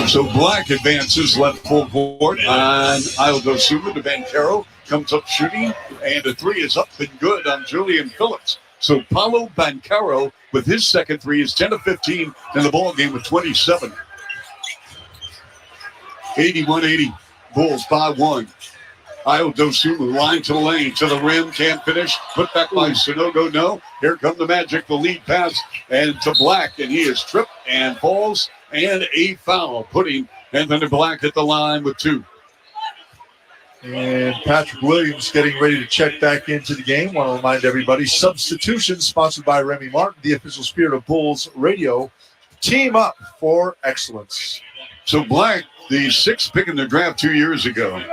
So Black advances left full court on Aldo Suma to Bancaro. Comes up shooting, and a three is up and good on Julian Phillips. So Paulo Bancaro with his second three is 10-15 in the ball game with 27. 81-80, Bulls by one. Io Dosumu, line to the lane, to the rim, can't finish. Put back by Sanogo, no. Here come the Magic, the lead pass, and to Black, and he is tripped and falls, and a foul, putting Anthony Black at the line with two. And Patrick Williams getting ready to check back into the game. Want to remind everybody, substitution sponsored by Remy Martin, the official spirit of Bulls Radio. Team up for excellence. So Black, the 6th pick in the draft 2 years ago.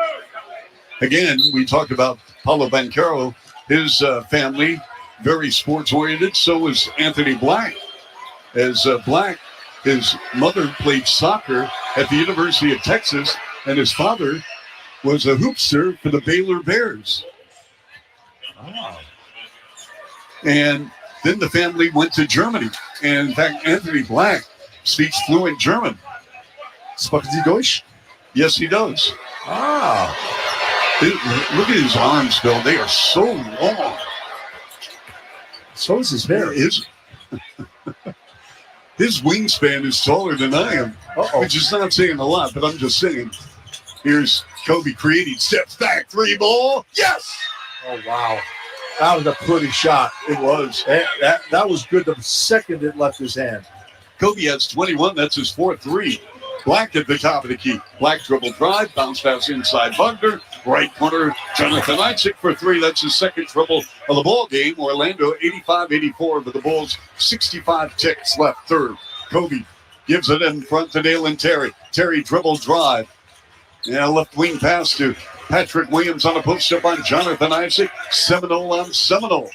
Again, we talked about Paulo Bancaro, his family, very sports-oriented. So is Anthony Black. As Black, his mother played soccer at the University of Texas, and his father was a hoopster for the Baylor Bears. Oh. And then the family went to Germany. And in fact, Anthony Black speaks fluent German. Sprechen Sie Deutsch? Yes, he does. Ah. Look at his arms, Bill. They are so long. So is his hair. His wingspan is taller than I am, which is not saying a lot, but I'm just saying. Here's Kobe creating, steps back, three ball. Yes! Oh, wow. That was a pretty shot. It was. That was good the second it left his hand. Kobe has 21. That's his 4th three. Black at the top of the key. Black dribble drive, bounce pass inside Wagner. Right corner, Jonathan Isaac for three. That's his second triple of the ball game. Orlando 85-84 with the Bulls. 65 ticks left third. Kobe gives it in front to Dalen Terry. Terry dribble drive. Left wing pass to Patrick Williams on a post-up on Jonathan Isaac. Seminole on Seminole.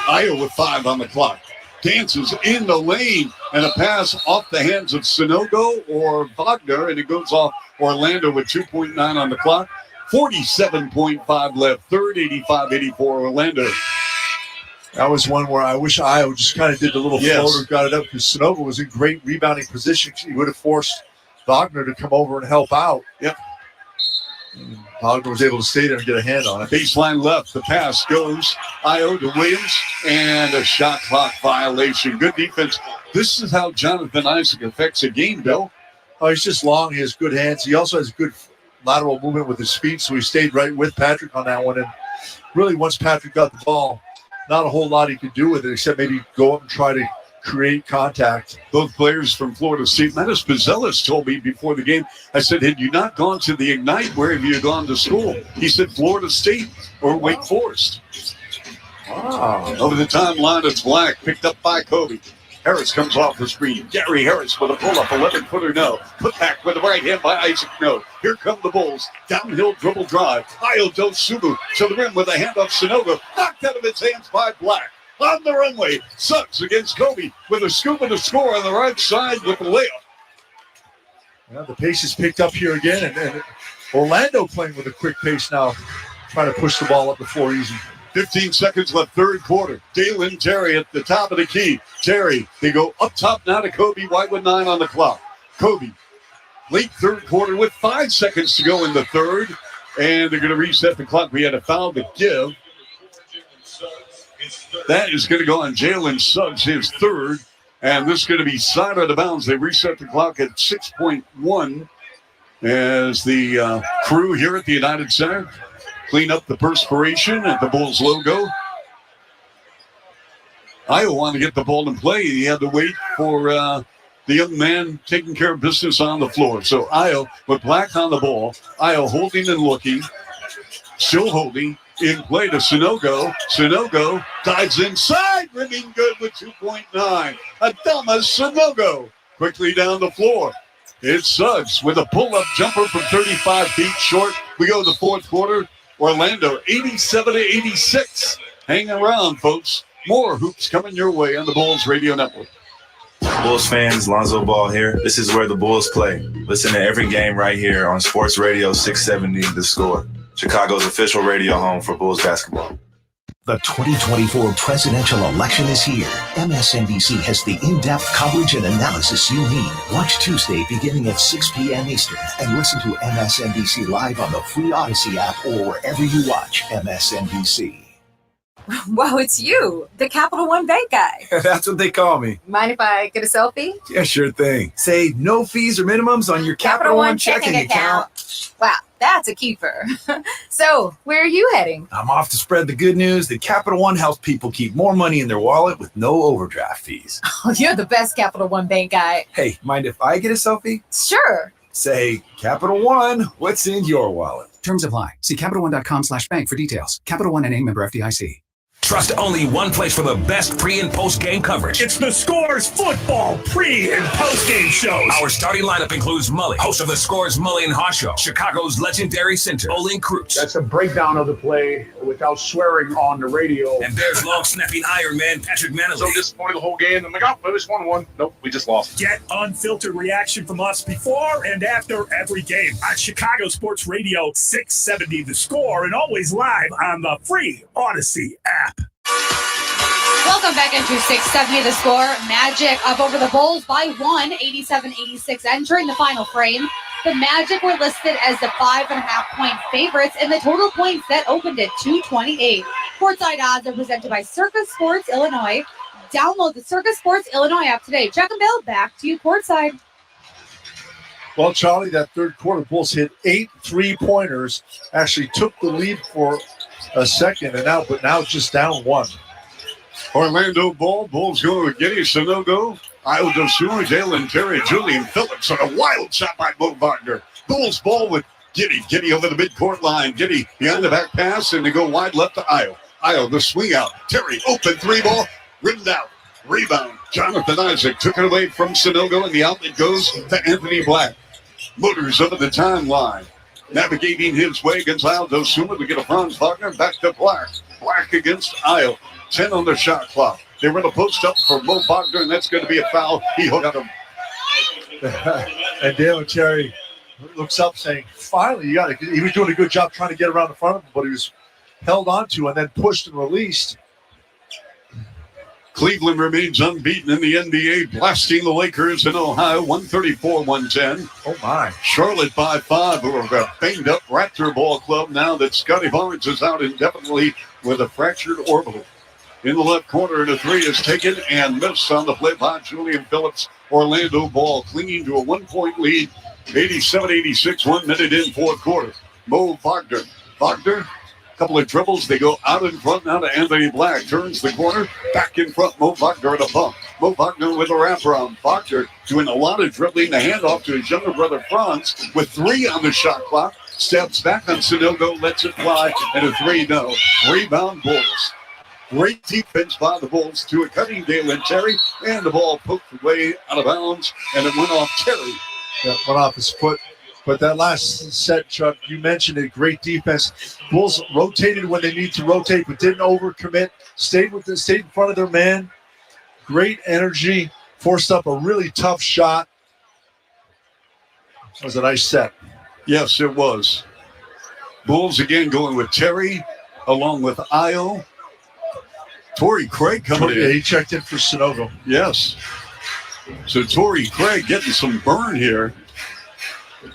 Iowa with 5 on the clock. Dances in the lane, and a pass off the hands of Sanogo or Wagner, and it goes off Orlando with 2.9 on the clock. 47.5 left third, 85-84 Orlando. That was one where I wish Iowa just kind of did the little floater, got it up, because Sanogo was in great rebounding position. He would have forced Wagner to come over and help out. Yep. And Wagner was able to stay there and get a hand on it. Baseline left. The pass goes Io to Williams, and a shot clock violation. Good defense. This is how Jonathan Isaac affects a game, Bill. Oh, he's just long. He has good hands. He also has good lateral movement with his feet, so he stayed right with Patrick on that one. And really, once Patrick got the ball, not a whole lot he could do with it except maybe go up and try to create contact. Both players from Florida State. Metis Pizzellis told me before the game, I said, had you not gone to the Ignite, where have you gone to school? He said Florida State or Wake Forest. Wow. Over the timeline, it's Black, picked up by Kobe. Harris comes off the screen. Gary Harris with a pull-up, 11-footer, no. Put back with the right hand by Isaac, no. Here come the Bulls. Downhill dribble drive. Io Dosumu to the rim with a handoff. Sanogo knocked out of his hands by Black. On the runway, Suggs against Kobe with a scoop and a score on the right side with the layup. Well, the pace is picked up here again, and Orlando playing with a quick pace now, trying to push the ball up the floor easy. 15 seconds left, third quarter. Dalen Terry at the top of the key. Terry, they go up top now to Kobe, White with 9 on the clock. Kobe, late third quarter with 5 seconds to go in the third, and they're going to reset the clock. We had a foul to give. That is going to go on Jalen Suggs, his third, And this is going to be side out of bounds. They reset the clock at 6.1 as the crew here at the United Center clean up the perspiration at the Bulls logo. Iowa wanted to get the ball in play. He had to wait for the young man taking care of business on the floor. So Iowa with Black on the ball. Iowa holding and looking. Still holding. In play to Sunogo. Sunogo dives inside. Rimming good with 2.9. Adama Sunogo quickly down the floor. It's Suggs with a pull-up jumper from 35 feet short. We go to the fourth quarter. Orlando 87-86. Hang around, folks. More hoops coming your way on the Bulls Radio Network. Bulls fans, Lonzo Ball here. This is where the Bulls play. Listen to every game right here on Sports Radio 670 The Score, Chicago's official radio home for Bulls basketball. The 2024 presidential election is here. MSNBC has the in-depth coverage and analysis you need. Watch Tuesday beginning at 6 p.m. Eastern and listen to MSNBC Live on the free Odyssey app or wherever you watch MSNBC. Wow, it's you, the Capital One Bank guy. That's what they call me. Mind if I get a selfie? Yeah, sure thing. Say no fees or minimums on your Capital One checking account. Wow, that's a keeper. So, where are you heading? I'm off to spread the good news that Capital One helps people keep more money in their wallet with no overdraft fees. Oh, you're the best Capital One Bank guy. Hey, mind if I get a selfie? Sure. Say, Capital One, what's in your wallet? Terms apply. See CapitalOne.com/bank for details. Capital One NA, member FDIC. Trust only one place for the best pre- and post-game coverage. It's the Scores Football pre- and post-game shows. Our starting lineup includes Mully, host of the Scores Mully and Haw Show, Chicago's legendary center, Olin Kreutz. That's a breakdown of the play without swearing on the radio. And there's long-snapping Iron Man, Patrick Manley. So disappointed the whole game. I'm like, oh, we just won. Nope, we just lost. Get unfiltered reaction from us before and after every game on Chicago Sports Radio 670 The Score and always live on the free Odyssey app. Welcome back into 670 The Score. Magic up over the Bulls by 1, 87-86 entering the final frame. The Magic were listed as the 5.5-point favorites, and the total points that opened at 228. Courtside odds are presented by Circus Sports Illinois. Download the Circus Sports Illinois app today. Chuck and Bill, back to you courtside. Well, Charlie, that third quarter, Bulls hit 8 3-pointers, actually took the lead for a second, but now just down 1. Orlando ball. Bulls going with Giddey, Sunogo, Iowa Dosunmu, Jalen Terry, Julian Phillips on a wild shot by Mo Wagner. Bulls ball with Giddey. Giddey over the midcourt line. Giddey behind the back pass, and they go wide left to Iowa. Iowa, the swing out. Terry, open 3 ball, rimmed out. Rebound. Jonathan Isaac took it away from Sunogo, and the outlet goes to Anthony Black. Motors over the timeline. Navigating his way against Iowa Dosunmu to get a Franz Wagner back to Black. Black against Iowa. 10 on the shot clock. They run a post up for Mo Wagner, and that's going to be a foul. He hooked him. And Dale Terry looks up saying, finally, you got it. He was doing a good job trying to get around the front of him, but he was held onto and then pushed and released. Cleveland remains unbeaten in the NBA, blasting the Lakers in Ohio, 134-110. Oh, my. Charlotte by 5, who are a banged-up Raptor ball club now that Scotty Barnes is out indefinitely with a fractured orbital. In the left corner, and a 3 is taken and missed on the play by Julian Phillips. Orlando ball clinging to a 1-point lead, 87-86, 1 minute in fourth quarter. Mo Wagner. Wagner, couple of dribbles. They go out in front now to Anthony Black. Turns the corner. Back in front. Mo Wagner at a pump. Mo Wagner with a wraparound. Wagner doing a lot of dribbling. The handoff to his younger brother Franz with 3 on the shot clock. Steps back on Sunogo. Lets it fly. And a 3 no. Rebound Bulls. Great defense by the Bulls to a cutting Dalen Terry. And the ball poked away out of bounds. And it went off Terry. Yeah, went off his foot. But that last set, Chuck, you mentioned it, great defense. Bulls rotated when they need to rotate, but didn't overcommit. Stayed in front of their man. Great energy. Forced up a really tough shot. It was a nice set. Yes, it was. Bulls again going with Terry along with Io. Torrey Craig coming in. Yeah, he checked in for Sunogo. Yes. So Torrey Craig getting some burn here.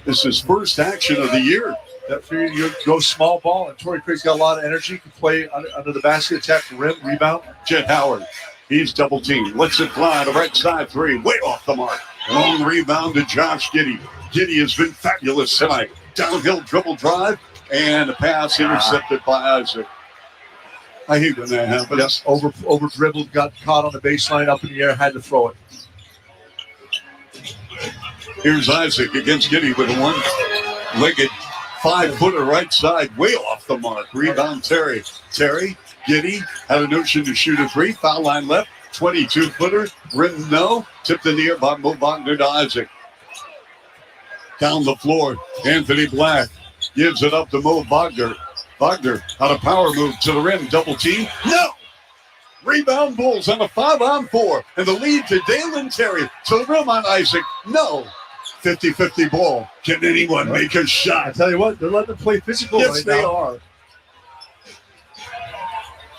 This is his first action of the year. That figured you go small ball, and Torrey Craig's got a lot of energy. Can play under the basket, attack the rim, rebound. Jet Howard He's double teamed. Lets it fly to right side three. Way off the mark. Long rebound to Josh Giddey. Giddey has been fabulous tonight. Downhill dribble drive and a pass intercepted by Isaac. I hate when that happens. Yes, over dribbled, got caught on the baseline, up in the air, had to throw it. Here's Isaac against Giddey with a one-legged 5-footer right side, way off the mark. Rebound Terry. Terry, Giddey had a notion to shoot a three. Foul line left, 22-footer. Rim no. Tipped in the air by Mo Wagner to Isaac. Down the floor, Anthony Black gives it up to Mo Wagner. Wagner on a power move to the rim, double team. No! Rebound Bulls on a 5-on-4, and the lead to Dalen Terry. To the rim on Isaac. No. 50-50 ball. Can anyone make a shot? I tell you what, they're letting them play physical yes, right they now. are.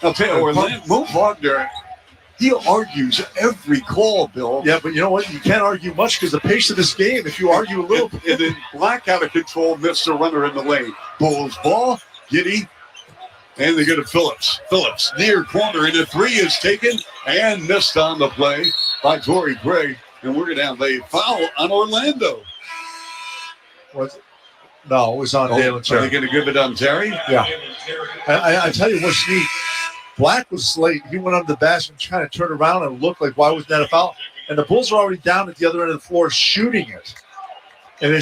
I'll tell you, Mo Wagner, he argues every call, Bill. Yeah, but you know what? You can't argue much because the pace of this game, if you argue a little bit. And then Black out of control, missed a runner in the lane. Bulls ball, Giddey, and they go to Phillips. Phillips, near corner, and a three is taken and missed on the play by Torrey Craig. And we're going to have a foul on Orlando. Was it? No, it was on Dalen Terry. Are they going to give it on Terry? Yeah. I tell you what's neat. Black was late. He went under the basket and trying to turn around and look like, why wasn't that a foul? And the Bulls are already down at the other end of the floor shooting it. And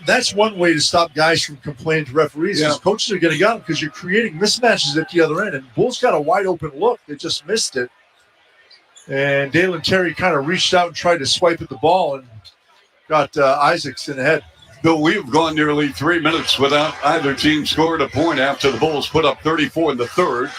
that's one way to stop guys from complaining to referees. Because coaches are getting out because you're creating mismatches at the other end. And Bulls got a wide open look. They just missed it. And Dalen Terry kind of reached out and tried to swipe at the ball and got Isaacs in the head. Bill, we've gone nearly 3 minutes without either team scored a point after the Bulls put up 34 in the third.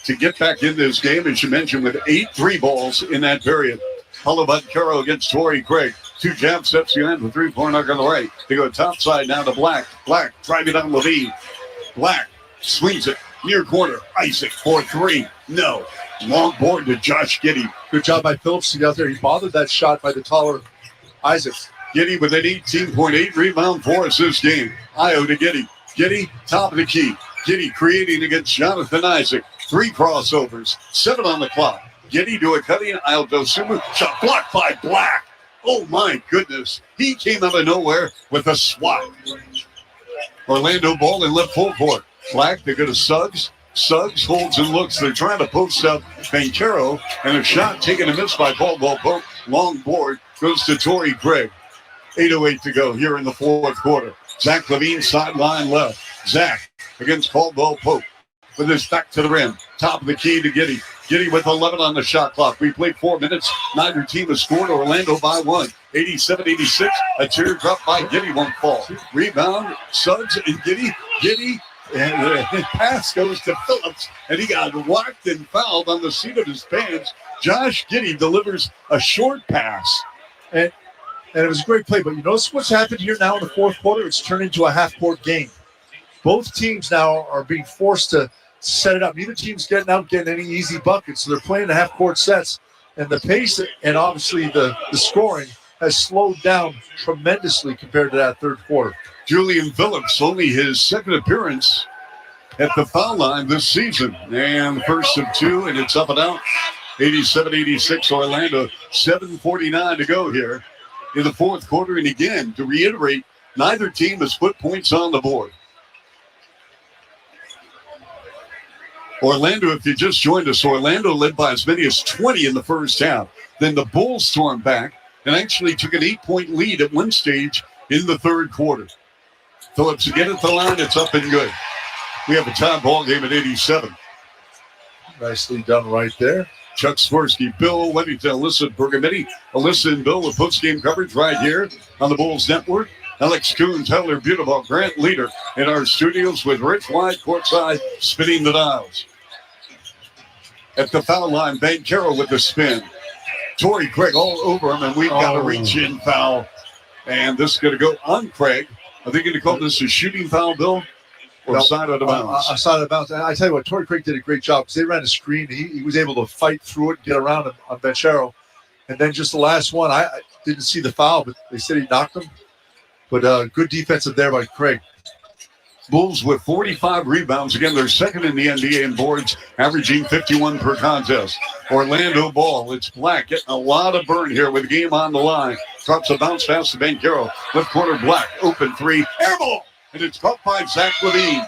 To get back in this game, as you mentioned, with 8 3 balls in that period. Caro against Torrey Craig. 2 jab steps behind the 3-point arc on the right. They go top side now to Black. Black driving down Levine. Black swings it near corner. Isaac for 3. No. Long board to Josh Giddey. Good job by Phillips to get out there. He bothered that shot by the taller Isaac. Giddey with an 18.8 rebound for us this game. Io to Giddey. Giddey, top of the key. Giddey creating against Jonathan Isaac. 3 crossovers. 7 on the clock. Giddey to a cutting Aldo Sumu. Shot blocked by Black. Oh, my goodness. He came out of nowhere with a swat. Orlando ball in left full court. Black, they go to Suggs. Suggs holds and looks. They're trying to post up Bancaro. And a shot taken and missed by Caldwell Pope. Long board goes to Torrey Craig. 8:08 to go here in the fourth quarter. Zach Levine sideline left. Zach against Caldwell Pope with his back to the rim. Top of the key to Giddey. Giddey with 11 on the shot clock. We played 4 minutes. Neither team has scored. Orlando by 1. 87-86. A teardrop by Giddey won't fall. Rebound. Suggs and Giddey. Giddey. And the pass goes to Phillips. And he got whacked and fouled on the seat of his pants. Josh Giddey delivers a short pass. And it was a great play. But you notice what's happened here now in the fourth quarter? It's turned into a half-court game. Both teams now are being forced to set it up. Neither team's getting any easy buckets. So they're playing the half-court sets. And the pace and obviously the scoring has slowed down tremendously compared to that third quarter. Julian Phillips, only his second appearance at the foul line this season. And first of 2, and it's up and out. 87-86 Orlando. 7:49 to go here in the fourth quarter. And again, to reiterate, neither team has put points on the board. Orlando, if you just joined us, Orlando led by as many as 20 in the first half. Then the Bulls stormed back and actually took an 8-point lead at one stage in the third quarter. Phillips again at the line. It's up and good. We have a tie ball game at 87. Nicely done right there. Chuck Swirsky, Bill Weddington, Alyssa Bergametti. Alyssa and Bill with post-game coverage right here on the Bulls Network. Alex Kuhn, Tyler Beautiful, Grant Leader in our studios with Rich White courtside spinning the dials. At the foul line, Bancaro with the spin. Torrey Craig all over him, and we've got a reach-in foul. And this is going to go on Craig. Are they going to call this a shooting foul, Bill? Or side out of bounds? Side out of bounds. And I tell you what, Torrey Craig did a great job because they ran a screen. He was able to fight through it and get around him on Bancaro. And then just the last one, I didn't see the foul, but they said he knocked him. But good defensive there by Craig. Bulls with 45 rebounds. Again, they're second in the NBA in boards, averaging 51 per contest. Orlando ball. It's Black getting a lot of burn here with the game on the line. Drops a bounce pass to Banchero. Left corner, Black. Open three. Air ball. And it's caught by Zach LaVine.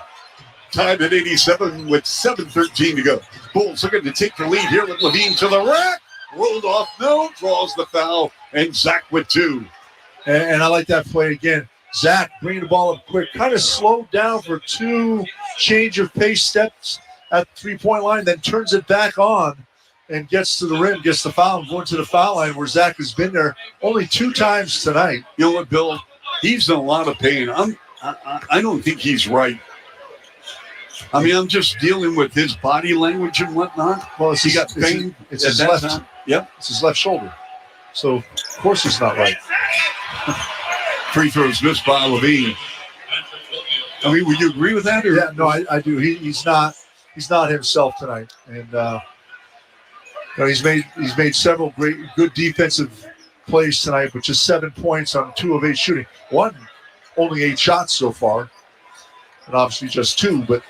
Tied at 87 with 7:13 to go. Bulls looking to take the lead here with LaVine to the rack. Rolled off. No. Draws the foul. And Zach with 2. And I like that play again. Zach bringing the ball up quick, kind of slowed down for 2 change of pace steps at the 3-point line, then turns it back on and gets to the rim, gets the foul, and going to the foul line where Zach has been there only 2 times tonight. You know what, Bill? He's in a lot of pain. I don't think he's right. I mean, I'm just dealing with his body language and whatnot. Well, he got pain. It's his left. Yep. It's his left shoulder. So, of course, he's not right. Free throws missed by LaVine. I mean, would you agree with that? Or? Yeah, no, I do. He's not himself tonight, and he's made several good defensive plays tonight, but just 7 points on 2 of 8 shooting. Only 8 shots so far, and obviously just 2, but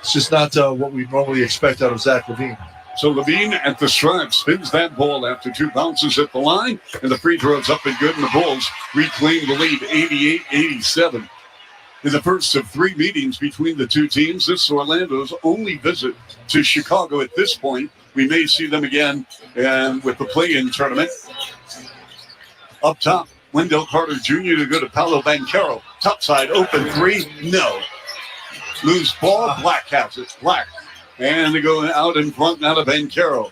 it's just not what we normally expect out of Zach LaVine. So LaVine at the stripe spins that ball after 2 bounces at the line, and the free throws up and good, and the Bulls reclaim the lead 88-87. In the first of 3 meetings between the 2 teams, this is Orlando's only visit to Chicago at this point. We may see them again and with the play-in tournament. Up top, Wendell Carter Jr. to go to Paolo Banchero. Top side, open 3, no. Loose ball, Black has it, Black. And they go out in front now to Banchero.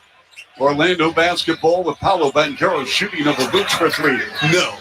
Orlando basketball with Paolo Banchero shooting over Boots for 3. No.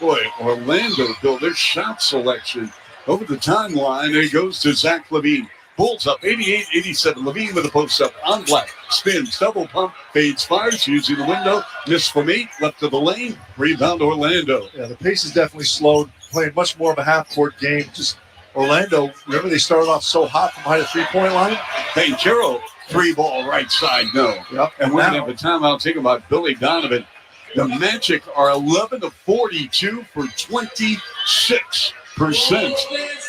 Boy, Orlando, Bill, their shot selection over the timeline. It goes to Zach LaVine. Bulls up 88-87. LaVine with a post up on Black. Spins, double pump, fades, fires, using the window. Missed from 8, left of the lane. Rebound Orlando. Yeah, the pace is definitely slowed. Playing much more of a half-court game. Just Orlando, remember they started off so hot from behind the 3-point line? Banchero, 3 ball right side, no. Yep. And we're going to have a timeout taken by Billy Donovan. The Magic are 11 of 42 for 26%.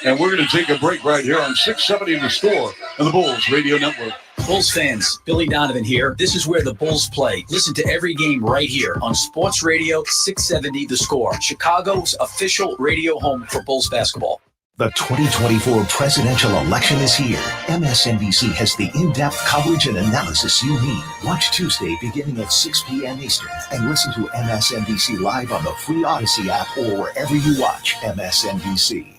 And we're going to take a break right here on 670 The Score and the Bulls Radio Network. Bulls fans, Billy Donovan here. This is where the Bulls play. Listen to every game right here on Sports Radio 670 The Score, Chicago's official radio home for Bulls basketball. The 2024 presidential election is here. MSNBC has the in-depth coverage and analysis you need. Watch Tuesday beginning at 6 p.m. Eastern and listen to MSNBC Live on the free Odyssey app or wherever you watch MSNBC.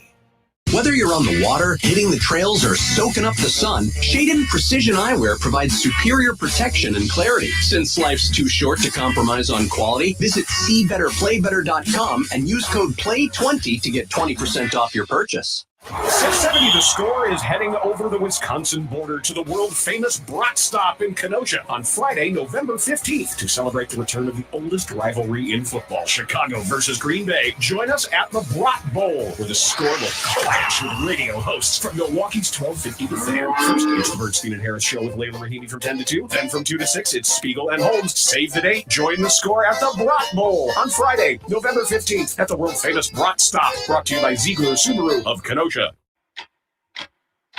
Whether you're on the water, hitting the trails, or soaking up the sun, Shaded Precision Eyewear provides superior protection and clarity. Since life's too short to compromise on quality, visit SeeBetterPlayBetter.com and use code PLAY20 to get 20% off your purchase. 670 The Score is heading over the Wisconsin border to the world-famous Brat Stop in Kenosha on Friday, November 15th to celebrate the return of the oldest rivalry in football, Chicago versus Green Bay. Join us at the Brat Bowl, where the Score will clash with radio hosts from Milwaukee's 1250 The Fan. First, it's the Bernstein and Harris Show with Layla Rahimi from 10 to 2. Then from 2 to 6, it's Spiegel and Holmes. Save the date. Join the Score at the Brat Bowl on Friday, November 15th at the world-famous Brat Stop, brought to you by Ziegler Subaru of Kenosha.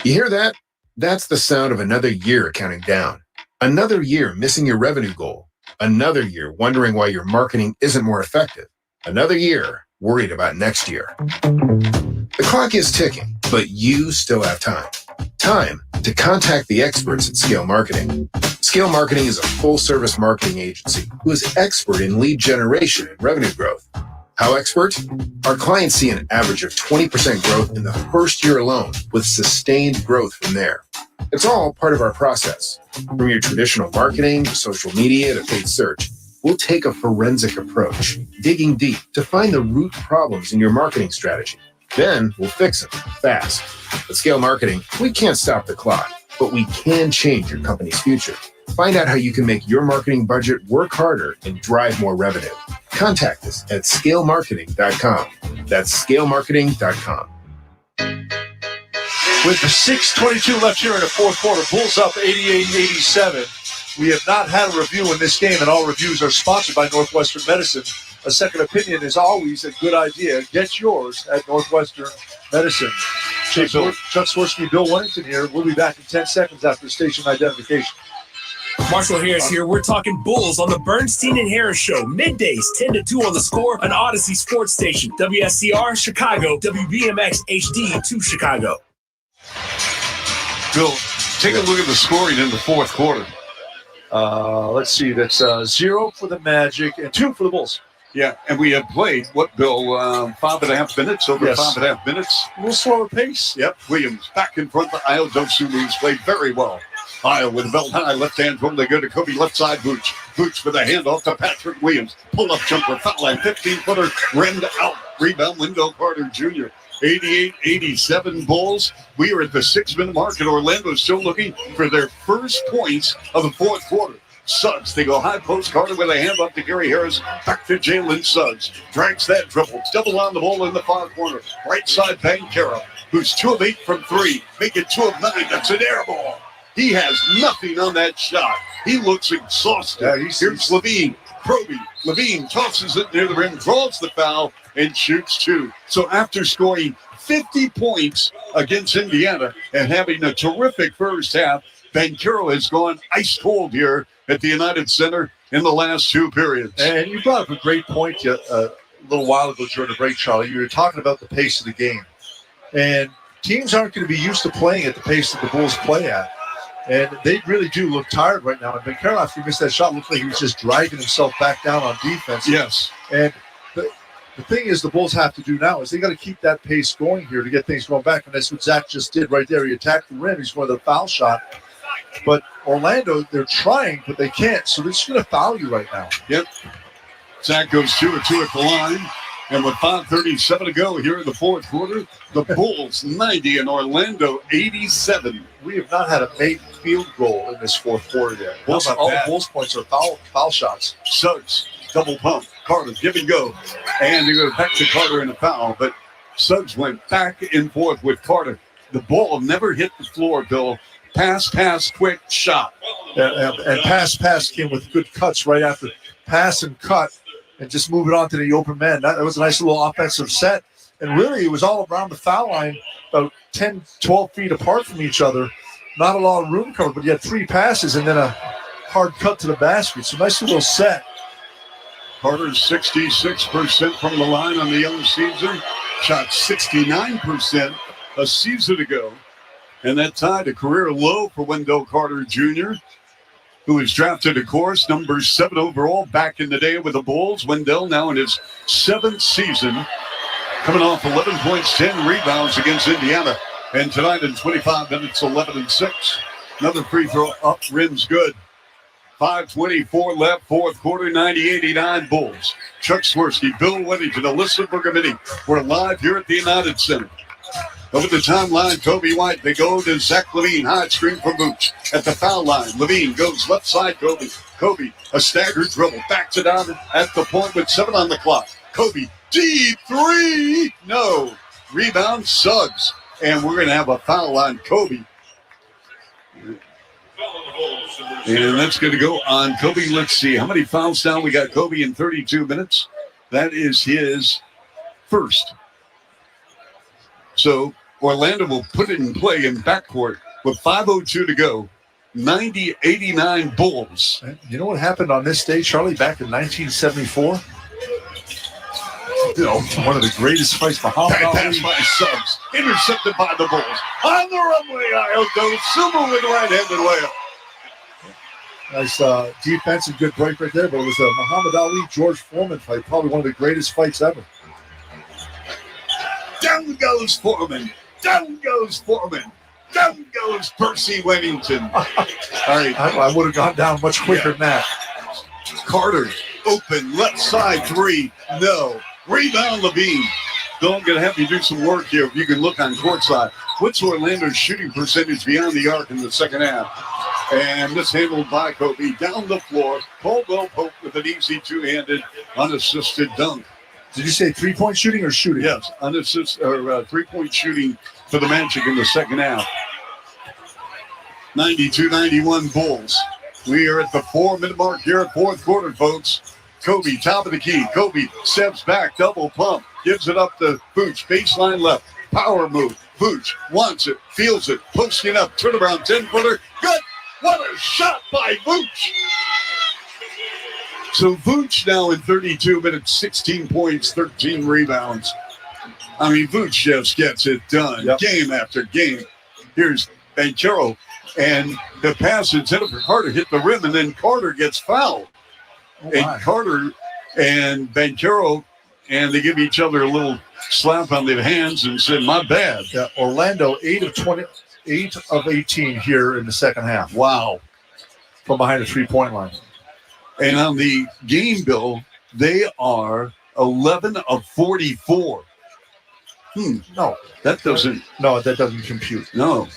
You hear that? That's the sound of another year counting down. Another year missing your revenue goal. Another year wondering why your marketing isn't more effective. Another year worried about next year. The clock is ticking, but you still have time. Time to contact the experts at Scale Marketing. Scale Marketing is a full-service marketing agency who is expert in lead generation and revenue growth. How expert? Our clients see an average of 20% growth in the first year alone, with sustained growth from there. It's all part of our process. From your traditional marketing to social media to paid search, we'll take a forensic approach, digging deep to find the root problems in your marketing strategy. Then we'll fix them fast. At Scale Marketing, we can't stop the clock, but we can change your company's future. Find out how you can make your marketing budget work harder and drive more revenue. Contact us at scalemarketing.com. That's scalemarketing.com. With the 6:22 left here in the fourth quarter, Bulls up 88-87. We have not had a review in this game, and all reviews are sponsored by Northwestern Medicine. A second opinion is always a good idea. Get yours at Northwestern Medicine. Chuck Swirsky, Bill Wennington here. We'll be back in 10 seconds after station identification. Marshall Harris here. We're talking Bulls on the Bernstein and Harris Show. Middays, 10 to 2 on the Score, an Odyssey Sports Station. WSCR, Chicago. WBMX HD to Chicago. Bill, take a look at the scoring in the fourth quarter. Let's see. That's 0 for the Magic and 2 for the Bulls. Yeah, and we have played, Bill, 5.5 minutes, over 5.5 minutes. A little slower pace. Yep, Williams back in front of Ayo Dosunmu's played very well. Ayo with a belt high, left hand from the good to Kobe, left side Vooch. Vooch with a handoff to Patrick Williams. Pull-up jumper, foul line, 15-footer, rimmed out. Rebound, Wendell Carter Jr. 88-87 Bulls. We are at the 6-minute mark, and Orlando still looking for their first points of the fourth quarter. Suggs, they go high post. Carter with a hand up to Gary Harris. Back to Jalen Suggs. Drags that dribble. Double on the ball in the far corner. Right side, Banchero, who's 2 of 8 from 3. Make it 2 of 9. That's an air ball. He has nothing on that shot. He looks exhausted. Yeah, here's Levine. Proby. Levine tosses it near the rim, draws the foul, and shoots 2. So after scoring 50 points against Indiana and having a terrific first half, Banchero has gone ice cold here at the United Center in the last 2 periods. And you brought up a great point a little while ago during the break, Charlie. You were talking about the pace of the game. And teams aren't going to be used to playing at the pace that the Bulls play at. And they really do look tired right now. And Banchero, after he missed that shot, looked like he was just dragging himself back down on defense. Yes. And the thing is the Bulls have to do now is they got to keep that pace going here to get things going back. And that's what Zach just did right there. He attacked the rim. He's one of the foul shot. But Orlando, they're trying, but they can't. So they're just going to foul you right now. Yep. Zach goes 2 of 2 at the line. And with 5:37 to go here in the fourth quarter, the Bulls 90 and Orlando 87. We have not had a made field goal in this fourth quarter yet. All the Bulls points are foul shots. Suggs, double pump. Carter, give and go. And they go back to Carter in a foul. But Suggs went back and forth with Carter. The ball never hit the floor, Bill. Pass, quick shot. And pass came with good cuts right after. Pass and cut. And just move it on to the open man. That was a nice little offensive set. And really, it was all around the foul line, about 10, 12 feet apart from each other. Not a lot of room covered, but you had 3 passes and then a hard cut to the basket. So nice little set. Carter's 66% from the line on the young season. Shot 69% a season ago. And that tied a career low for Wendell Carter Jr., who was drafted, of course, number 7 overall back in the day with the Bulls. Wendell now in his 7th season, coming off 11 points, 10 rebounds against Indiana. And tonight in 25 minutes, 11 and 6. Another free throw up, rims good. 5:24 left, fourth quarter, 90-89 Bulls. Chuck Swirsky, Bill Wennington, Alyssa Bergamini. We're live here at the United Center. Over the timeline, Kobe White. They go to Zach Levine. High screen from Vooch. At the foul line, Levine goes left side, Kobe. Kobe, a staggered dribble. Backs it down at the point with 7 on the clock. Kobe, deep 3. No. Rebound, Suggs. And we're going to have a foul on Kobe. And that's going to go on Kobe. Let's see. How many fouls down? We got Kobe in 32 minutes. That is his first. So Orlando will put it in play in backcourt with 5:02 to go. 90-89 Bulls. You know what happened on this day, Charlie, back in 1974? One of the greatest fights for Muhammad Ali. Pass by Suggs. Intercepted by the Bulls. On the runway, Ayo Dosunmu with right-handed layup. Nice defensive, good break right there, but it was a Muhammad Ali-George Foreman fight, probably one of the greatest fights ever. Down goes Foreman. Down goes Foreman. Down goes Percy Wennington. All right. I would have gone down much quicker than that. Carter, open, left side 3. No. Rebound Levine. Bill, I'm going to have you do some work here if you can look on court side. What's Orlando's shooting percentage beyond the arc in the second half? And this handled by Kobe. Down the floor. Caldwell Pope with an easy two-handed, unassisted dunk. Did you say three-point shooting or shooting? Yes, unassisted or three-point shooting for the Magic in the second half. 92-91 Bulls. We are at the 4-minute mark here at fourth quarter, folks. Kobe, top of the key. Kobe steps back, double pump, gives it up to Vooch, baseline left. Power move. Vooch wants it, feels it, posting up, turnaround 10-footer. Good. What a shot by Vooch. So Vooch now in 32 minutes, 16 points, 13 rebounds. I mean, Vooch just gets it done game after game. Here's Banchero, and the pass intended for Carter hit the rim, and then Carter gets fouled. And Carter and Banchero, and they give each other a little slap on the hands and said, my bad. Yeah, Orlando, 8 of 18 here in the second half. Wow. From behind the three-point line. And on the game, Bill, they are 11 of 44. No. That doesn't. No, that doesn't compute. No.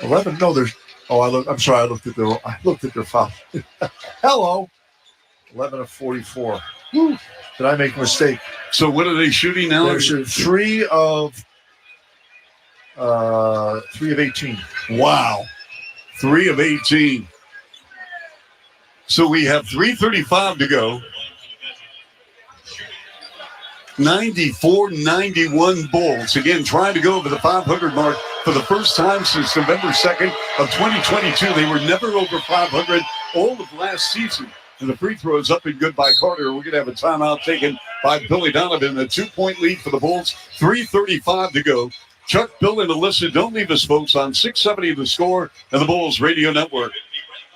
11. No, there's. Oh, I'm sorry. I looked at their foul. Hello. 11 of 44. Woo. Did I make a mistake? So what are they shooting now? They're shooting 3 of 18. Wow. 3 of 18. So we have 3:35 to go. 94-91 Bulls. Again, trying to go over the 500 mark for the first time since November 2nd of 2022. They were never over 500 all of last season. And the free throw is up and good by Carter. We're going to have a timeout taken by Billy Donovan. A 2-point lead for the Bulls. 3:35 to go. Chuck, Bill, and Alyssa, don't leave us, folks, on 670 The Score and the Bulls Radio Network.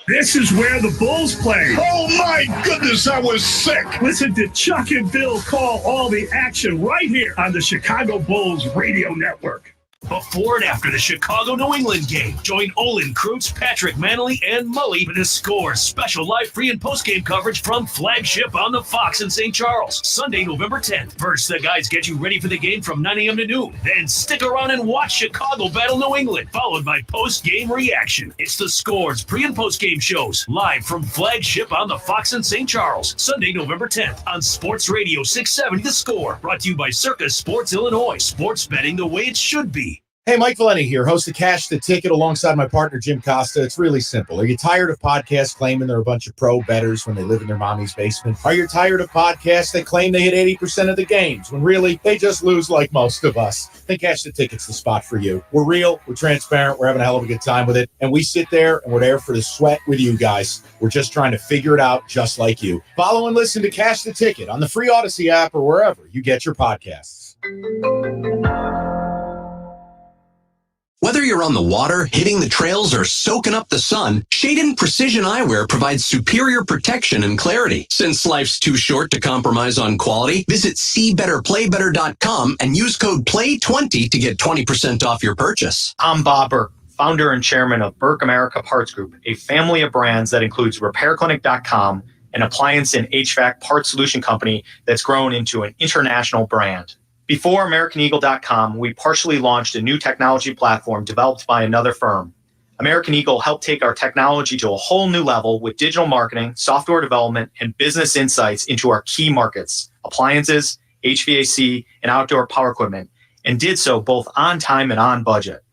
This is where the Bulls play. Oh, my goodness, I was sick. Listen to Chuck and Bill call all the action right here on the Chicago Bulls Radio Network. Before and after the Chicago-New England game, join Olin Kreutz, Patrick Manley, and Mully for The Score's special live pre- and post-game coverage from Flagship on the Fox in St. Charles, Sunday, November 10th. First, the guys get you ready for the game from 9 a.m. to noon. Then stick around and watch Chicago battle New England, followed by post-game reaction. It's The Score's pre- and post-game shows, live from Flagship on the Fox in St. Charles, Sunday, November 10th on Sports Radio 670 The Score, brought to you by Circa Sports Illinois. Sports betting the way it should be. Hey, Mike Valeni here, host of Cash the Ticket alongside my partner, Jim Costa. It's really simple. Are you tired of podcasts claiming they're a bunch of pro bettors when they live in their mommy's basement? Are you tired of podcasts that claim they hit 80% of the games when really they just lose like most of us? Then Cash the Ticket's the spot for you. We're real, we're transparent, we're having a hell of a good time with it, and we sit there and we're there for the sweat with you guys. We're just trying to figure it out just like you. Follow and listen to Cash the Ticket on the free Odyssey app or wherever you get your podcasts. Whether you're on the water, hitting the trails, or soaking up the sun, Shaded Precision Eyewear provides superior protection and clarity. Since life's too short to compromise on quality, visit SeeBetterPlayBetter.com and use code PLAY20 to get 20% off your purchase. I'm Bob Burke, founder and chairman of Burke America Parts Group, a family of brands that includes RepairClinic.com, an appliance and HVAC parts solution company that's grown into an international brand. Before AmericanEagle.com, we partially launched a new technology platform developed by another firm. American Eagle helped take our technology to a whole new level with digital marketing, software development, and business insights into our key markets, appliances, HVAC, and outdoor power equipment, and did so both on time and on budget.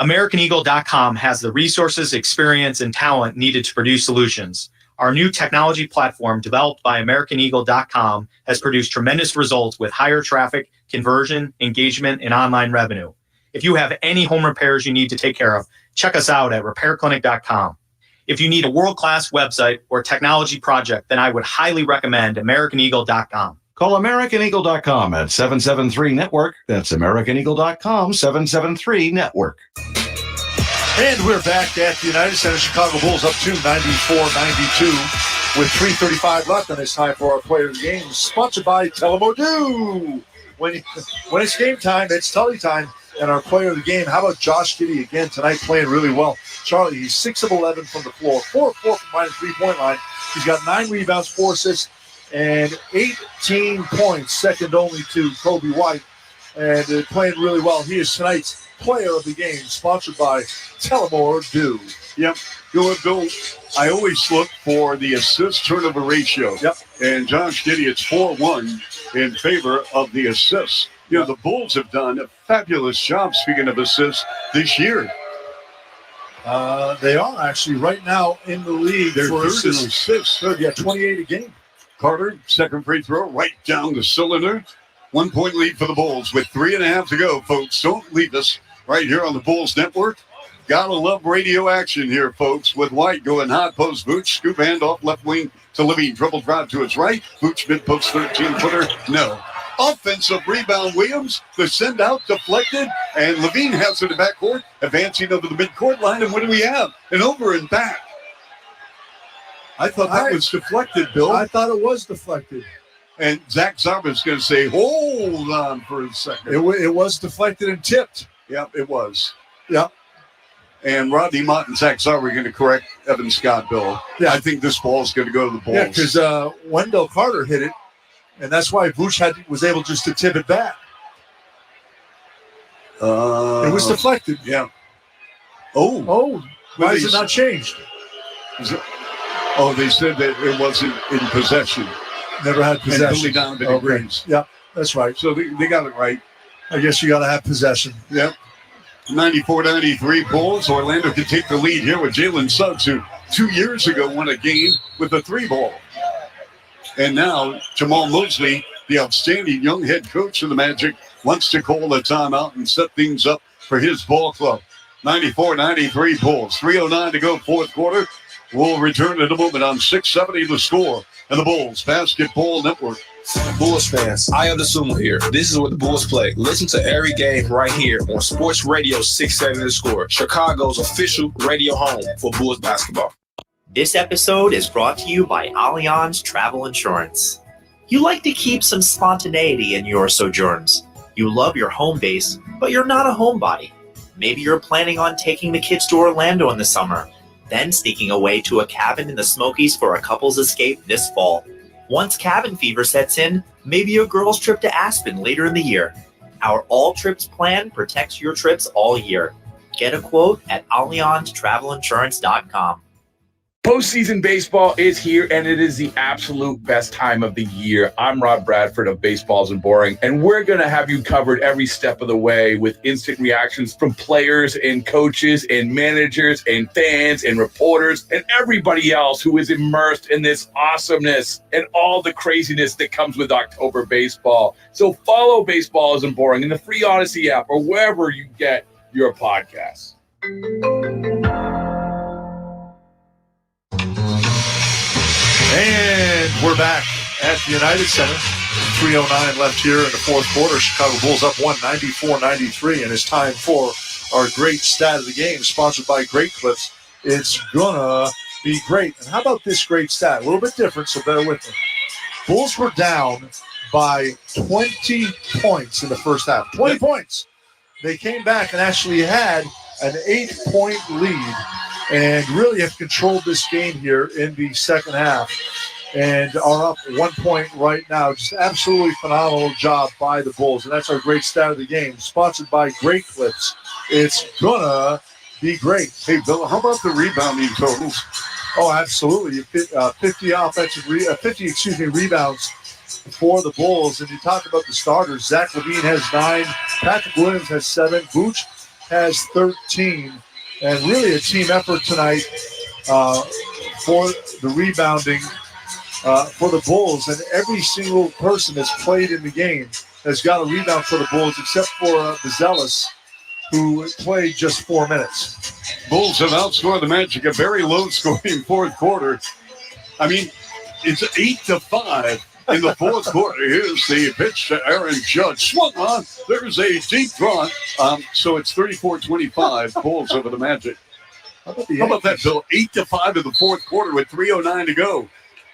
AmericanEagle.com has the resources, experience, and talent needed to produce solutions. Our new technology platform developed by AmericanEagle.com has produced tremendous results with higher traffic, conversion, engagement, and online revenue. If you have any home repairs you need to take care of, check us out at RepairClinic.com. If you need a world-class website or technology project, then I would highly recommend AmericanEagle.com. Call AmericanEagle.com at 773-NETWORK. That's AmericanEagle.com, 773-NETWORK. And we're back at the United Center. Chicago Bulls up to 94-92 with 3:35 left, and it's time for our player of the game, sponsored by Telemodoo. When it's game time, it's Tully time, and our player of the game, how about Josh Giddey again tonight, playing really well. Charlie, he's 6 of 11 from the floor, 4 of 4 from behind the three-point line. He's got 9 rebounds, 4 assists, and 18 points, second only to Kobe White, and playing really well. He is tonight's player of the game, sponsored by Telemodoo. Yep. Go ahead, Bill. I always look for the assist turnover ratio. Yep. And Josh Giddey, it's 4-1 in favor of the assists. You know, the Bulls have done a fabulous job, speaking of assists, this year. They are actually right now in the league. They're for third in assists. Third, yeah, 28 a game. Carter, second free throw, right down the cylinder. 1 point lead for the Bulls with 3.5 to go, folks. Don't leave us right here on the Bulls Network. Gotta love radio action here, folks, with White going hot post. Vooch, scoop handoff, left wing to Levine. Dribble drive to his right. Vooch mid-post 13-footer. No. Offensive rebound, Williams. The send out deflected, and Levine has it in the backcourt, advancing over the midcourt line. And what do we have? An over and back. I thought that was deflected, Bill. I thought it was deflected. And Zach Zarba's going to say, hold on for a second. It was deflected and tipped. Yep, it was. Yep. And Rodney Mott and Zach Zarba are going to correct Evan Scott, Bill. Yeah. I think this ball is going to go to the Bulls. Yeah, because Wendell Carter hit it, and that's why Vooch was able just to tip it back. It was deflected. Yeah. Oh. Why is it not changed? They said that it wasn't in possession. Never had possession. And Billy Donovan agrees. Yeah, that's right. So they got it right. I guess you got to have possession. Yep. 94-93 Bulls. Orlando can take the lead here with Jalen Suggs, who 2 years ago won a game with a 3-ball. And now Jamal Mosley, the outstanding young head coach of the Magic, wants to call a timeout and set things up for his ball club. 94-93 Bulls. 3:09 to go, fourth quarter. We'll return in a moment on 670 The Score and the Bulls Basketball Network. Bulls fans, I am the Sumo here. This is what the Bulls play. Listen to every game right here on Sports Radio 670 The Score, Chicago's official radio home for Bulls basketball. This episode is brought to you by Allianz Travel Insurance. You like to keep some spontaneity in your sojourns. You love your home base, but you're not a homebody. Maybe you're planning on taking the kids to Orlando in the summer, then sneaking away to a cabin in the Smokies for a couple's escape this fall. Once cabin fever sets in, maybe a girl's trip to Aspen later in the year. Our All Trips plan protects your trips all year. Get a quote at AllianzTravelInsurance.com. Postseason baseball is here, and it is the absolute best time of the year. I'm Rob Bradford of Baseball Isn't Boring, and we're going to have you covered every step of the way with instant reactions from players and coaches and managers and fans and reporters and everybody else who is immersed in this awesomeness and all the craziness that comes with October baseball. So follow Baseball Isn't Boring in the free Odyssey app or wherever you get your podcasts. And we're back at the United Center. 3:09 left here in the fourth quarter. Chicago Bulls up 194-93, and it's time for our great stat of the game, sponsored by Great Clips. It's gonna be great. And how about this great stat? A little bit different, so bear with me. Bulls were down by 20 points in the first half. 20 points. They came back and actually had an 8-point lead, and really have controlled this game here in the second half and are up 1 point right now. Just absolutely phenomenal job by the Bulls. And that's our great stat of the game, sponsored by Great Clips. It's gonna be great. Hey, Bill, how about the rebounding totals? Oh, absolutely. 50 rebounds for the Bulls. And you talk about the starters. Zach LaVine has 9. Patrick Williams has 7. Vooch has 13. And really a team effort tonight for the rebounding for the Bulls. And every single person that's played in the game has got a rebound for the Bulls, except for Bezelis, who played just 4 minutes. Bulls have outscored the Magic, a very low-scoring fourth quarter. I mean, it's 8-5 in the fourth quarter. Here's the pitch to Aaron Judge. Swung on. There's a deep draw. So it's 34-25, Bulls over the Magic. How about that, Bill? 8-5 in the fourth quarter with 3:09 to go.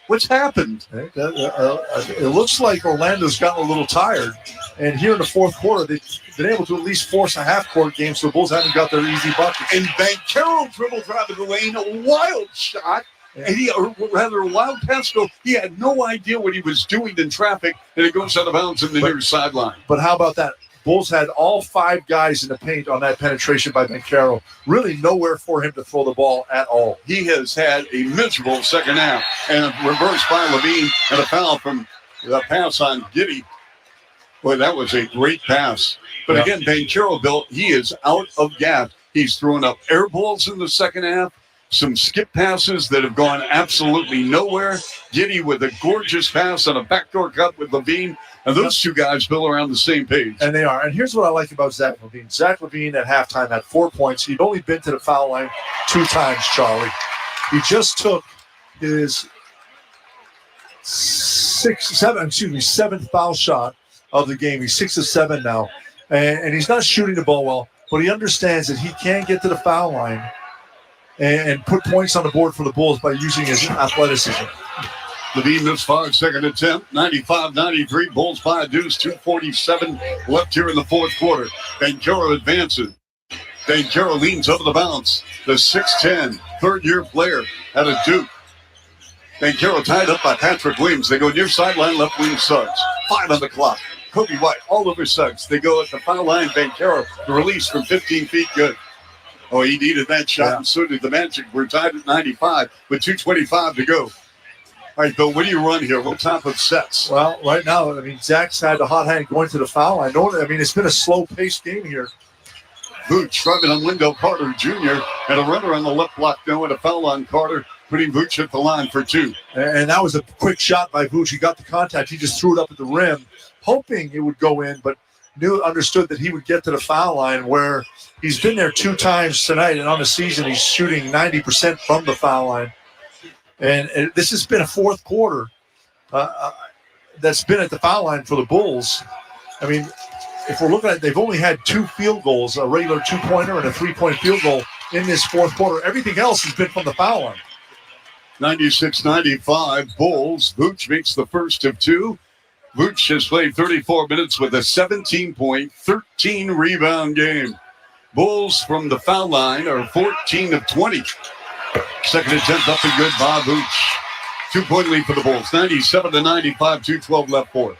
What's happened? It looks like Orlando's gotten a little tired. And here in the fourth quarter, they've been able to at least force a half-court game, so the Bulls haven't got their easy buckets. And Banchero dribbled drive to the lane, a wild shot. And a wild pass go. He had no idea what he was doing in traffic, and it goes out of bounds in the near sideline. But how about that? Bulls had all 5 guys in the paint on that penetration by Banchero. Really nowhere for him to throw the ball at all. He has had a miserable second half. And a reverse by Levine and a foul from the pass on Giddey. Boy, that was a great pass. But again, Banchero, Bill, he is out of gas. He's throwing up air balls in the second half. some skip passes that have gone absolutely nowhere. Giddy with a gorgeous pass on a backdoor cut with Levine. And those two guys, Bill, are on the same page. And they are. And here's what I like about Zach Levine. Zach Levine at halftime had 4 points. He'd only been to the foul line 2 times, Charlie. He just took his seventh foul shot of the game. He's 6 of 7 now. And he's not shooting the ball well, but he understands that he can get to the foul line and put points on the board for the Bulls by using his athleticism. Levine missed 5, second attempt, 95-93. Bulls by a deuce, 2:47 left here in the fourth quarter. Banchero advances. Banchero leans over the bounce. The 6'10", third-year player out of Duke. Banchero tied up by Patrick Williams. They go near sideline, left wing Suggs. 5 on the clock. Kobe White all over Suggs. They go at the foul line. Banchero, the release from 15 feet, good. Oh, he needed that shot, and so did the Magic. We're tied at 95 with 2:25 to go. All right, Bill, what do you run here? What type of sets? Well, right now, I mean, Zach's had the hot hand going to the foul line. I mean, it's been a slow-paced game here. Vooch driving on Wendell Carter Jr. and a runner on the left block now, and a foul on Carter, putting Vooch at the line for 2. And that was a quick shot by Vooch. He got the contact. He just threw it up at the rim, hoping it would go in, but understood that he would get to the foul line, where he's been there 2 times tonight, and on the season he's shooting 90% from the foul line. And this has been a fourth quarter that's been at the foul line for the Bulls. I mean, if we're looking at it, they've only had 2 field goals, a regular 2-pointer and a 3-point field goal in this fourth quarter. Everything else has been from the foul line. 96-95 Bulls. Vooch makes the first of 2. Vooch has played 34 minutes with a 17-point, 13-rebound game. Bulls from the foul line are 14 of 20. Second attempt up and good by Vooch. 2-point lead for the Bulls. 97-95, 2:12 left for.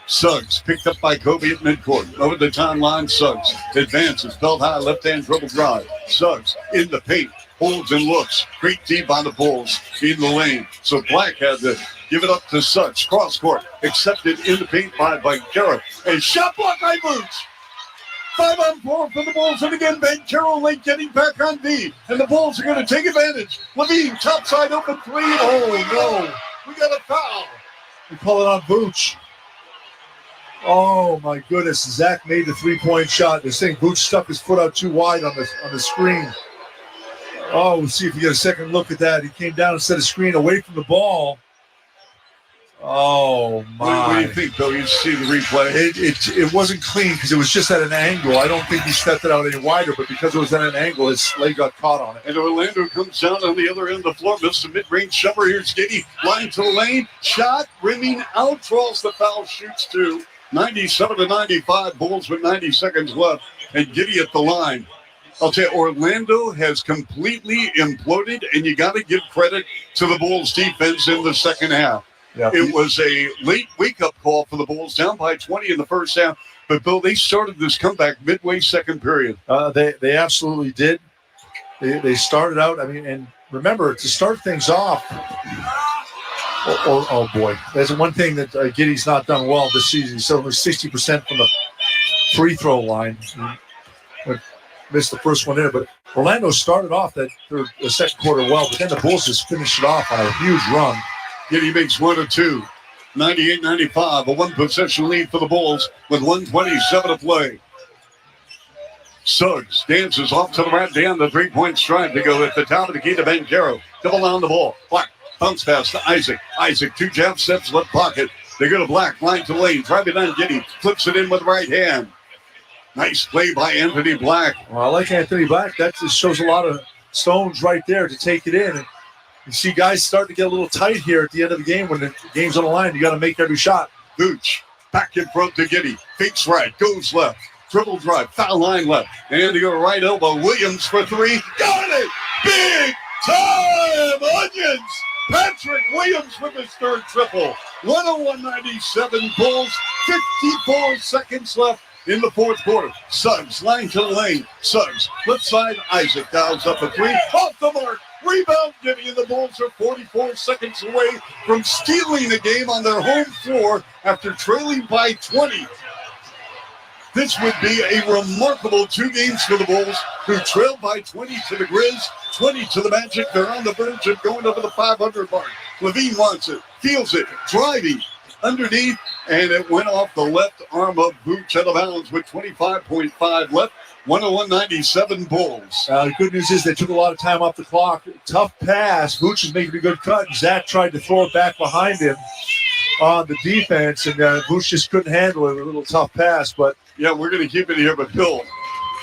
Suggs picked up by Kobe at midcourt. Over the timeline, Suggs advances. Belt high, left-hand dribble drive. Suggs in the paint. Holds and looks. Great D by the Bulls in the lane. So Black had to give it up to Suggs. Cross court. Accepted in the paint by Banchero. A shot block by Vooch. 5 on 4 for the Bulls. And again, Banchero late getting back on D. And the Bulls are going to take advantage. Levine, top side open 3. Oh, no. We got a foul. We call it on Vooch. Oh, my goodness. Zach made the 3-point shot. This thing, Vooch stuck his foot out too wide on the screen. Oh, we'll see if you get a second look at that. He came down and set a screen away from the ball. Oh, my. What do you think, Bill? You see the replay? It wasn't clean because it was just at an angle. I don't think he stepped it out any wider, but because it was at an angle, his leg got caught on it. And Orlando comes down on the other end of the floor. Missed a mid-range jumper. Here's Giddy. Line to the lane. Shot. Rimming out. Draws the foul. Shoots 2. 97-95. Bulls with 90 seconds left. And Giddy at the line. I'll tell you, Orlando has completely imploded, and you got to give credit to the Bulls defense in the second half. Yeah. It was a late wake-up call for the Bulls, down by 20 in the first half. But, Bill, they started this comeback midway second period. They absolutely did. They started out, I mean, and remember, to start things off, oh boy, there's one thing that Giddy's not done well this season. He's only 60% from the free throw line. Missed the first one there, but Orlando started off the second quarter well, but then the Bulls just finished it off on a huge run. Giddy makes 1 of 2. 98-95, a 1-possession lead for the Bulls with 1:27 to play. Suggs dances off to the right down the 3-point stride to go at the top of the key to Banchero. Double on the ball. Black bounce pass to Isaac. Isaac 2 jab steps left pocket. They go to Black, line to lane, driving on Giddy, flips it in with the right hand. Nice play by Anthony Black. Well, I like Anthony Black. That just shows a lot of stones right there to take it in. And you see guys starting to get a little tight here at the end of the game. When the game's on the line, you got to make every shot. Vooch back in front to Giddy. Fakes right, goes left. Dribble drive, foul line left. And to go right elbow. Williams for 3. Got it! Big time onions! Patrick Williams with his third triple. 101-97 Bulls. 54 seconds left in the fourth quarter. Suggs, line to the lane. Suggs, left side. Isaac dials up a 3. Off the mark. Rebound Giddy, and the Bulls are 44 seconds away from stealing the game on their home floor after trailing by 20. This would be a remarkable 2 games for the Bulls, who trailed by 20 to the Grizz, 20 to the Magic. They're on the verge of going over the 500 mark. Levine wants it, feels it, driving underneath, and it went off the left arm of Vooch out of bounds with 25.5 left. 101-97 Bulls. The good news is they took a lot of time off the clock. Tough pass. Vooch was making a good cut. Zach tried to throw it back behind him on the defense, and Vooch just couldn't handle it. A little tough pass, but yeah, we're going to keep it here. But Bill,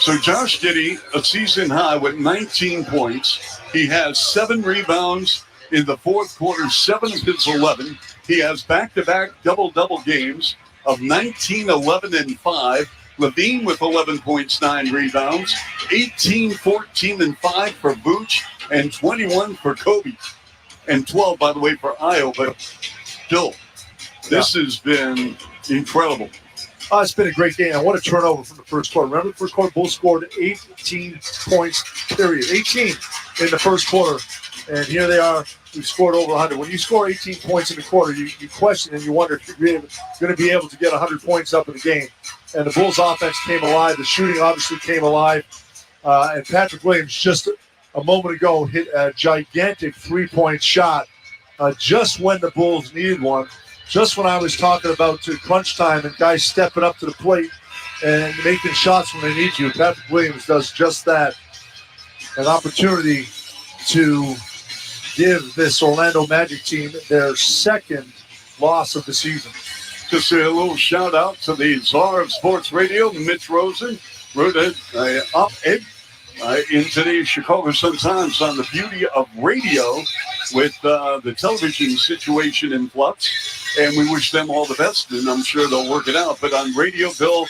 so Josh Giddey, a season high with 19 points. He has 7 rebounds in the fourth quarter, 7 of his 11. He has back-to-back double-double games of 19, 11, and 5. Levine with 11 points, 9 rebounds, 18, 14, and 5 for Vooch, and 21 for Kobe, and 12, by the way, for Ayo. But Bill, this has been incredible. It's been a great game. And what a turnover from the first quarter. Remember, the first quarter, Bulls scored 18 points, period. 18 in the first quarter. And here they are. We've scored over 100. When you score 18 points in the quarter, you question and you wonder if you're going to be able to get 100 points up in the game. And the Bulls' offense came alive. The shooting obviously came alive. And Patrick Williams just a moment ago hit a gigantic three-point shot just when the Bulls needed one. Just when I was talking about crunch time and guys stepping up to the plate and making shots when they need you, Patrick Williams does just that. An opportunity to give this Orlando Magic team their second loss of the season. Just a little shout out to the czar of sports radio, Mitch Rosen, wrote an op-ed in today's Chicago Sun-Times on the beauty of radio with the television situation in flux. And we wish them all the best, and I'm sure they'll work it out. But on radio, Bill,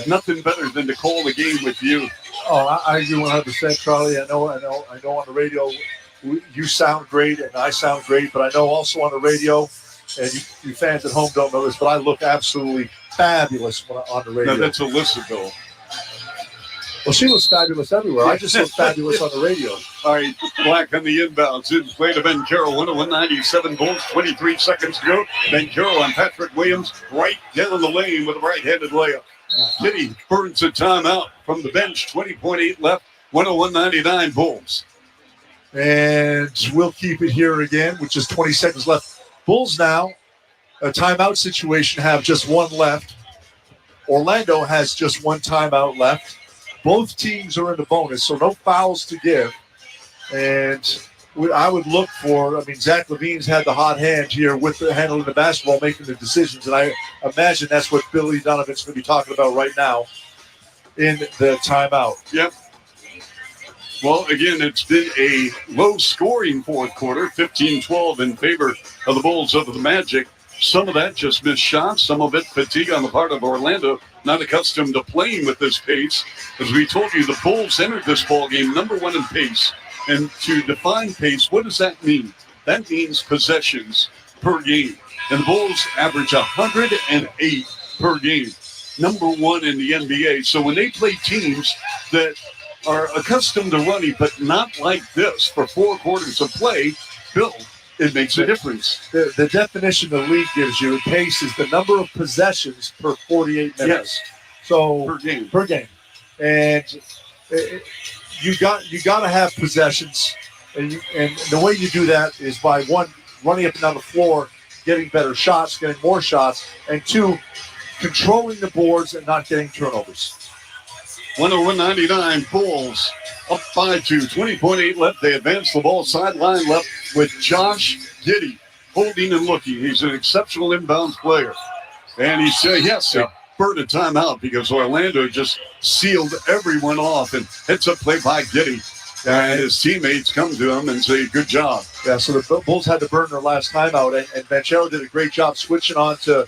nothing better than to call the game with you. Oh, I agree 100%, Charlie. I know on the radio you sound great and I sound great, but I know also on the radio, and you fans at home don't know this, but I look absolutely fabulous on the radio. No, that's Alyssa, Bill. Well, she looks fabulous everywhere. I just look fabulous on the radio. All right, Black on the inbounds. In play to Ben Carroll, 101-97 Bulls, 23 seconds to go. Ben Carroll on Patrick Williams, right down the lane with a right-handed layup. Giddey burns a timeout from the bench, 20.8 left, 101-99 Bulls. And we'll keep it here again, with just 20 seconds left. Bulls now, a timeout situation, have just one left. Orlando has just one timeout left. Both teams are in the bonus, so no fouls to give. And I would look for, Zach Levine's had the hot hand here with the handling the basketball, making the decisions. And I imagine that's what Billy Donovan's going to be talking about right now in the timeout. Yep. Well, again, it's been a low-scoring fourth quarter, 15-12 in favor of the Bulls over the Magic. Some of that just missed shots, some of it fatigue on the part of Orlando, not accustomed to playing with this pace. As we told you, the Bulls entered this ballgame number 1 in pace. And to define pace, what does that mean? That means possessions per game. And the Bulls average 108 per game, number 1 in the NBA. So when they play teams that are accustomed to running, but not like this for 4 quarters of play, Bill, it makes a difference. The definition the league gives you, pace is the number of possessions per 48 minutes. Yes. So per game. And you got to have possessions, and the way you do that is by 1, running up and down the floor, getting better shots, getting more shots, and 2, controlling the boards and not getting turnovers. 101-99 Bulls up 5-2, 20.8 left. They advance the ball sideline left with Josh Giddey holding and looking. He's an exceptional inbounds player. And he said, yes, they burned a timeout because Orlando just sealed everyone off. And it's a play by Giddey. And his teammates come to him and say, good job. Yeah, so the Bulls had to burn their last timeout. And Banchero did a great job switching on to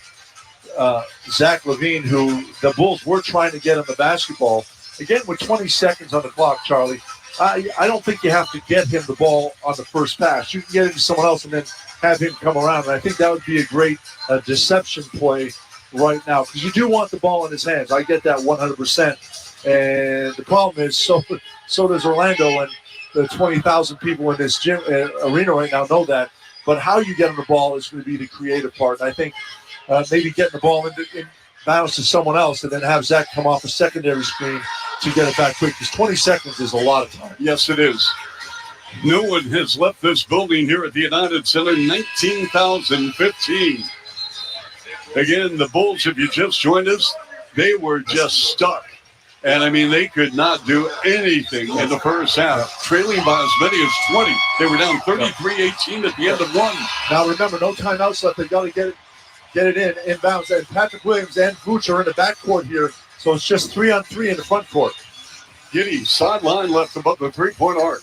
Zach Levine, who the Bulls were trying to get him the basketball. Again, with 20 seconds on the clock, Charlie, I don't think you have to get him the ball on the first pass. You can get it to someone else and then have him come around. And I think that would be a great deception play right now, because you do want the ball in his hands. I get that 100%. And the problem is, so does Orlando, and the 20,000 people in this gym arena right now know that. But how you get him the ball is going to be the creative part. And I think maybe getting the ball bounce to someone else and then have Zach come off a secondary screen to get it back quick, because 20 seconds is a lot of time. Yes, it is. No one has left this building here at the United Center. 19,015. Again, the Bulls, if you just joined us, they were just stuck. And, I mean, they could not do anything in the first half, trailing by as many as 20. They were down 33-18 at the end of one. Now, remember, no timeouts left. They got to get it inbounds. And Patrick Williams and Vooch are in the backcourt here, so it's just 3-on-3 in the front court. Giddy, sideline left above the three-point arc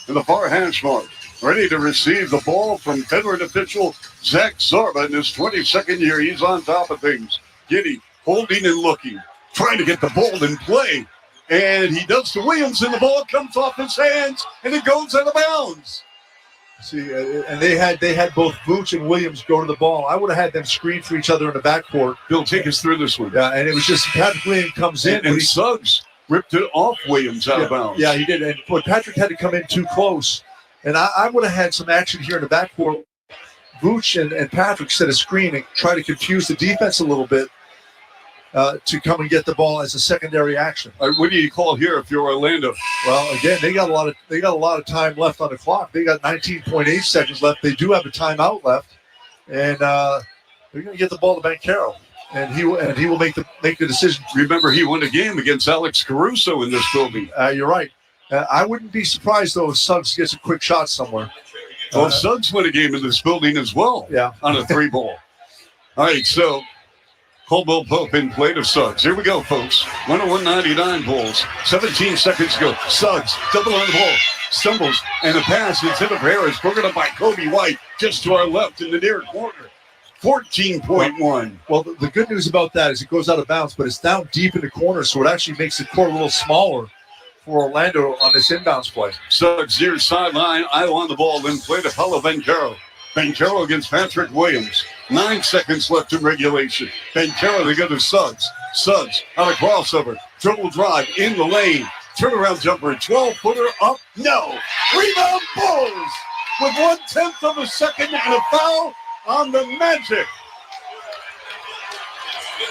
in the far hash mark. Ready to receive the ball from veteran official Zach Zarba in his 22nd year. He's on top of things. Giddy holding and looking, trying to get the ball in play. And he does to Williams, and the ball comes off his hands, and it goes out of bounds. See, and they had both Vooch and Williams go to the ball. I would have had them screen for each other in the backcourt. Bill, take us through this one. Yeah, and it was just Patrick Williams comes in. And Suggs ripped it off Williams out of bounds. Yeah, he did. But Patrick had to come in too close. And I would have had some action here in the backcourt. Vooch and Patrick set a screen and try to confuse the defense a little bit to come and get the ball as a secondary action. What do you call here if you're Orlando? Well, again, they got a lot of time left on the clock. They got 19.8 seconds left. They do have a timeout left, and they're going to get the ball to Banchero. And he will make the decision. Remember, he won a game against Alex Caruso in this building. You're right. I wouldn't be surprised, though, if Suggs gets a quick shot somewhere. Well, Suggs won a game in this building as well. Yeah. On a 3-ball. All right, so Caldwell Pope in play to Suggs. Here we go, folks. 101-99 Bulls. 17 seconds to go. Suggs, double on the ball. Stumbles, and a pass instead of Harris. Broken up by Kobe White just to our left in the near corner. 14.1. Well, the good news about that is it goes out of bounds, but it's down deep in the corner, so it actually makes the court a little smaller for Orlando on this inbounds play. Suggs near sideline. Iowa on the ball, then play to Paulo Banchero. Banchero against Patrick Williams. 9 seconds left in regulation. Banchero, they go to Suggs. Suggs on a crossover. Dribble drive in the lane. Turnaround jumper. 12-footer up. No. Rebound Bulls with 1/10 of a second and a foul on the Magic.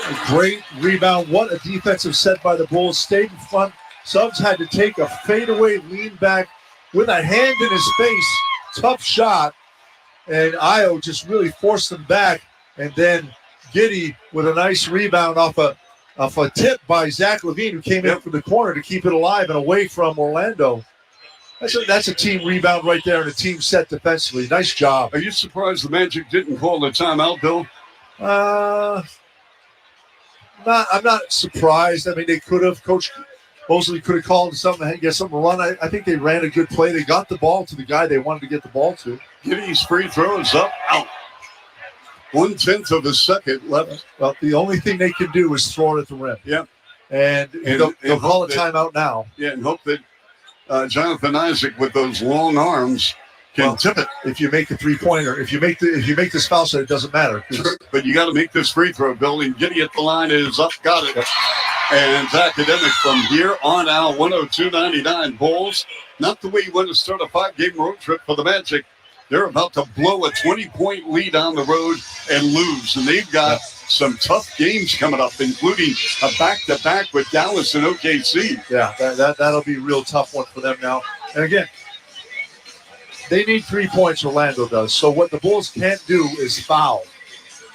A great rebound. What a defensive set by the Bulls. Stayed in front. Suggs had to take a fadeaway lean back with a hand in his face. Tough shot. And Io just really forced them back. And then Giddy with a nice rebound off a tip by Zach LaVine, who came in from the corner to keep it alive and away from Orlando. That's a team rebound right there and a team set defensively. Nice job. Are you surprised the Magic didn't call the timeout, Bill? I'm not surprised. I mean, they could have. Coach Mosley could have called something to get something to run. I think they ran a good play. They got the ball to the guy they wanted to get the ball to. Giddy's free throws up, out. 1/10 of a second left. Well, the only thing they can do is throw it at the rim. Yeah. And they'll call a timeout now. Yeah, and hope that Jonathan Isaac with those long arms can tip it. If you make the 3-pointer, if you make this foul shot, it doesn't matter. But you got to make this free throw, Bill. And Giddy at the line is up, got it. Yep. And Academic from here on out, 102-99 Bulls. Not the way you want to start a 5-game road trip for the Magic. They're about to blow a 20-point lead on the road and lose. And they've got some tough games coming up, including a back-to-back with Dallas and OKC. Yeah, that'll be a real tough one for them now. And again, they need 3 points, Orlando does. So what the Bulls can't do is foul.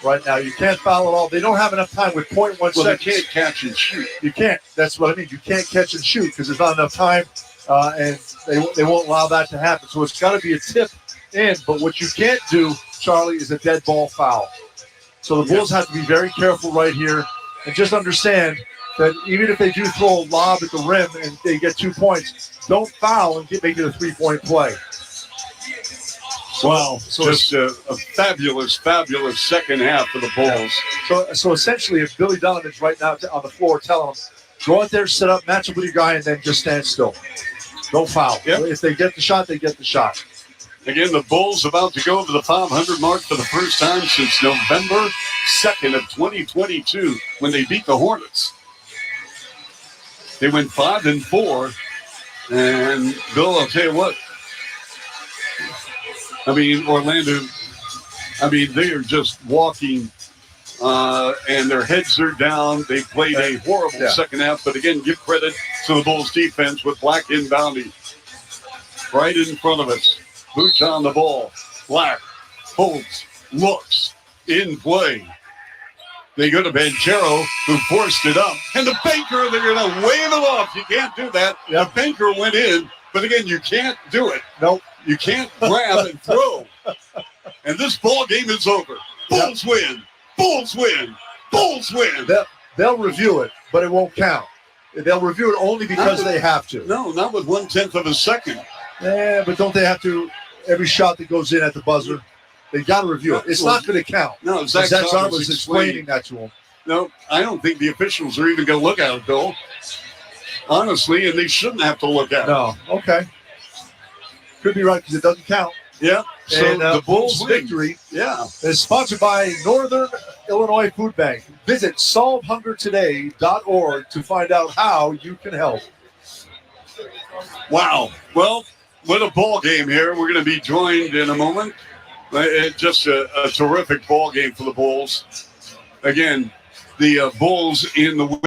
Right now, you can't foul at all. They don't have enough time with 0.1 seconds. Well, they can't catch and shoot. You can't. That's what I mean. You can't catch and shoot because there's not enough time, and they won't allow that to happen. So it's got to be a tip in. But what you can't do, Charlie, is a dead ball foul. So the Bulls have to be very careful right here and just understand that even if they do throw a lob at the rim and they get 2 points, don't foul and make it a 3-point play. Wow, just a fabulous, fabulous second half for the Bulls. So essentially, if Billy Donovan's right now on the floor telling them, go out there, set up, match up with your guy, and then just stand still. Don't foul. Yep. If they get the shot, they get the shot. Again, the Bulls about to go over the 500 mark for the first time since November 2nd of 2022 when they beat the Hornets. They went 5-4, and Bill, I'll tell you what, I mean, Orlando, they are just walking and their heads are down. They played a horrible second half, but again, give credit to the Bulls defense with Black inbounding. Right in front of us. Boots on the ball. Black holds, looks, in play. They go to Banchero, who forced it up. And the banker, they're going to wave it off. You can't do that. The banker went in, but again, you can't do it. Nope. You can't grab and throw. And this ball game is over. Bulls win. Bulls win. Bulls win. They'll review it, but it won't count. They'll review it only because they have to. No, not with 1/10 of a second. Yeah, but don't they have to, every shot that goes in at the buzzer, they got to review it. It's not going to count. No, Zach Zarb was was explaining that to him. No, I don't think the officials are even going to look at it, Bill. Honestly, and they shouldn't have to look at it. No, okay. Could be right because it doesn't count. Yeah. So And the Bulls' win. victory Yeah. is sponsored by Northern Illinois Food Bank. Visit solvehungertoday.org to find out how you can help. Wow. Well, what a ball game here. We're going to be joined in a moment. Just a terrific ball game for the Bulls. Again, the Bulls in the